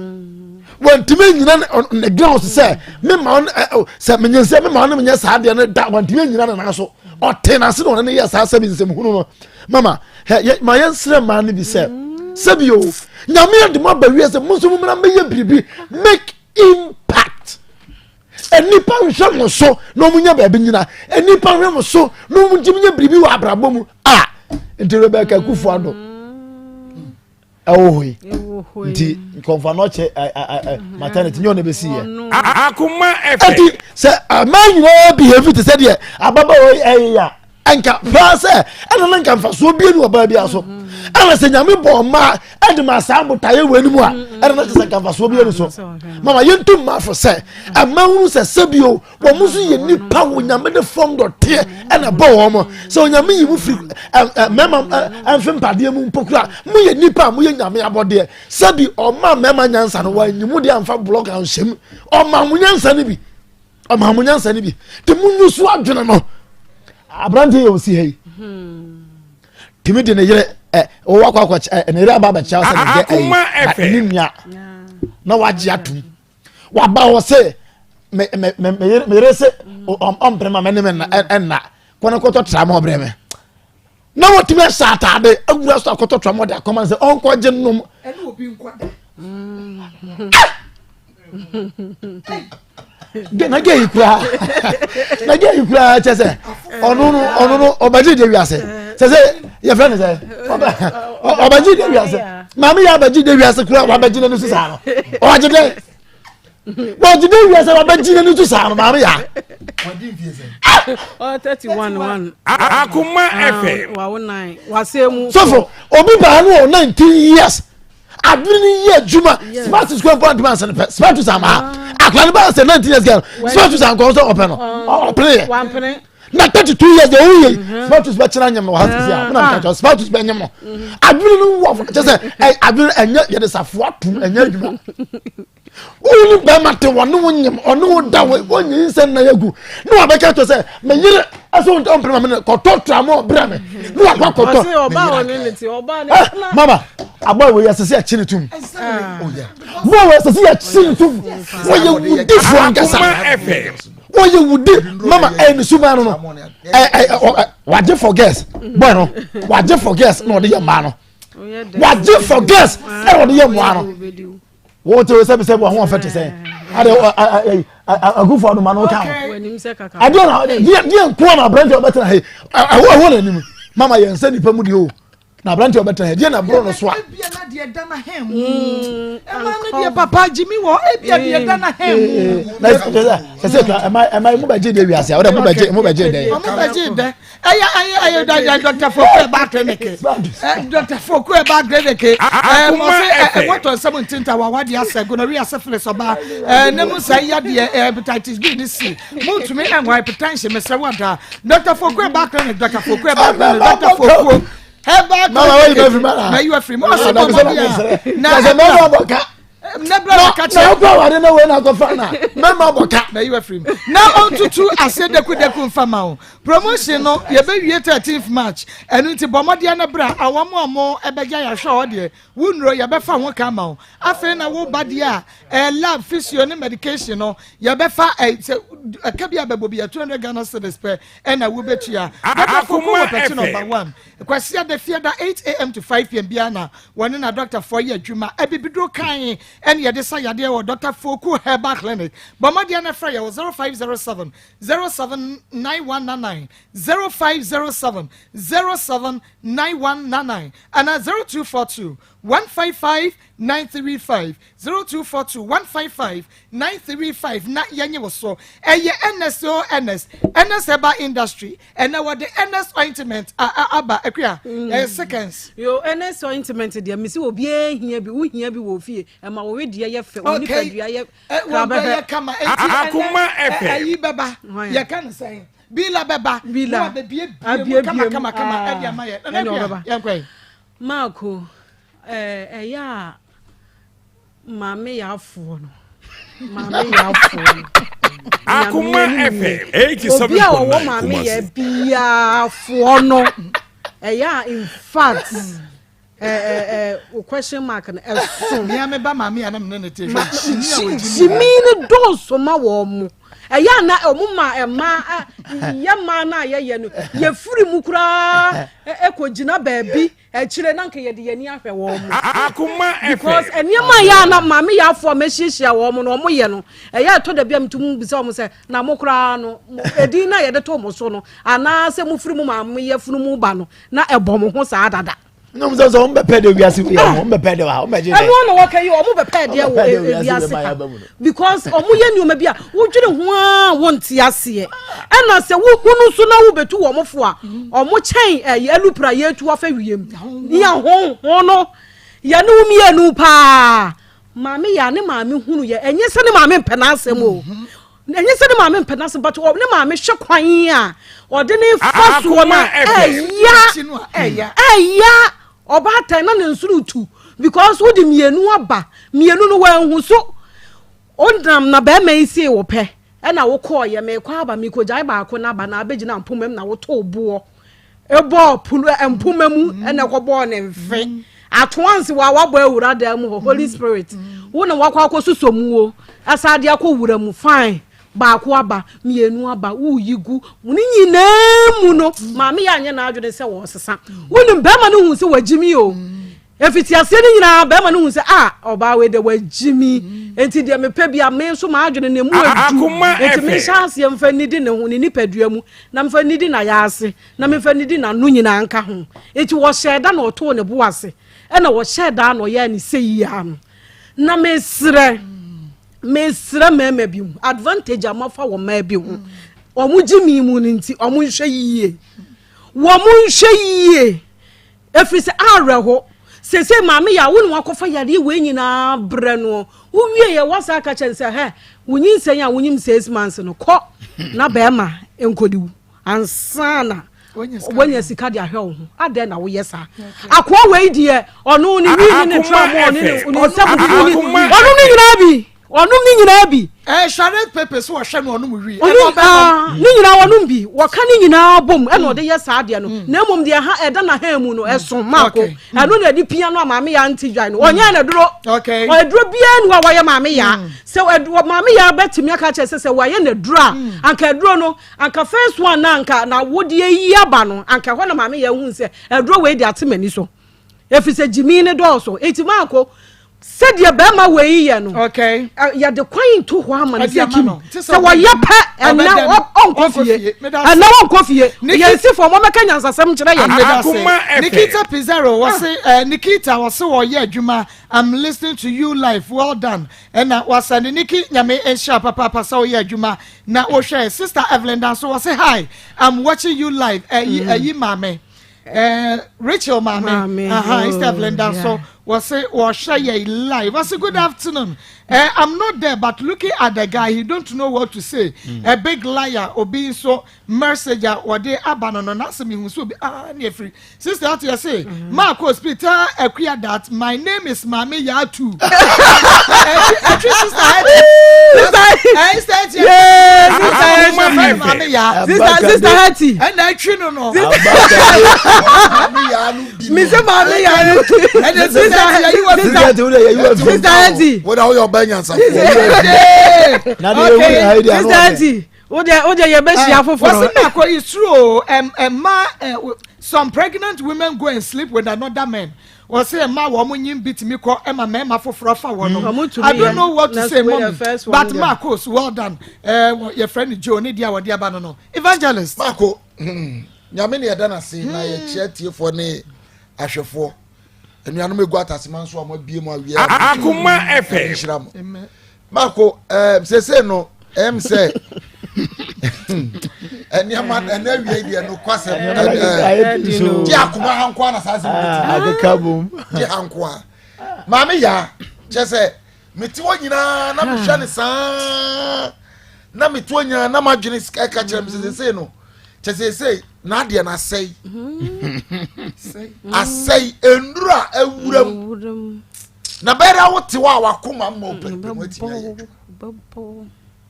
wantimi nyina na ground say me ma say me nyense me ma no nya saa de no da wantimi nyina na so o ten ase no na ya saa sabi nsem hunu no mama ma yansre ma ne bi say sabio nyame de mo ba wiase musum na me ye biribi make impact enipa hwe mo so no munya ba bi nyina enipa hwe mo so no munya biribi wa abrabo mu enti Rebecca Kufu ado ahoy nti konfa no che maternity nyo ne be si ye Akoma FM enti se man no behave to say there ababa o ya anka fa se ana nka fa so bie ni oba bia so ana se nyame bo ma ade ma sa botaye wani mu a ana na se nka fa so bie ni so mama yentum ma for se amahunu se sebio wo musu ye nipa wo nyame de form do te ana bo wo mo so nyame yi mu firi mema amfem pade mu mpokura mu ye nipa mu ye nyame abode sebi o ma mema nyansa no wa nyimu de amfa blog an hyem o ma mu nyansa ne bi te mu nyusu adwene no abrante yo si hey timi de ne yere o wakwa ne re aba ba cha sa de nya na waji atum wa ba wo se me rese on prema me na enna kono ko to tra mo breme na wo timi sa ta de agura so ko to tra mo de Akoma se on ko je nnum ene obi nkwa na ge ikura chese onu obaji de wiase chese ye friend say obaji de wiase mami ya obaji de wiase kura obaji na nusu sa no obaji de wiase obaji na nusu sa no mami ya wadi fiese 31 Akoma FM wa 9 wasemu so obi ba no 19 years adwini ye juma smart square point man smart sama aklan ba say 19 years girl smart sam go so open no play one penny na 32 years de oye smart ba chira nyam no house ya na ka smart ba nyam no adwini no wo just say adwini enya ye de safo atum enya juma olu ba mate wono wonyam ono da wonyi nsen na yagu no abeka to say me yire aso on prema me ko to tramo bra me no akwa ko to oba woni nti oba ni mama agba we yasese a chinitum wo we yasese a chinitum wo ye different gasa oh you would mama and suma no waje for guess boy no waje for guess no de man waje for guess e no de mo ano what you say we ho fit say I go for no man no count I don't know dey nko na brand better hey I want anim mama yen say nipa mu de o na brand better hey dey na bro no so a ebia na de dana hem e ma no de papa Jimmy wo ebia de dana hem na say am I mo ba je dey wiase o da mo ba je dey ayo Dr. Fokwe back clinic Dr. Fokwe back clinic mo say what on 17th hour what dey say gonorrhea syphilis oba ne mo say ya de hepatitis B ni C mo tumi hypertension me say what Dr. Fokwe back clinic Dr. Fokwe back clinic Dr. Fokwe Heba na you are free mo say na catch I don't know when I go find na you are free now on to I said the ku fama promotion no ye be 13th March enu nti bomode na bra awamo ebeja ya hwe de wunro ye be fa ho kama afi na wo bade a lab physio ne medication no ye be fa ka bia bebo bia 200 Ghana cedis per na wo betua Akoma number 1 kwasi the fiada 8 a.m. to 5 p.m. bia na woni na doctor for ye adwuma ebibidro kan and ye desa yade o Dr. Foku Herbal Clinic bomode na fra ye 0507 079199 0507 079199 and 0242 155 935 0242 155 935 na yenye wo so eye NS Herbal Industry and now the NS ointment aba akua seconds yo NS ointment dia misi obi ehia bi wo hia bi wo fie e ma wo we dia ye fe oni padua ye kama Akoma FM ayi baba ye kan say bila beba bila bebie kama edia maye na bia yankwe Marco ya mame ya afo no mame ya afo Akoma FM 87. obi a wo mame ya bia afo no ya in fact question mark na eso me ba mame ya na me na te Jimmy no do so ma wo mu eya na omuma ema ya ma na ye no ye furi mu kura ekogina baabi kire na nke ye de yani ahwe wo mu Akoma FM because eniema ya na mame ya afo mehihia wo mu no mo ye no eya to da bia mtum bisa wo se na mo kura no edi na ye de to mo so no ana se mu furi mu mame ye furu mu ba no na ebo mo ho sa adada no mo so mbe pede wiase ya mo mbe pede wa mbe je eno no wakai o mo be pede wo wiase because o mo ye nyoma bia wo dwene ho a wonti ase eno se wo hunu so na wo betu wo mofo a o mo chen elupra ye tu afa wiem ya ho no ya no mi anu pa mame ya ne mame hunu ye enye se ne mame mpena asem o enye se ne mame mpena asem but o ne mame hwe kwan a o de ne faso na eya oba tan na nsurutu because wo de mienu aba mienu no wanhu so ondam na ba mai sie wo pe e na wo ko ye me kwa aba mi ko jai ba ko na aba na abegina mpomam na wo to obo ebo pulu empomamu e na ko bo ne mfe at once wa wabo awura da mu Holy Spirit wo na wakwa akosusomu o asade akowura mu fine ba ko aba mienu aba uyigu muni nyina mu no maame ya anya na adwene se wo sesa wonim be ma no hu se wagimi o efiti ase ni nyina be ma no hu se oba we de wagimi enti de me pa bia me so ma adwene ne mu adu enti me chance ye mfa nidi ne hu ne nipadua mu na mfa nidi na ya ase na me mfa nidi na no nyina anka ho enti wo sheda na oto ne bo ase e na wo sheda na ya ni seyi ya no na mesre meme bi advantage amafa wo ma bi ho omu jimi mu nti omu hwe yiye efise areho sese mame ya wonu akofa yare we nyina bre no wo wie ye wasa ka chense he wunyin sen ya wunyim 6 months no ko na be ma enkodiwu ansana wonya sika de ahwe wo ho ade na wo yesa akwa we die ono ni wi ni tra mo ni sabu ni ono ni nyina bi Onum ni nyina bi. Charlotte Pepe so hwe no onum wi. Ni nyina onum bi. Woka ni nyina bom e no de yes ade no. Na mom de ha eda na ha mu no eso mako. Anu na di pia no maame ya nti dwan no. Onya na duro. Okay. O duro bia no wa ye maame ya. Se maame ya betimi aka che se wa ye na duro a. Anka duro no, anka first one na anka na wodi yi aba no. Anka ho na maame ya hu se duro we di atemani so. Efise jimi ne do so. Eti mako said your bema way no. Okay. Ya the queen to ho ama ne se so wa ye pe and now on coffee. And now on coffee. You see for mama Kenya nsasem kire ye. Nikita Pizarro was say Nikita was so ye adwuma. I'm listening to you live. Well done. And was Niki nyame ensha papa so ye adwuma. Na o share sister Evelyn dan so was say hi. I'm watching you live. Yi mame. Rachel mame. Sister Evelyn dan so was say or share ye live. Was a good afternoon. I'm not there, but looking at the guy, he don't know what to say. A big liar or being so mercenaire or they abandon on us. Me who so be near free. Sister, what you say? Maa Akos Peter acquired that my name is Mami Yatu. Sister Hattie. And I treat no. Mr. Mami Yatu. And Sister Hattie. What are your banyans? It's true. Some pregnant women go and sleep with another man. Or say ma woman beat me call Emma Mema for Frafa one. I don't know what to say, Mom. But Maa Akos, well done. Your friend Joe, Nidia or Diabano. Evangelist. Marco, Yamini Adana say, I chat here for ne Ashafo. And you know me go at as man so I'm be more. Akoma FM. Marco, say no, say. And your man and every idea no question. Akoma Hankwana says, I kabum. Hankwa. Mammy, ya, just say, Mituana, Namishani, Namituania, Namajinis, catcher, say no. Just say, Nadia, and I say, Endra, Ewuram. Na better what to our Akoma open.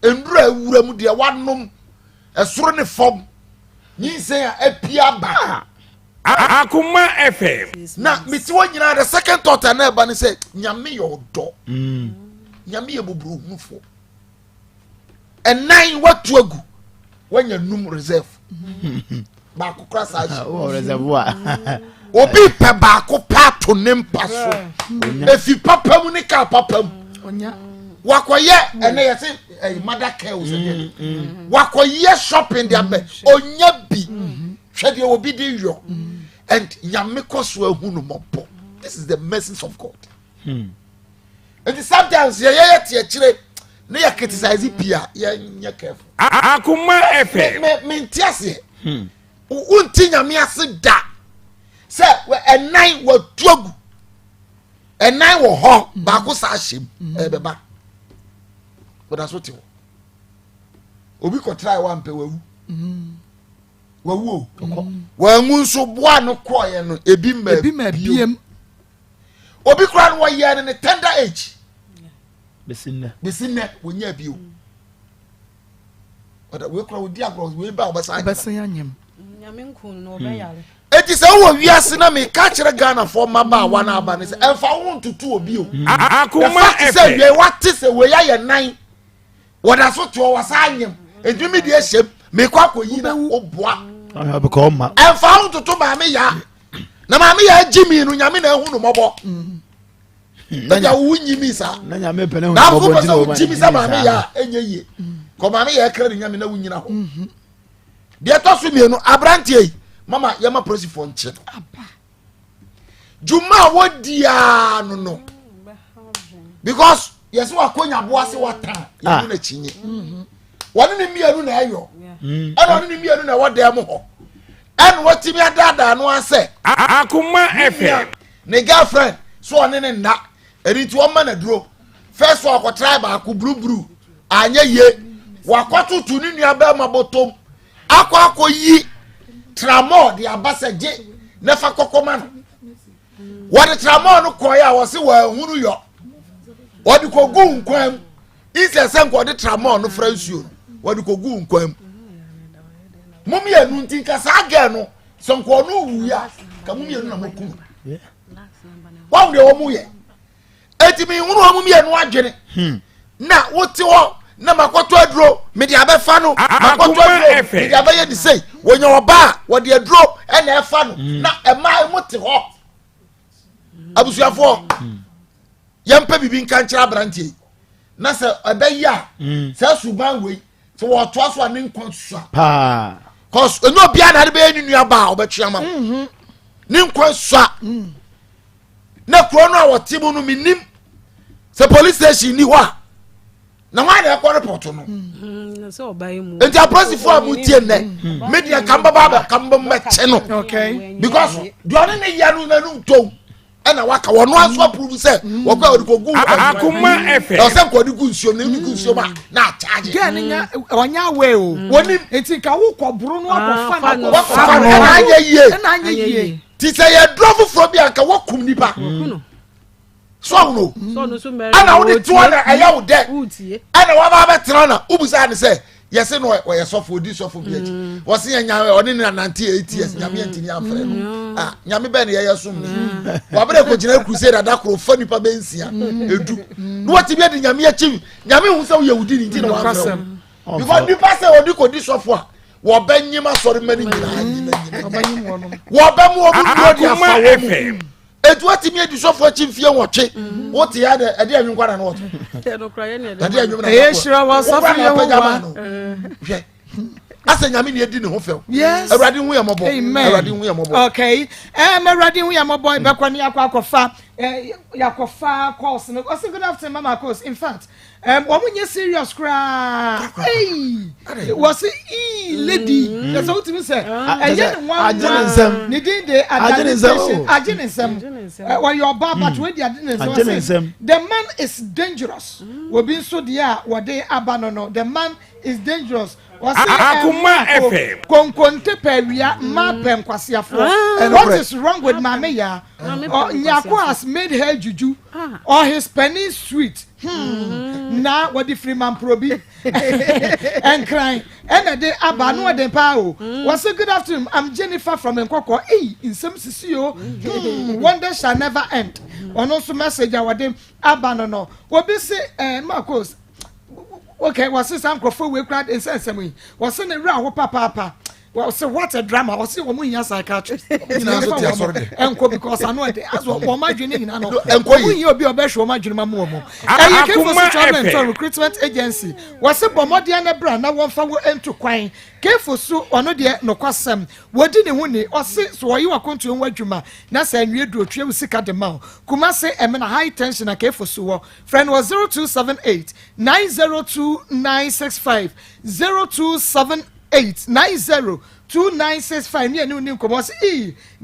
Endra, Ewuram, dear one num, a surrender form. Ye say a piaba. Akoma FM. Now, Mituania, the second thought I never said, Yami your door. Yami a bubru mufo. And 9 what to go when your num reserve. Baku cross reservoir. Obi pe baku pato nempaso. If you papa munika papa. Wakoye and they say a mother care was Wakoye shopping their bed. Onya bi. Shady obi de yo. And Yamikos will hunumopo. This is the message of God. And sometimes chile. Near criticize Pia, you're careful. Akoma FM. Mintiasi. Untinya me acid da. Say, a 9 were drug. A 9 were hot, Baku Sashim, Ebeba. But that's what you we could try one pe woo. Woo. Well, moon so one quiet, a beam, BM. Obi crown 1 year in a tender age. Besinne when you view. But we crowd diagros we bow beside Bessayam. It is our we are cinema catcher Ghana for Mama 1 hour and if I want to 2 of you. Akoma FM. What is a way I 9? What I saw to our sign him. And you mediation make up with you or bois. I have become and found to Mammy ya. Na Mammy Jimmy and Yamina Hunumobo. Nanya wunyi misa. Nanya mepene na fuko so chimi sama me ya enye. Ko ma me ya kra nya me na wunyina ho. De to so me no abrantie mama yama prosi fo nche. Juma wodia no. Because yes wa konya boase wata ya na chinye. Woni ni mianu na ayo. Woni ni mianu na wode mo ho. En wotimi adada no ase. Akoma FM. Ne girlfriend so one ne na Eri one man duro. First one ko try ba ko bru anya ye. Wakoto tu ni nuaba mabotom. Akwa yi tramol de abasaje nefa kokoma no. What the tramol no koya was se wa hunu yo. What the ko gu nkwan Isa sanko de tramon no fransuo wode kogu nkwam mum ye nu ntin ka sa ga no sanko no wuya ka mum ye nu na mokum wa de wo mu ye etimi hunu wo mum ye nu adwene na wote wo na makoto aduro me de abefa no makoto aduro me de abaye di sei wonya oba wo de aduro e na efa no na ema emote ho abusuafo yampa bibi nka nkyira brantie na se ebeya se suban we so wo to aso ne nkwa so pa cause no bia na be enu aba obetwama ne nkwa so na kro no a wotimu no minim se police station ni ho na wa na ekọ report no so obaye mu enti apostle for amutie ne media kamba meche no okay because do oni ne yanu na nu to na waka wono aso approve say wo kwa odikogu Akoma FM o se ko digu nsuo na digu nsuo ma na charge gen nya onya we o woni enti ka wo koburu no akọfa no na anya ye ti say ye drove from bi anka wo kum nipa so no so meri ana wo de to na aya wo de ana wa ba betra na ubusa ne say yes no we sofo di sofo bi aji wo se nya oni na 98 years nyame antini amfre no nyame be ne ye sum ni wa bere ko gina crusade adakro fa nipa be nsia edu no wati bi de nyame achi nyame hu se wo yehudi ni ntina wa amfre because nipa se odi ko di sofo a wo be nyima sori mani nyina wo be mu obu di afa wo etu ati mi edi sofo chimfie wotwe wote ya de ade anwu kwara na wote no kraye ne ade anwu na e shira wa sofo ye ho hwe asa nyame ne edi ne ho few yes awrade hu yamobo awrade hu yamobo okay awrade hu yamobo be kwani akwakofa yakofa course no o say good afternoon Mama Akos in fact wo munye serious cry hey was lady that's what you say one ni din de Nsem when your baba to the Nsem the man is dangerous we been so there what they abandon the man is dangerous Akoma FM konkonte pewia ma penkwasiafo what is wrong with mama ya nyako has made her juju or his penny sweet na what the free man probi and crying and the aba no den pa o was a good afternoon I'm Jennifer from Nkoko Nsem sisio wonder shall never end on also message our dem aba no obi say Maa Akos okay was some crofo we crowd in Nsem was in the round papa well say what a drama was see woman here psychiatrist enko because I know as what my dreaming na no enko you obi obehwe my dream mamu mo e came for travel and recruitment agency was say bomode na bra na won fa wo ento kwan kefo so ono de no kwasem wodi ne hu ni o se so oyi wakonto nwa dwuma na sa anwie do twa usika de ma kuma se emena high tension na kefo so wo friend was 0278 902 965 0278 902965 near new commerce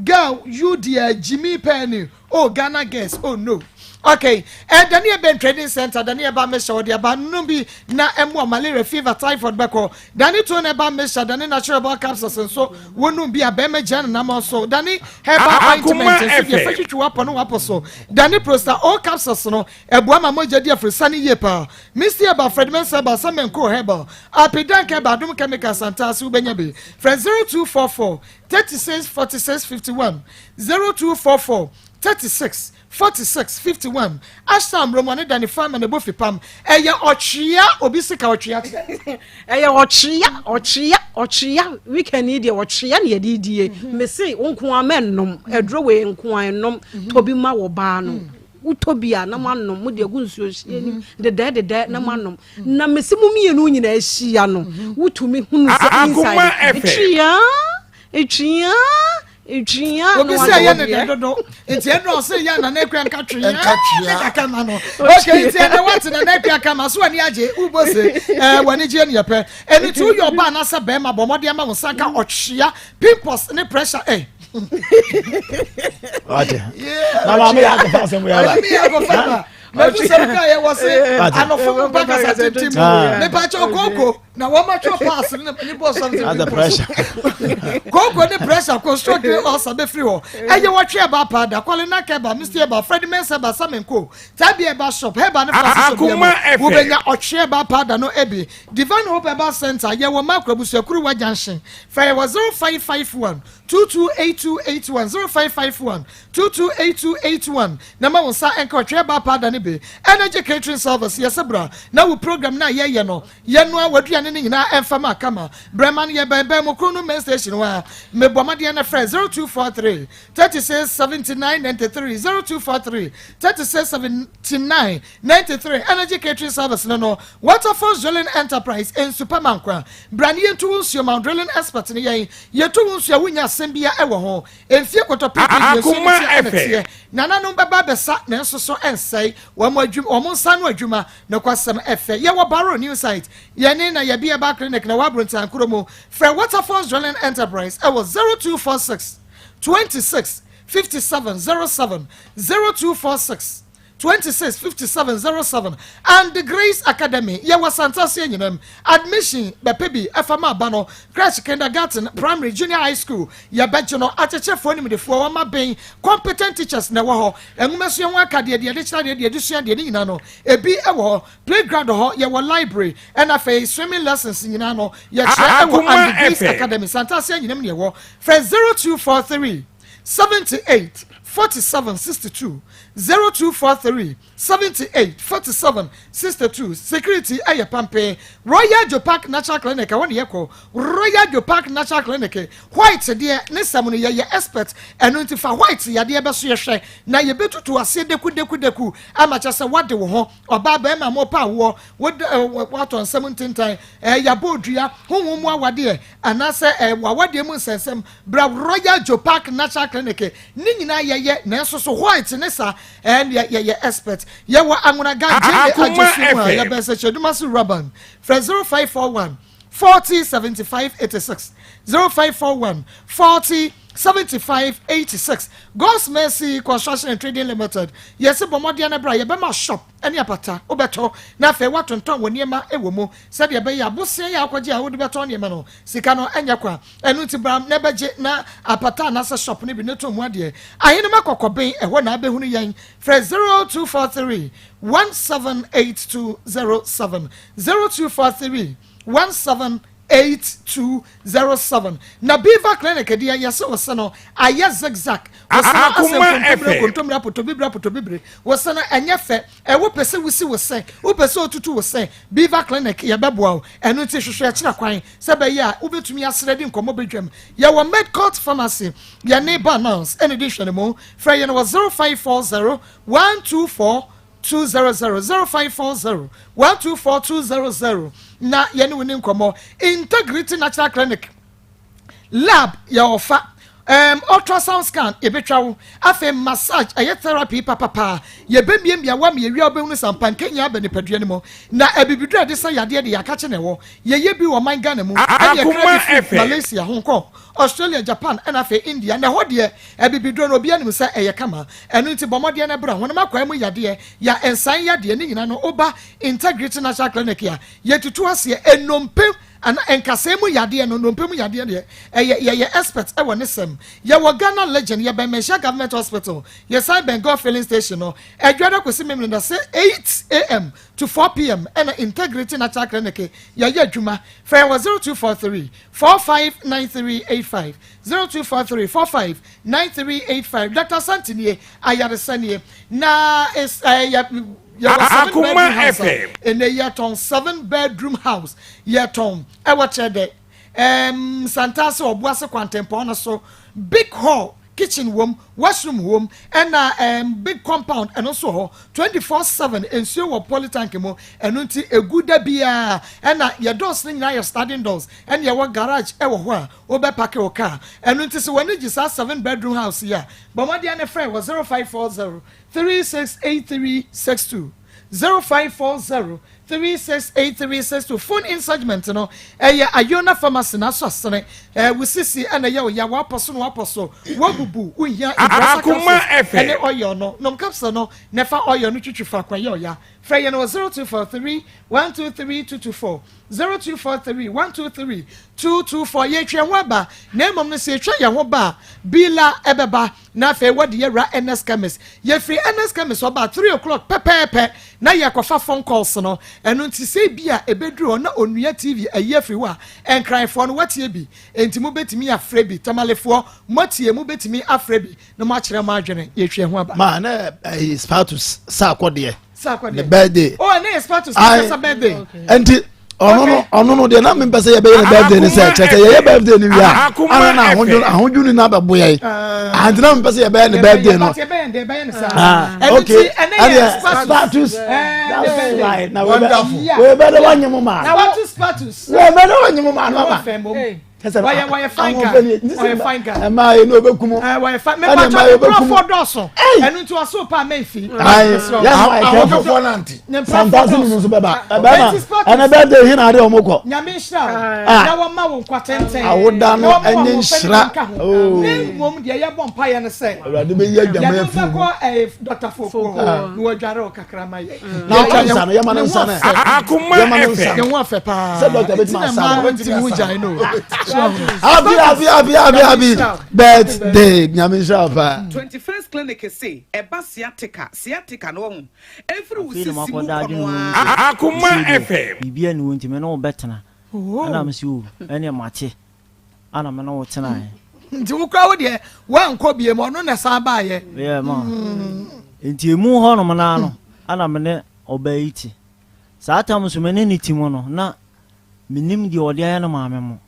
girl you dear Jimmy Penny oh Ghana guess oh no okay and Daniel Ben Trading Center Daniel ba mesha odi aba numbi na emo malaria fever typhoid beko Dani to na ba mesha Dani natural capsules so wonu bi abema jan na ma so Dani herbal ointment so ye fatwitwi wapo no wapo so Dani prosta all capsules no eboa ma moja dia frisani ye pa Mr. Aba Fredman Saba Samenko herbal apidan ke ba dum chemical santa so benya be friend 0244 36 46 51 0244 36 4651 Asham Romane Dani farm and bofi pam eye ochia obisika ochia eye ochia we can need your ochia na yedidie me say onko amennom edro we nko annom tobi ma wo ba no utobia na mannom mu de gunsuo hie ni de na mannom na mesimu mienu nyina ahia no wutumi hunu sa inside Ejia no say ya ne dodo enti e no say ya na na ekwa nkatwe kama no okay enti e what na ekwa kama so ani age ubo se wani je ne yepe eni tu your ba na sa be ma bomode ma wo saka ochia pimples ne pressure Ate. Na mama ya go fa sem we ala. mebu semka ye wo se anofo baka sa tetim me pa cho koko na wo ma cho pass ni boss something the pressure koko the pressure ko stroke o sa be free ho eye wo twe ba pa da kwale na ke ba Mr. Ba Fred Mensa ba Samenko tabi e ba shop he ba ne pass so wo benya o twe ba pa da no ebi Divine Hope ba center ye wo makrabusuakuru wa junction fa ye wo 0551 228281 0551 228281 na ma won sa enko twe ba pa da ne be energy catering service yesebra na wo program na ye no ye no awaduane ne nyina emfama kama breman ye ben mo krono main station wa me bomade na friend 0243 367993 0243 367993 energy catering service no Waterfall Drilling Enterprise in Superman kwa branie to unsu ma drilling expert ne ye to unsu awunya sembia ewo ho enfie kotopi ye nana no baba besa na nsoso ensai wo mo adwum wo mo nsa no adwuma na kwasem efe ye wo baro new site ye ne na ye bia ba clinic na wabrontan kromo fra Waterfall Drilling Enterprise ewo 0246 26 5707 0246 265707 and the Grace Academy ye was Santasia nyinem admission bepebi efama bano crash kindergarten primary junior high school ye bejono acheche fo nim de fo wa ma ben competent teachers na wo ho enwumeso ye waka de lecture de edusua de nyina no ebi ewo playground ho ye wo library and afa swimming lessons nyina no ye chere ewo and the Grace Academy Santasia nyinem ne wo for 0243 78 47 62 0243 78 47 62 security aye pampe Royal Joe Park Natural Clinic woni yeko Royal Joe Park Natural Clinic white de ne samuno ye expert enuntifa white ya de be so ye hwe na ye betutu ase deku amacha se wade wo ho oba ba ma mo pa wo waton 17 time ya bodua honhom awade anase wawade mu nsensem bra Royal Joe Park Natural Clinic ni nyina ye na so so white ne sa ye expert ye wa anguna ganje ajusu ya be se cheduma su raban fra 0541 40 75 86 0541 40 7586 God's Mercy Construction and Trading Limited yes bomode na bra ye be ma shop ene apata obeto na fe watonton woniema ewomo se de be ya bosen ya akwaje a wodi beto niema no sika no enya kwa enu ti bra na beje na apata na se shop ne bi ne to mu ade ahene makokoben eho na abehunu yen fe 0243 178207 0243 178207 na Beaver Clinic dia yase wosano aya zigzag wosano kontomra potobibre wosano enyefe wo pese wusi wose wo pese otutu wose Beaver Clinic ya beboa enu ti hwehwe akira kwan se be ya ubetumi asredi nkomo bedwam ya wo Medcourt Pharmacy ya neighbor nurse en addition mo fra ya no 0540 124 200 0540 124 200 na yene woni nkomo Integrity Natural Clinic lab ya ofa ultrasound scan ebetwawo afa massage aye therapy papa ye bemia wa me wi obehunu sampan kenya be ne padua ne mo na abibidu ade sa yade de yakache ne wo ye bi wo man Ghana mu Malaysia Hong Kong Australia Japan and afa India na ho de abibidu no bia ne sa eye kama enu nti bomode na bra wona makwa mu yade ya ensan yade ne nyina no oba Integrity Natural Clinic ya ye tutu ase enompe and enkasemu yade no nompemu yade de ye expert e won Nsem ye wo Ghana legend ye be Mesha Government Hospital ye side Bengal filling station no edwada kwesi memle na say 8 am to 4 pm and Integrity Natural Clinic ye adwuma for 0243 459385 0243 459385 Dr. Santini ayaresanie na is Akoma FM in a yeton 7-bedroom house yeton e wache de Santasa obuase kwantempo na so big hall kitchen room washroom room and big compound and also 24/7 ensure wo polytank mo enunti eguda bia and your doors na your standing doors and your garage e wo ho a obe park your car enunti so when you say 7-bedroom house here but my dear friend was 0540 368362 0540 36832 phone in segment no Ayona pharmacy na so asene we sisi na ya waposo no waposo wabubu unya Akoma FM ene oyo no nom capsule no nefa oyo no twitwifa kwa ya frey no 0243 123224 0243 123224 ye twa waba na mom no se twa ya ho ba bila ebeba na fe wade ye ra NS chemist ye free NS chemist oba 3 o'clock pepepe na ye kofa phone calls no eno nti se bia ebedru na onua TV aye free wa enkranfo no watie bi enti mo betimi afre bi tamalefo motie mo betimi afre bi na mo akere ma adwene ye twa ho aba ma na status sa akode the birthday oh na status sa birthday enti ono no de na me pese ye be ye birthday ni se cheke ye birthday ni wia ana na ahonju ni na be boye and na me pese ye be ye birthday no okay status that's right now we better wanyemo ma now status we better wanyemo ma no ma why fine guy ma e no obekumu why fine me pa for doso enu to aso pa mefi I go for nanti sometimes no so beba ana birthday hin ade omoko nyame nhira na wo ma wo kwatenten awoda no enye nhira ne mom de ye bompa ye ne se awade be ye adwama ya fu ko Dr. Foko no wadware o kakra ma ye na nsa no ye ma nsa na Akoma FM ye ho afa pa se doctor beti ma sa wenti hu jai no Happy birthday, Nyamisha. 21st clinic say eba sciatica no hu. Every we see Akoma FM. Bibia ni wonti me no betena. Ana me si o, ene mate. Ana me no wotena. Nti wo kwa wo de wan kɔ bie mo no na sa ba ye. Yeah ma. Nti emu ho no na no. Ana me ne obaiti. Sa tam so me ne ni timo no na minim di ode aya na maame mo.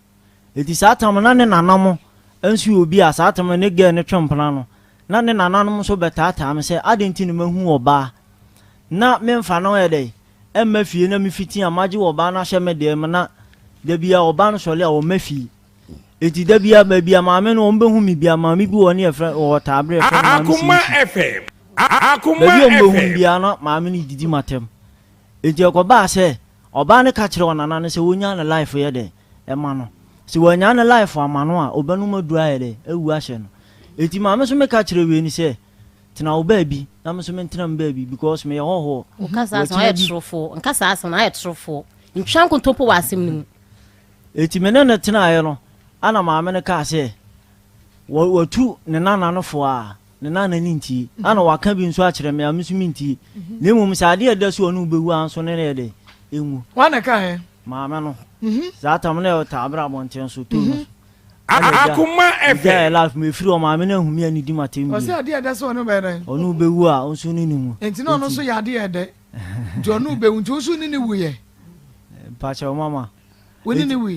Eti satam na ne nanamo ensu obi a satam ne ge ne twempana no na ne nananom so betata me se adenti ne mahu oba na memfa no ye dai emma fie na me fiti amaje oba na hye me de me na da bia oba no sole a o mafi eti da bia ba bia maame no ombehu mi bia maame bi woni efra o tabre efra maame Akoma FM Akoma FM FM bia no maame ni didi matem eti okoba se oba ne ka kire onana ne se wonya na life ye de ema no si wanya na life amano a obanu madura yede ewu ahye no eti maame so meka kire we ni se tena oba bi na me so mentena mba bi because me ho nkasa so ayetrofo nkasa so na ayetrofo ntwan kontopo wasem nim eti me na tena aye no ana maame ne ka se watu ne nana no fo a ne nana ni nti ana waka bi nso a kire me amesu mi nti ne mum sade eda so onu bewu anso ne ne de enwu wana ka he maame no zata mna yo tabra bonten so tu Akoma FM ya life me free o maame na humi ani di matem o se ade eda so onu be dan onu bewu a onso ni ni mu enti no no so ya ade ede nti onu bewu nti onso ni ni wu ye pa cha mama woni ni wu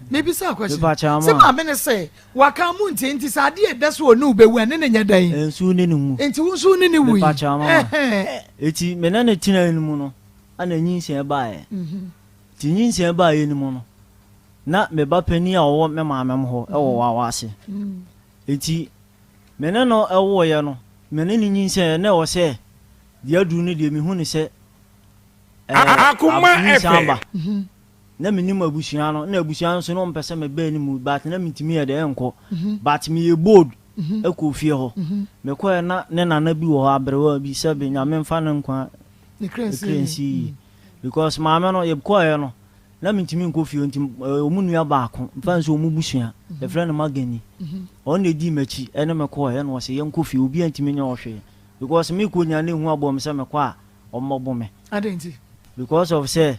maybe sa question pa cha se mama maame ne se waka mu nti sa ade eda so onu bewu ene ne nya dan enso ni ni mu enti onso ni ni wu pa cha mama eti me na tina ni mu no ana nyinsia baaye ti nyinsia baaye ni mu no na me ba pani a wo me maame mo ho e wo wa ase eti me ne no e wo ye no me ne ni nyinsia na wo se dia du ni de me hu ni se Akoma FM na me ni mabusuan no na abusuan so no mpese me ba ni mu but na mitimi ye de enko but me ye bold e ko fie ho me ko na ne nana bi wo abrewa bi se be nyame mfa ne nkwa ni crazy because maame no ye ko ye no na mitimi nko fie nti omunua baako mfa nso omubusua the friend magani on ne di machi ene me ko ye no wo se ye nko fie obi antimi nya ohwe because me ko nya ne hu abom se me ko a ommobo me adenti because of say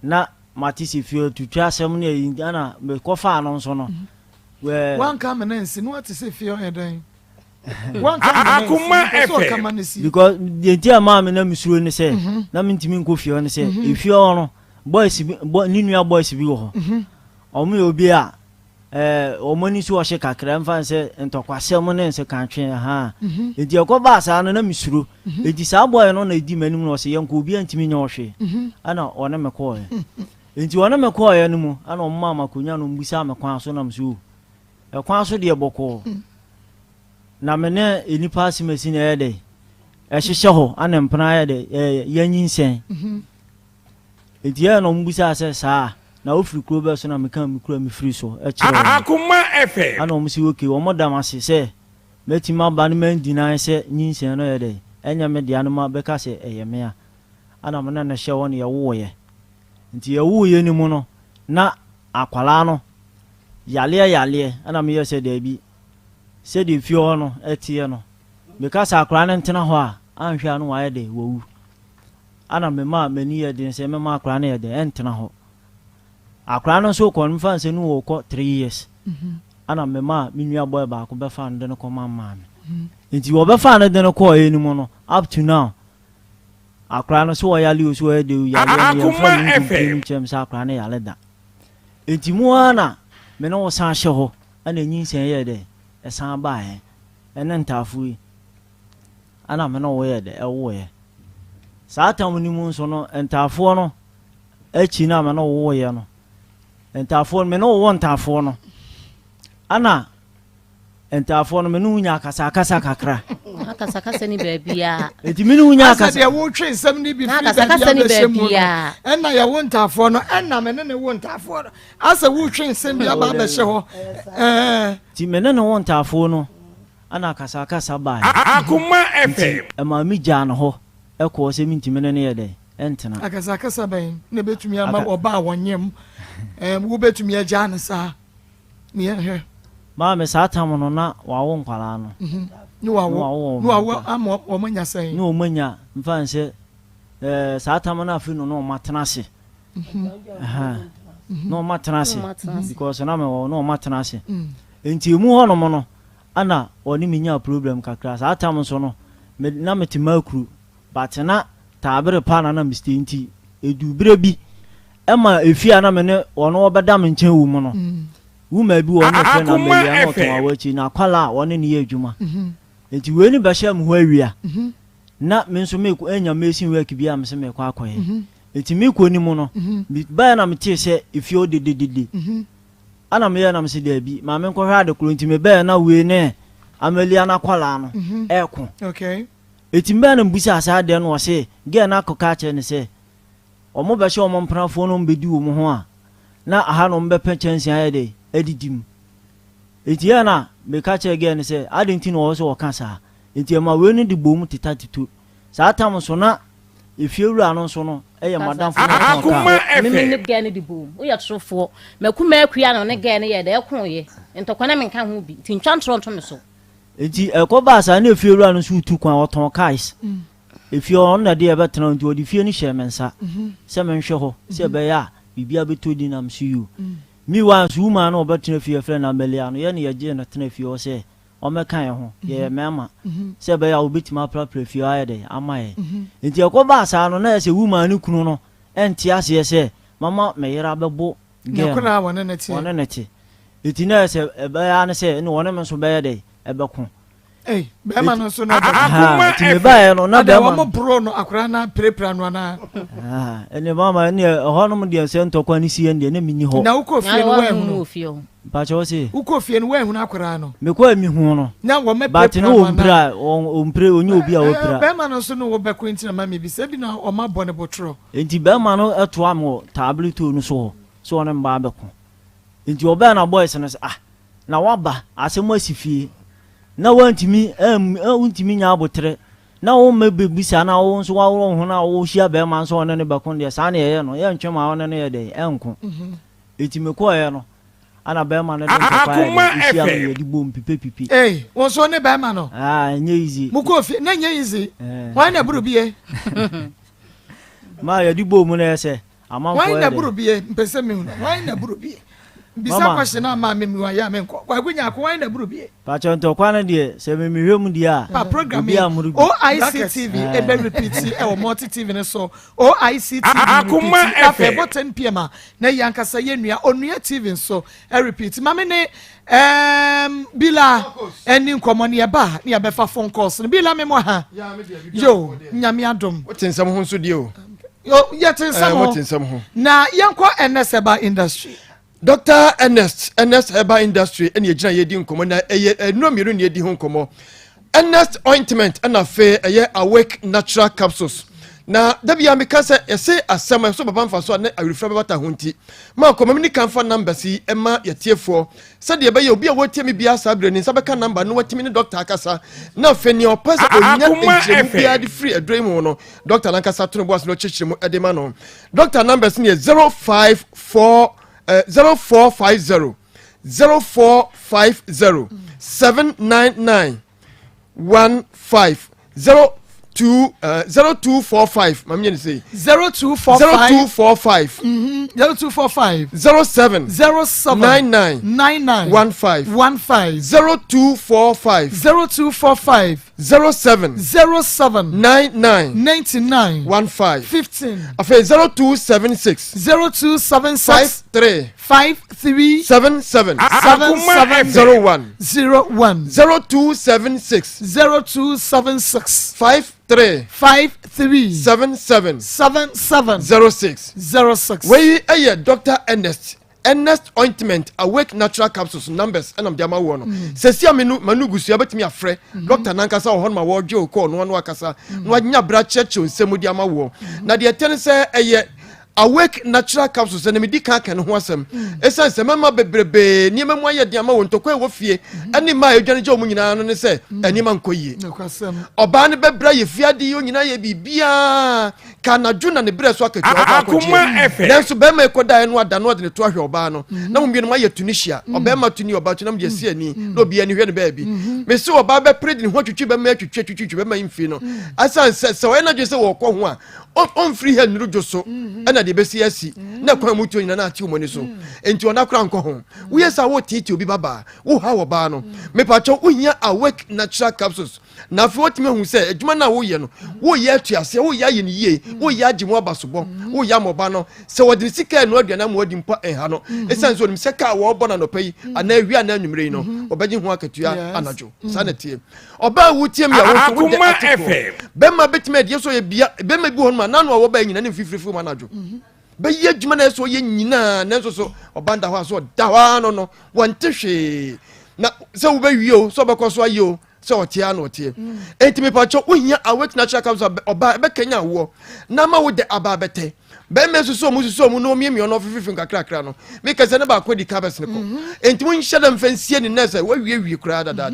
na matisi fie tutwa asem ne yi ana me ko fa no nso no we one come and see no what say fie o dan Akoma FM because the dear mama na misuro ne say na mintimi nko fie ne say if you no boys ni nua boys bi wo ho omo obi a omoni so ohye kakra mfa se ntokwasem ne nse kantwe ha edi okoba asa no na misuro edi sa boy no na edi manim no se yenko obi antimi nya ohwe ana one me ko enti one me ko ye no mu ana omma makonya no mbusa me kwan so na mso e kwan so de boko na mene enipa asimasi na ede ɛhyehyɛ hɔ ana mpena yɛ de yɛnyinsɛn enti yɛ no mbusa sɛ saa na ofiri kuro bɛ so na meka mekura mefiri so ɛkyerɛ Akoma FM ana ɔmo si okay wɔn dam ase sɛ mɛtumi aba no mandina sɛ nyinsɛn no yɛ de ɛnyɛ me deɛ no ma bɛka sɛ ɛyɛ me a ana mo na na hyɛ wɔ no yɛwoyɛ nti yɛwoyɛ ni mu no na akwala no yaleɛ ana meyɛ sɛ daabi sɛ de fie hɔ no ɛteɛ no meka sɛ akwala no ntena hɔ a anhwɛ a no wayɛ de wɔwu ana mema m'ani yɛ den sɛ mema akwala no yɛ de ɛntena hɔ akwala no nso kɔ no mfa nsɛ no wɔkɔ 3 years ana mema me nua boy baako bɛfa no de no kɔma maame nti wɔbɛfa no de no kɔɔ ɛni mu no up to now akwala no so wɔyale o so wɔyɛ de yale no kyɛm sɛ akwala no yale da nti mu ana me no wo san hyɛ hɔ ana nyinsɛn yɛ de ɛsan baɛ ɛne ntafo yi ana me no wo yɛ de ɛwoyɛ saa tam ni mu nso no ntafoɔ no akyi na me no wo yɛ no ntafoɔ me no wo ntafoɔ no ana ntafoɔ no me no nya akasa kakra akasa ni baabia enti me no nya akasa ya wo twe nsɛm ni bi fi akasa ni baabia ɛna ya wo ntafoɔ no ɛna me ne wo ntafoɔ no asa wo twe nsɛm bi aba bɛhyɛ hɔ ti me ne wo ntafoɔ no ana akasa ba Akoma FM ɛma me gya no hɔ ɛkɔ sɛ mintimi ne yɛ dɛ ɛntena akasa bɛn ne betumi ama ɔba a wɔnyem wo betumi agya ne saa ne yɛ ma me saa tam no na wawo nkwala no no wawo ama ɔmanya sɛn no ɔmanya mfa nsɛ saa tam no afi no no matena ase no matena ase because na me no matena ase enti mu hɔ no mo no ana ɔne menya problem kakra saa tam so no na metima akuru batena taabere pa na mr nti edubere bi ɛma efia na me ne ɔno ɔbɛda me nkyɛn wo mu no wuma bi wɔ no fɛ na melia no to awachi na kwala wɔne ne yɛ adwuma enti we ni bɛhyɛ me ho awia na me nso me enya mesin work bi am se me kɔ akɔyɛ enti me kɔ ni mu no ba na me tie sɛ efia odededede ana me yɛ na me se da bi ma me nkɔ hwɛ ade kro enti me ba na we ne amelia na kwala no ɛko okay eti mba na mbusa asa de no ɔse ge na akɔka kyɛ ne sɛ ɔmo bɛhyɛ ɔmo mprafo no mbedi wo mo ho a na aha no mbɛpɛ kyɛnse ayɛ de adidim eti ya na meka kyɛ ge ne sɛ adenti no ɔwɔ so ɔka saa eti ma we no de bom titatutu saa tam so na efiewura no so no ɛyɛ madam fo Akoma me FM ne ge ne de bom wo yɛ trofo makuma akua no ne ge ne yɛ de ɛkoye ntɔkwana me nka ho bi ti ntwantro nto me so enti ɛkɔba saa na efiewura no so utu kwan ɔtɔn kais efie on na de ɛbɛtena nti ɔde fie no hyɛ me nsa sɛ menhwɛ hɔ sɛ ɛbɛyɛ a bibia bɛtɔ di nam so you mi wa so ma na ɔbɛtena fie frɛ na melia no yɛ ne yɛgye no tena fie hɔ sɛ ɔmɛka yɛ ho yɛ mɛma sɛ ɛbɛyɛ a wobɛtumi aprapra fie ayɛ de ama yɛ enti ɛkɔba saa no na yɛ sɛ wuma no kunu no ɛnte aseɛ sɛ mama meyera bɛbɔ gɛkora wɔne ne te enti na yɛ sɛ ɛbɛyɛ ne sɛ ne wɔne me nso bɛyɛ de ɛbɛko bɛma no so na ti me ba no na bɛma mo bro no akora na prepra no na ene mama ne ho no mo de sɛ ntɔkwa ne sie ne mini hɔ na wokɔ fie no wa hu ba cho se wokɔ fie no wa hu na akora no me kɔ mi hu no na wo me ba ti no ompra ompre onye obi a wopra bɛma no so no wo bɛkɔ ntina ma me bi sɛ bi na o ma bɔ ne botro enti bɛma no ɛto am wɔ tablet no so so ɔne mba bɛko enti ɔbɛ na boys no sɛ na waba asɛm asifie na wantimi untimi nya abotre na wo mebebisa na wo nso wa wo ho na wo hia be ma nso one ne bakon de sa na ye no ye ntwe ma one ne ye de enko etime ko ye no ana be ma ne de Akoma FM ye di bom pipi wo so ne be ma no nye easy mu ko fi na nye easy why na buru bie ma ye di bom na ye se amanfo why na buru bie mpese me hu why na buru bie bisa question na ma me wa ya me nko kwa gunya ko wan na buru bie pa chonto kwa na de se me hwem di a pa program OICTV e be repeat e o multi TV ne so OICTV Akoma FM 10 pm na yankasa ye nua onua TV so e repeat ma me ne bila eni nkomo ne ba ne ya be fa phone calls ne bila me mo ha yo nyame adom wotinsam ho so die o yo yetinsam ho na yanko eneseba industry Dr. Ernest Herbal Industry ene yegina yedi nkomo na eye enuamiru ne yedi ho nkomo Ernest ointment and affair awake natural capsules. Na dabi ameka se yese asema so baba mfa so na awirifra bata honti ma komamini kanfa number si ema yetiefo se de be ye obi a wotie me bia sa abrani sa beka number no watimi ni doctor akasa na feni opasa onya enjemu bia di free adremu no doctor lankasa to no boas no chichiremu edema no doctor number si 054 0450 0450 799 15 0245 mami ni say 0245 0245 07 99 15 0245 07 99 15 after 0276 53 77 01 0276 53 77 06 we Dr. Ernest ointment awake natural capsules numbers and diama wo no sesi amenu manugusu abetimi afre doctor nankasa wo ma wo dwe ko no akasa no anya bra cheche nsemu diama wo na de ten se awake natural capsules and me di kan kan ho asem esan se mama bebrebe ni memu aye diama wo ntokwa wo fie ani ma edwane je omunyina no ne se ani ma nkoyie oba ne bebra ye fiade yo nyina ye bibia kana juna ne bre so akatu Akoma FM nanso be ma ekoda no ada no de ne to ahwe oba no na mo bienu ma ye Tunisia oba ma tuni oba tuna mo je si ani na obi ani hwe ne ba bi me se oba be pred ne ho twetwe be ma twetwe be ma imfi no asan se we na je se wo ko ho a on free head nuru joso ana de besi asi na kwa mutu nyina na ati omoni so enti ona kra nko ho wo yesa wo titi obi baba wo ha wo ba no me pacho unya awake natural capsules na fi wotime hu se adwuma na wo ye no wo ye atuase wo ya ye ni ye wo ya agimo abasobo wo ya moba no se wodi sika no aduana mo wodi mpa enha no esan so nim seka wo bona no pai ana wi ana anwumre no obaji ho akatua anajo sanete oba wo tiem ya wo so wo de atiko be ma betime de so ye bia be ma bi ho no na no wo ba nyina ne fifirifu ma anajo be ye adwuma na so ye nyina na so obanda ho so da wa no wonte hwe na se wo ba wi o so be ko so ayi o so otia no otie enti me pacho uhia awake natural capsules oba be kenya wo na ma wo de aba bete be me so mu no miemi no fififin kakrakra no me kase ne ba kwedi cabes ne ko enti mun hyeda mfansie ne nese wa wie kura da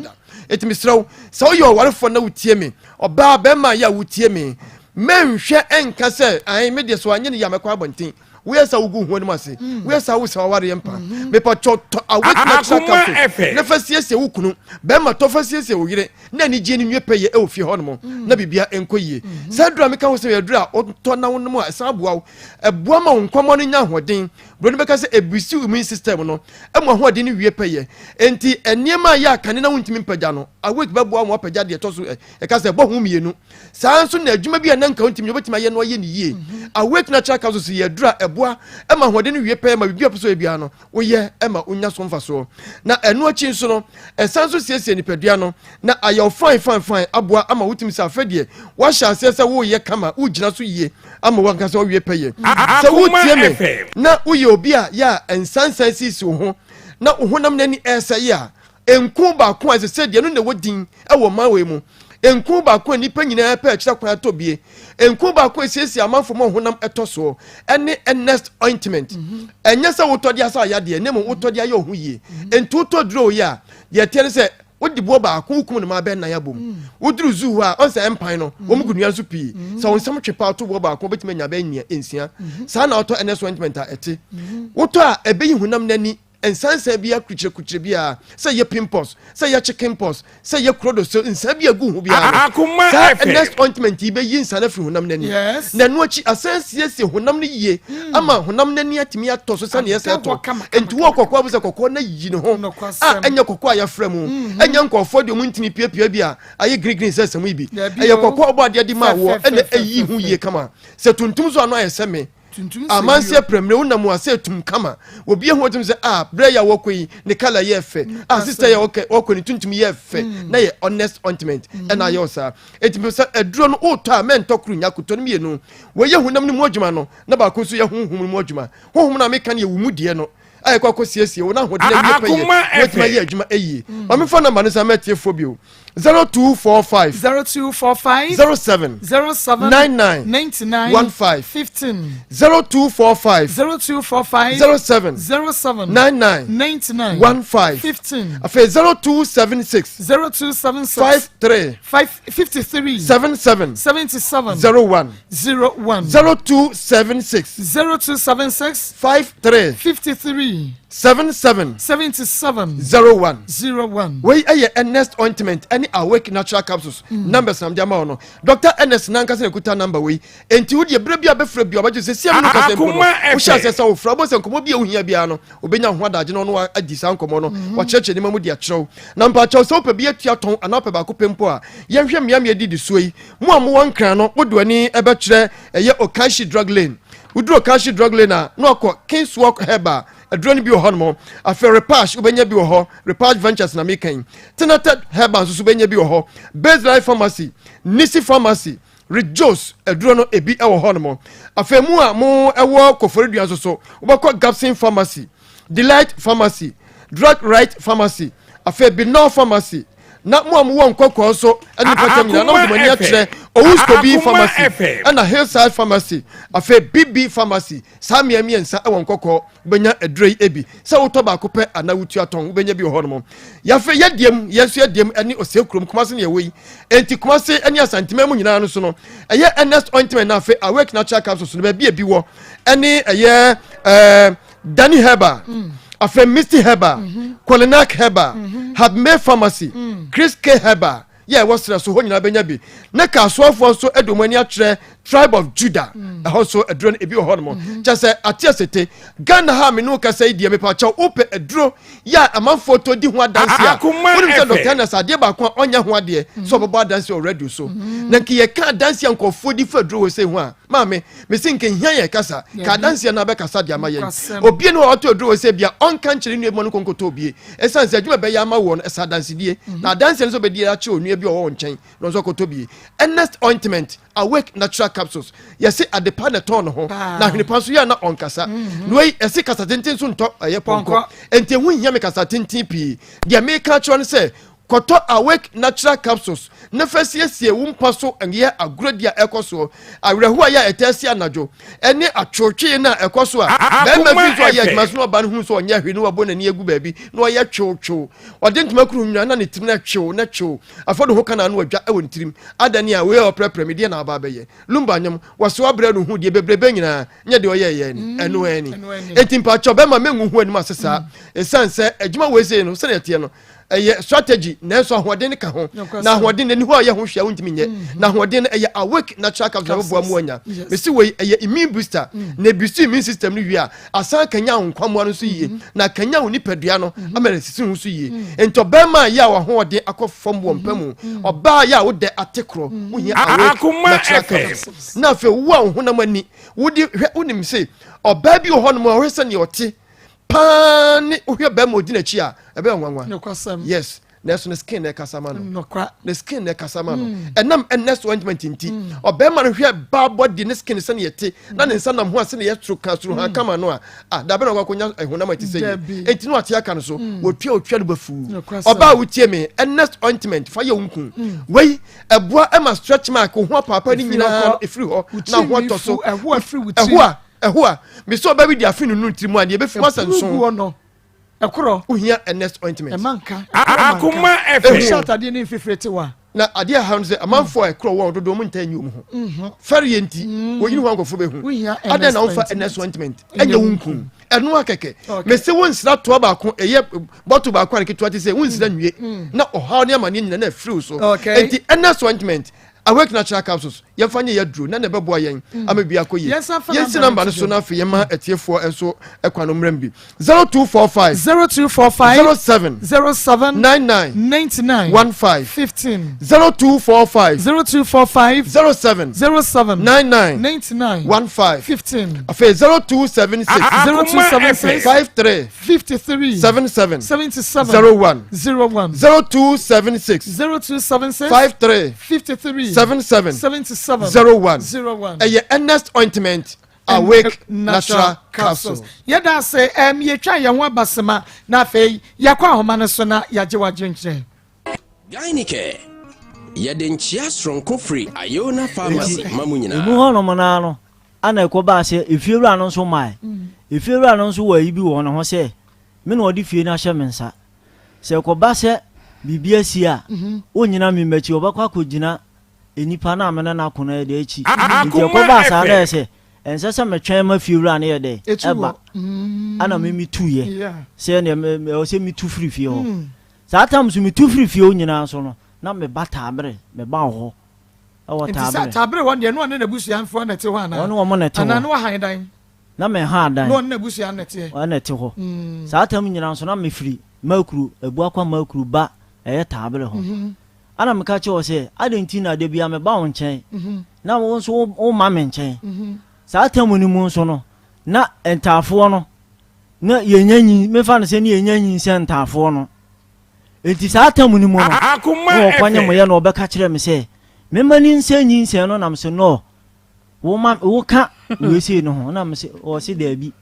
enti me sraw so yo warefo na wotie me oba be ma ya wotie me menhwe enka se ai me de so anye ne ya mekwa abontin we sa ugu ho ni mase we sa wo sa ware yempa me pa choto awake natural capsules na fasiesie wo kunu be ma to fasiesie wo yire na ni je ni nwepe ye e ofie ho no na bibia enkoyie sa dura me ka ho se ye dura o to na wo no a sa boa eboa ma nkomo no nya hoden bro ni be ka se ebusi immune system no e mo hoden ni wiepe ye enti eniema ya kane na wontimi mpaja no awake be boa mo paja de to so e ka se bo hu mienu sa nso na adwuma bia na nka wontimi obetima ye no ye ni ye awake natural capsules ye dura boa ema hodeni wiepe ma bibia peso ebia no woye ema onya so mfaso na eno achi nso no esanso siesie nipadua no na ayo fine aboa ama wutimi sa afedie wa hyase se wo ye kama ugina so yie ama wanka se wo wiepe ye se wutie me na uye obi a ya ensansan sisi ho na honam nani esa ya enku ba ko ase de no na wodin ewo mawe mu enku ba ko nipa nyina pa akira kwa tobie enku ba ko esiesi amanfo mo honam etoso ene Ernest ointment enya se wotodi asa ya de nemu wotodi ayo hu yie entu to dro ya ye tere se wodi bo ba ko hukum ne ma be na ya bom woduru zu ha on se empan no wo mu gunua so pi so on sam twepa to bo ba ko betima nya be nya ensia sa na oto Ernest ointment a ete woto a ebe yi honam nani ensansa bia kuchire bia say ye pimples say ye chicken pox say ye krodo so ensa bia gu hu bia Akoma Ernest ointment be yin sana firi honam nani na no achi asansie honam ne yie ama honam nani atimi ato so sane yesa to enti wo kokko abusa kokko na yi ne ho enya kokko aya fremu enya nkofo de mu ntimi piapia bia aye green sesam ibi eye kokko obo ade di ma wo ena ayi hu yie kama se tuntum so ano ayeseme amanse premier unamu ase tum kama obi ehu otum se breya wokoi ne kala ye fe sister ye wokoni tuntum ye fe na ye honest ointment na ye osa etimi se eduro no oto men tokru nya kuto no mienu we ye hunam ne mu adwuma no na ba ko so ye hunhum mu adwuma hunhum na meka ne ye wumudie no ay kwa ko siesie wo na hode ye pe ye wetima ye adwuma eyi ma me fa na ma no sa metie fobio 0245 0245 07 07 99 99 15 15 0245 0245 07 07 99 99 15 15 afei 0276 0276 53 53 77 77 01 01 0276 0276 53 53 77 77 01 01 wey ɛyɛ Ernest ointment any awake natural capsules numbers nam dia ma no Dr. Ernest nanka se kuta number wey enti wo de bere bia befra bia obaje se siam no ka se mpo no wo hya se wo fra bo se nkomo bia wo hia bia no obenya ho adage no no adi san nkomo no wa kyerɛkyerɛ ni mamu de akyerɛw na mpa kyerɛw se wo pa bia tua ton ana pa ba ko pempo a yɛhwɛ miam yɛ di so yi mo a mo wankran no wo do ani ɛbɛ kyerɛ ɛyɛ Okashi drug lane wo do Okashi drug lane a no akɔ Kings Walk Herba adroni bi wɔ hɔ no afɛ repash ubenya bi wɔ hɔ repash ventures na mekan tenated herbal so ubenya bi wɔ hɔ baseline pharmacy Nisi pharmacy Rejoice adro no ebi ɛwɔ hɔ no afɛ mu a mo ɛwɔ Koforidua so wobɛkɔ Gapsin pharmacy Delight pharmacy Drug Right pharmacy afɛ Binor pharmacy na mo am won kokko so ani patam na no de mani akyerɛ Owuskobi pharmacy and a Hillside pharmacy afa BB pharmacy samia miensa e won kokko benya adrei ebi se wo to ba ko pɛ ana wutu aton benya bi ho no ya fa yediem yesu yediem ani osekurom kumase na yewi enti kumase ani asantima mu nyina no so no eye Ernest ointment na fa awake natural capsules no ba bi wo ani eye Danny Herba afa Misty Herba Kolinak Herba have made pharmacy Chris K Herba was so honya benya bi na ka soafo so edomani akyerɛ tribe of Judah also adron ebi ho just say atiasete Ghana ha me no ka say die me pa cha ope adro ya amanfo to di ho adanse a wonu say Dr. Nasa de ba ko onya ho ade so bobo adanse already so na ki ye ka adanse ankofo di fa adro wo say ho a ma me sin ke hia ye kasa ka adanse na be kasa de ama ye obi no auto adro wo say bia on kan kire nu e mo no konkoto obi esan say adwuma be ya ama wo no esa adanse die na adanse so be die a che onu bi o nchen no so koto bi Ernest ointment awake natural capsules yes at the paneton ho na hwene panso ya na onkasa no yi ese kasa tintin so nto aye ponko enti hu hia me kasa tintin pi dia me ka chro ne se koto awake natural capsules na fasiesie wo mpa so anye agrodia ekoso awrehu aya etasi anajo ene atwotwe na ekoso a be ma fi so aya adwuma so oba no hu so onya hwene wabo na ne egu baabi na oya twotwo ode ntuma kuru nwuna na ne tim na two afodo ho kana no adwa ewo ntirim adani a we oprepre me de na aba beye lumba nyam waso abre no hu de bebrebe nyina nya de oya ye ni eno ani etimpa cho be ma mengu hu anima sesa esanse adwuma we sei no se ne tie no eye strategy na so ahoden ka ho na ahoden ni ho ye ho hwia wontimi nye na ahoden eye awake natural capsules bo amu anya me si we eye immune booster na boost immune system ni wi a asan kanya nkwamo no so yie na kanya woni padua no amere sisi hu so yie ento be ma ya wa ahoden akofom wo mpamu oba ya wo de atekro wo hia awake natural capsules na fe wo honam ani wodi hwe wonim se oba bi ho no mo hwese ne ote pani uhye be mo di na chi a ebe nwanwa yes neso ne skin na kasama no the skin na kasama no enam Ernest ointment nti obema no hwe ba body ne skin se ne yete na ne nsanam ho ase ne yetru kasuru ha kama no a da be na kwakonya ehunam ati se enti no ate aka no so wotwa no bafu oba wutie me Ernest ointment fa ye unku wei eboa ema stretch mark ho papa ni nyina efiri ho na ho to so eho afiri wuti ehua me so ba bi dia finu nu ntirimu ade be fi wasanso no ekoro uhia Ernest ointment emanka akoma efe shatade ne fifrete wa na ade ha no se amanfo ekoro wo dodo mu ntanyi mu ho fere yenti woyini ho ankofo be hu ade na wo fa Ernest ointment enya wunku enu akeke me se won sira to ba ko eye bottle ba ko anke to ate se won sira nwie na oha ne amane nyina na free so enti Ernest ointment awake natural capsules ye fanye ye dro na ne bebo yen amebia koyi yensi number so na fe ye ma etiefo enso ekwano mrambi 0245 07 99 15 0245 07 99 15 afa 0276 53 77 01 0276 53 77 01 Ernest ointment awake natural capsules yeda say ye twa ye ho abasema na fe yakwa ahoma ne so na yaje waje nkire Gainike yɛde nkyia soronko free Ayona Pharmacy mamu nyina mu ho no mona no ana ekoba se efiewura no nso mai efiewura no nso wa yi bi wo no ho se me no odi fie na hye mensa se ekoba se bibia si a onyina me machi obakwa kogina enipa na amena na akona de achi ekoba sa na se ense se metwen ma fiewura na ye de eba ana me mitu ye se ne me o se mitu free fie ho sa tam so mitu free fie onyina so no na me bata abre me ba ho awo tabre tabre won de no na busu anfo na te ho ana ono wo na te ho ana no han dan na me ha dan no na busu an na te ana te ho sa tam nyina so na me firi makuru ebu akwa makuru ba tabre ho ana me ka che wo se adenti na de bia me ba wo nchen na wo so wo ma me nchen sa tam ni mu so no na entafo no na yenyanyi me fa no se ni yenyanyi se entafo no enti sa tam ni mu no wo kwanya mo ye no obeka kire me se me mani nsenyi nsen no nam se no wo ka we se no ho na me se o se da bi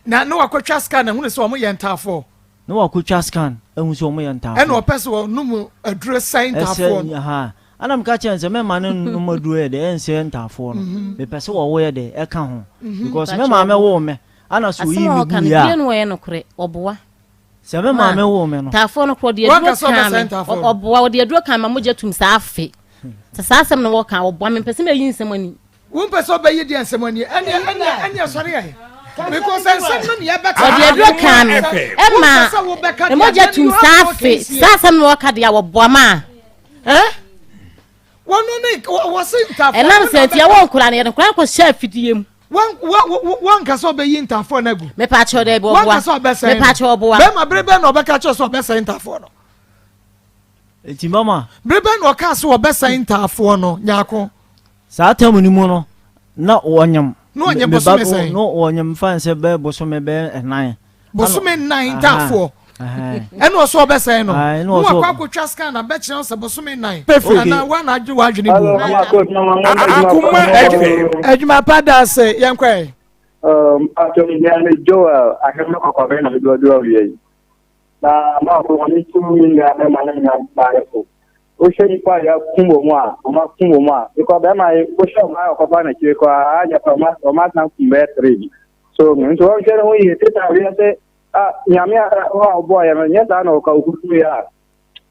na no akotwa scan na hu se o mo ye entafo no akotwa scan ehun se o mo ye entafo e no pese wo no mu adure sign entafo ha ana me ka kire se me ma no no madure de ense entafo no me pese wo wo ye de e ka ho because me ma me wo me ana so yi mi bu ya no ye no kure oboa se me ma me wo me no tafo no kro de aduro kan oboa de aduro kan ma mo jetum sa afi sasasem no woka oboa me pese me yi nsem ani wo pese obayi di nsem ani anya sori ai because nsem no ye beka o de aduro kan e ma e mo jetum sa afi sasem no woka de ya oboa ma wono ne wo se ntafo enam se tia won kura ne kura ko sha fidiem wan ka so obayi ntafo na gu me pa cho de oboa me pa cho oboa be ma brebe na obeka cho so obesa ntafo no eti mama brebe na oka so obesa ntafo no nyako sa tam ni mu no na wonyam no onyam boso me sai no wonyam fan se be boso me be enan boso me nine ntafo eno so obesa no no akwa akotwa scan na be kire so boso me nine na wa na adwe wa adwe bu Akoma ejuma pada se yankwa actually ne Joel akema kwa bena do wi na ma ko ni tumi nga na na ba ko o shey pa ya kunwo mu a o ma kunwo mu a because be ma o show ma ko ba na kire ko aja pa ma o ma na kumbe 3 so nto o jere ho yi teta wi se nyame o boy ya nya da na ka okuku ya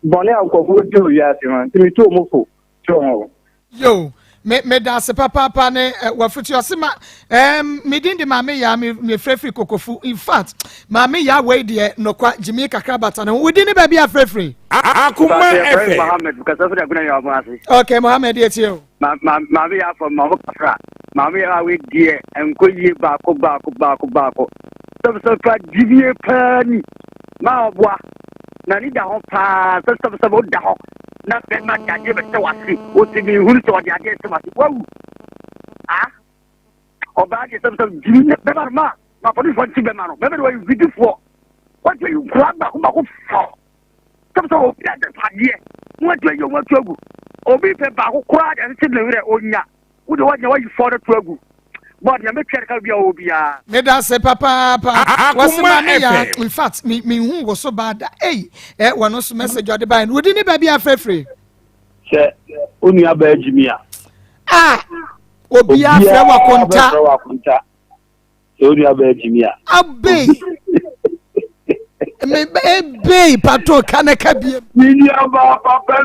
bone akoko do ya se man timi to mo fo to yo me da se papa ne wafuti osema medin de mame ya me frefri kokofu in fact mame ya we de nokwa jimi kakra bata ne wodi ne ba bia frefri Akoma FM Mohammed because of the ya abasi okay Mohammed yetio mame ya from mama kakra mame ya we de enko yi ba ko so pra jibie pani ma obwa na ni da ho pa so da ho na be ma jaje be se wasi o ti mi huru to jaje se wasi wow oba je so jibi be ma podi fo ti be ma no be we video fo what you grab ba ko fo so o bi ade fadie mo to yo mo to agu obi pe ba ko kura de se le were onya wo de wa yi fo de to agu but ya me twere ka bia obia me da se papa wasi mame ya in fact me hu wo so bad wono so message ode ban wodi ni ba bia frefre se onu aba ajimia obi afre wa konta se onu aba ajimia abe me be pato kanaka bia mini aba papa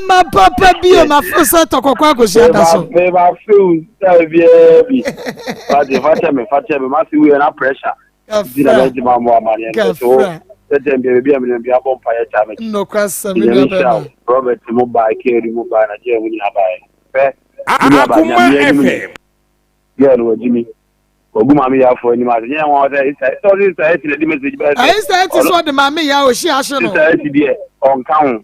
ma papa bia ma fosa to kokwa go sia da so me ba feel bi fatia me ma fi we na pressure dina le di ma mo amani so tete bia me bia bom pa ya cha me no kwasa me bia Robert mo ba keri mo ba na je mu ni abaye pe Akoma FM ya no jimi ogu mami ya fo ni ma je won say ti le message ba say ti so de mami ya o shi ashe no say ti de on kan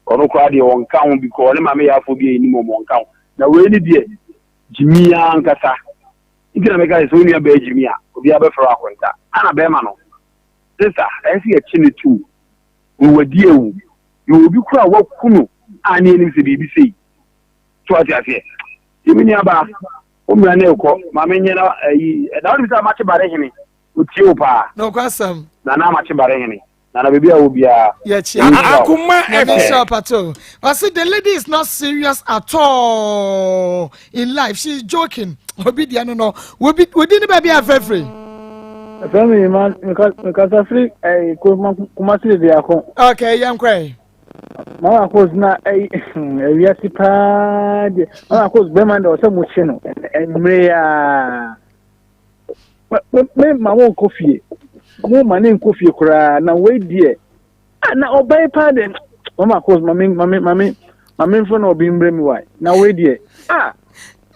ono kwa de on kan because mami ya fo bi ni mo kan na we ni de jimi ya nkasa ikira me ka so ni aba jimi ya obi aba fro akonta ana be ma no sister esi e chini tu we wadi ewu you obi kura wa kunu ani ni se bibi sei to ati afie jimi ni aba o mi na eko ma me nyera yi da woni sa ma che bare hini o ti o pa no kwasam na ma che bare hini na baby a obia Akoma FM. I said the lady is not serious at all in life. She's joking. Obi dia no. We didn't baby a free. Family man because free kuma see the akon. Okay, yam cry. Maa Akos na wiase pa de Maa Akos be man de o se mo chi no enmre ya me ma won kofie mo ma ne kofie kura na we die na obey pa de Maa Akos mami fo na obi mbre mi wai na we die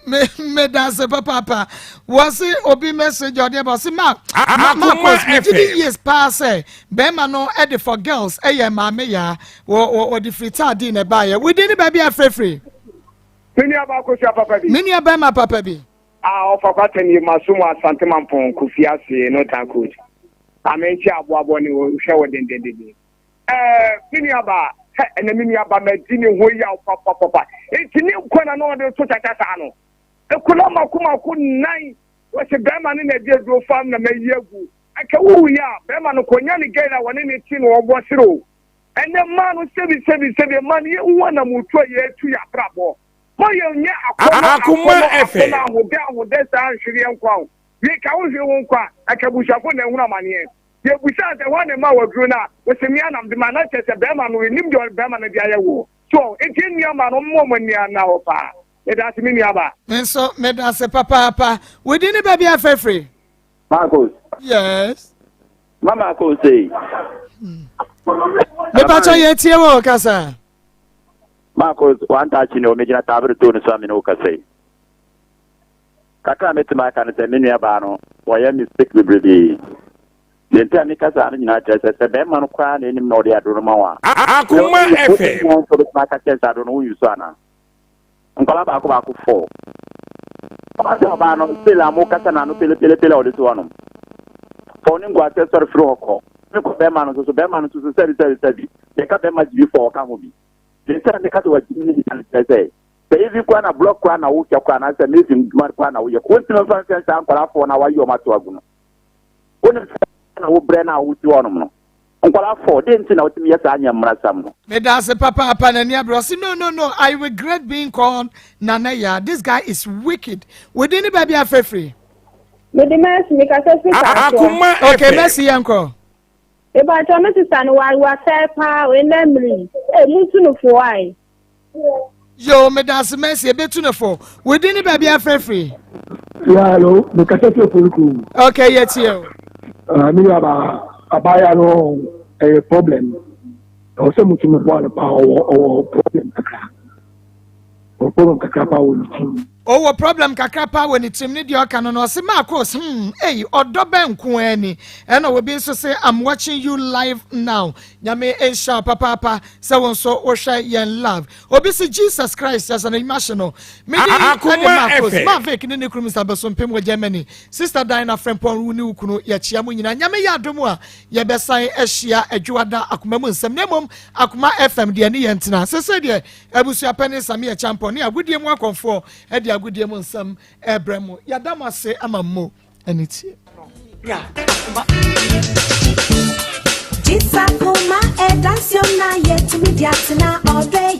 me dance papa was it obi message or there but see ma Akos years pass be man no e for girls mama ya wo the free time din e buy we didn't baby free mini aba ko sia papa bi mini aba ma papa bi o fa kwata ni masumu asante mampon kufia se no tan coach amenchi aboabo ni wo hwe wo den mini aba ene mini aba ma dini ho ya papa etini kwana no de so tata no ekula makuma ku nai wo se bema ni na die do fam na mayiegu aka wu ya bema no konya ni gela woni ni ti no obo siro ene manu sebi man ye wona mutu ye tu ya brabo mo ye nya Akoma FM na ho de sa hwiri enkwa ye ka wo hwe won kwa aka bushafo na ehuna mane ye busha se wona ma wadru na wo se mi anam de mana chese bema no nim de bema na dia ye wo so enti nia ma no mo ni ana ho pa that's me aba. So me that's papa. We didn't baby a free. Maa Akos. Yes. Mama Akos say. Me pacha ye tie wo kasa. Maa Akos one touch no me jina tabre to no so me no kasa. Kaka metima kan se me aba no. Wo ye mistake bebrebe. Denta mi kasa ni na chese se be man kwa na enim no de adoro ma wa. Akoma FM. Mo so be ma ka chese adoro no yu so ana. Nkala ba ko 4 ba no pela mo kasa na no pele o de so no for ni ngwa test for oko ni ko be ma no so seri e ka be ma jibi for ka mo bi de tara ne ka to wa jibi ni kan tese be ivi kwa na block kwa na wo kya kwa na se me sim mar kwa na wo ye ko tino fan sen san kwala for na wa yo ma to aguno woni na wo bre na wo ti wono no nkwala for de nti na wo timi yesa anya mra sam no me dance papa na nia bro no I regret being called Nanaya. This guy is wicked. We didn't baby a free. Me the mercy me ka say Akoma okay mercy yanko e ba to me sister no wa say pa we nemri e mutu no for why yo me dance mercy e betu no for we didn't baby a free. Yeah, hello, me ka say for okay yet you me abaya no a problem o se mutu me bo pa o problem kakra pa wo ni oh problem kakra pa when it ni dia ka no se Maa Akos hey odo ben ko ani and we be so say I'm watching you live now nyame ensha papa say won so wo hwe yen love obi say Jesus Christ as an emotional me Maa Akos ma fake ni ne krum sabeso mpem wo Germany sister Diana Frempon wu ni ukunu ya chia mu nyina nyame ya adom a ye besan ehia adwuada Akoma mu nsem nemom Akoma FM de ni yentina se de abusua pani same ya champion ni agudie mu akonfo e de agudie mu nsem ebremu ya damase amammo aniti ya Akoma e dance na yet me diatina all day.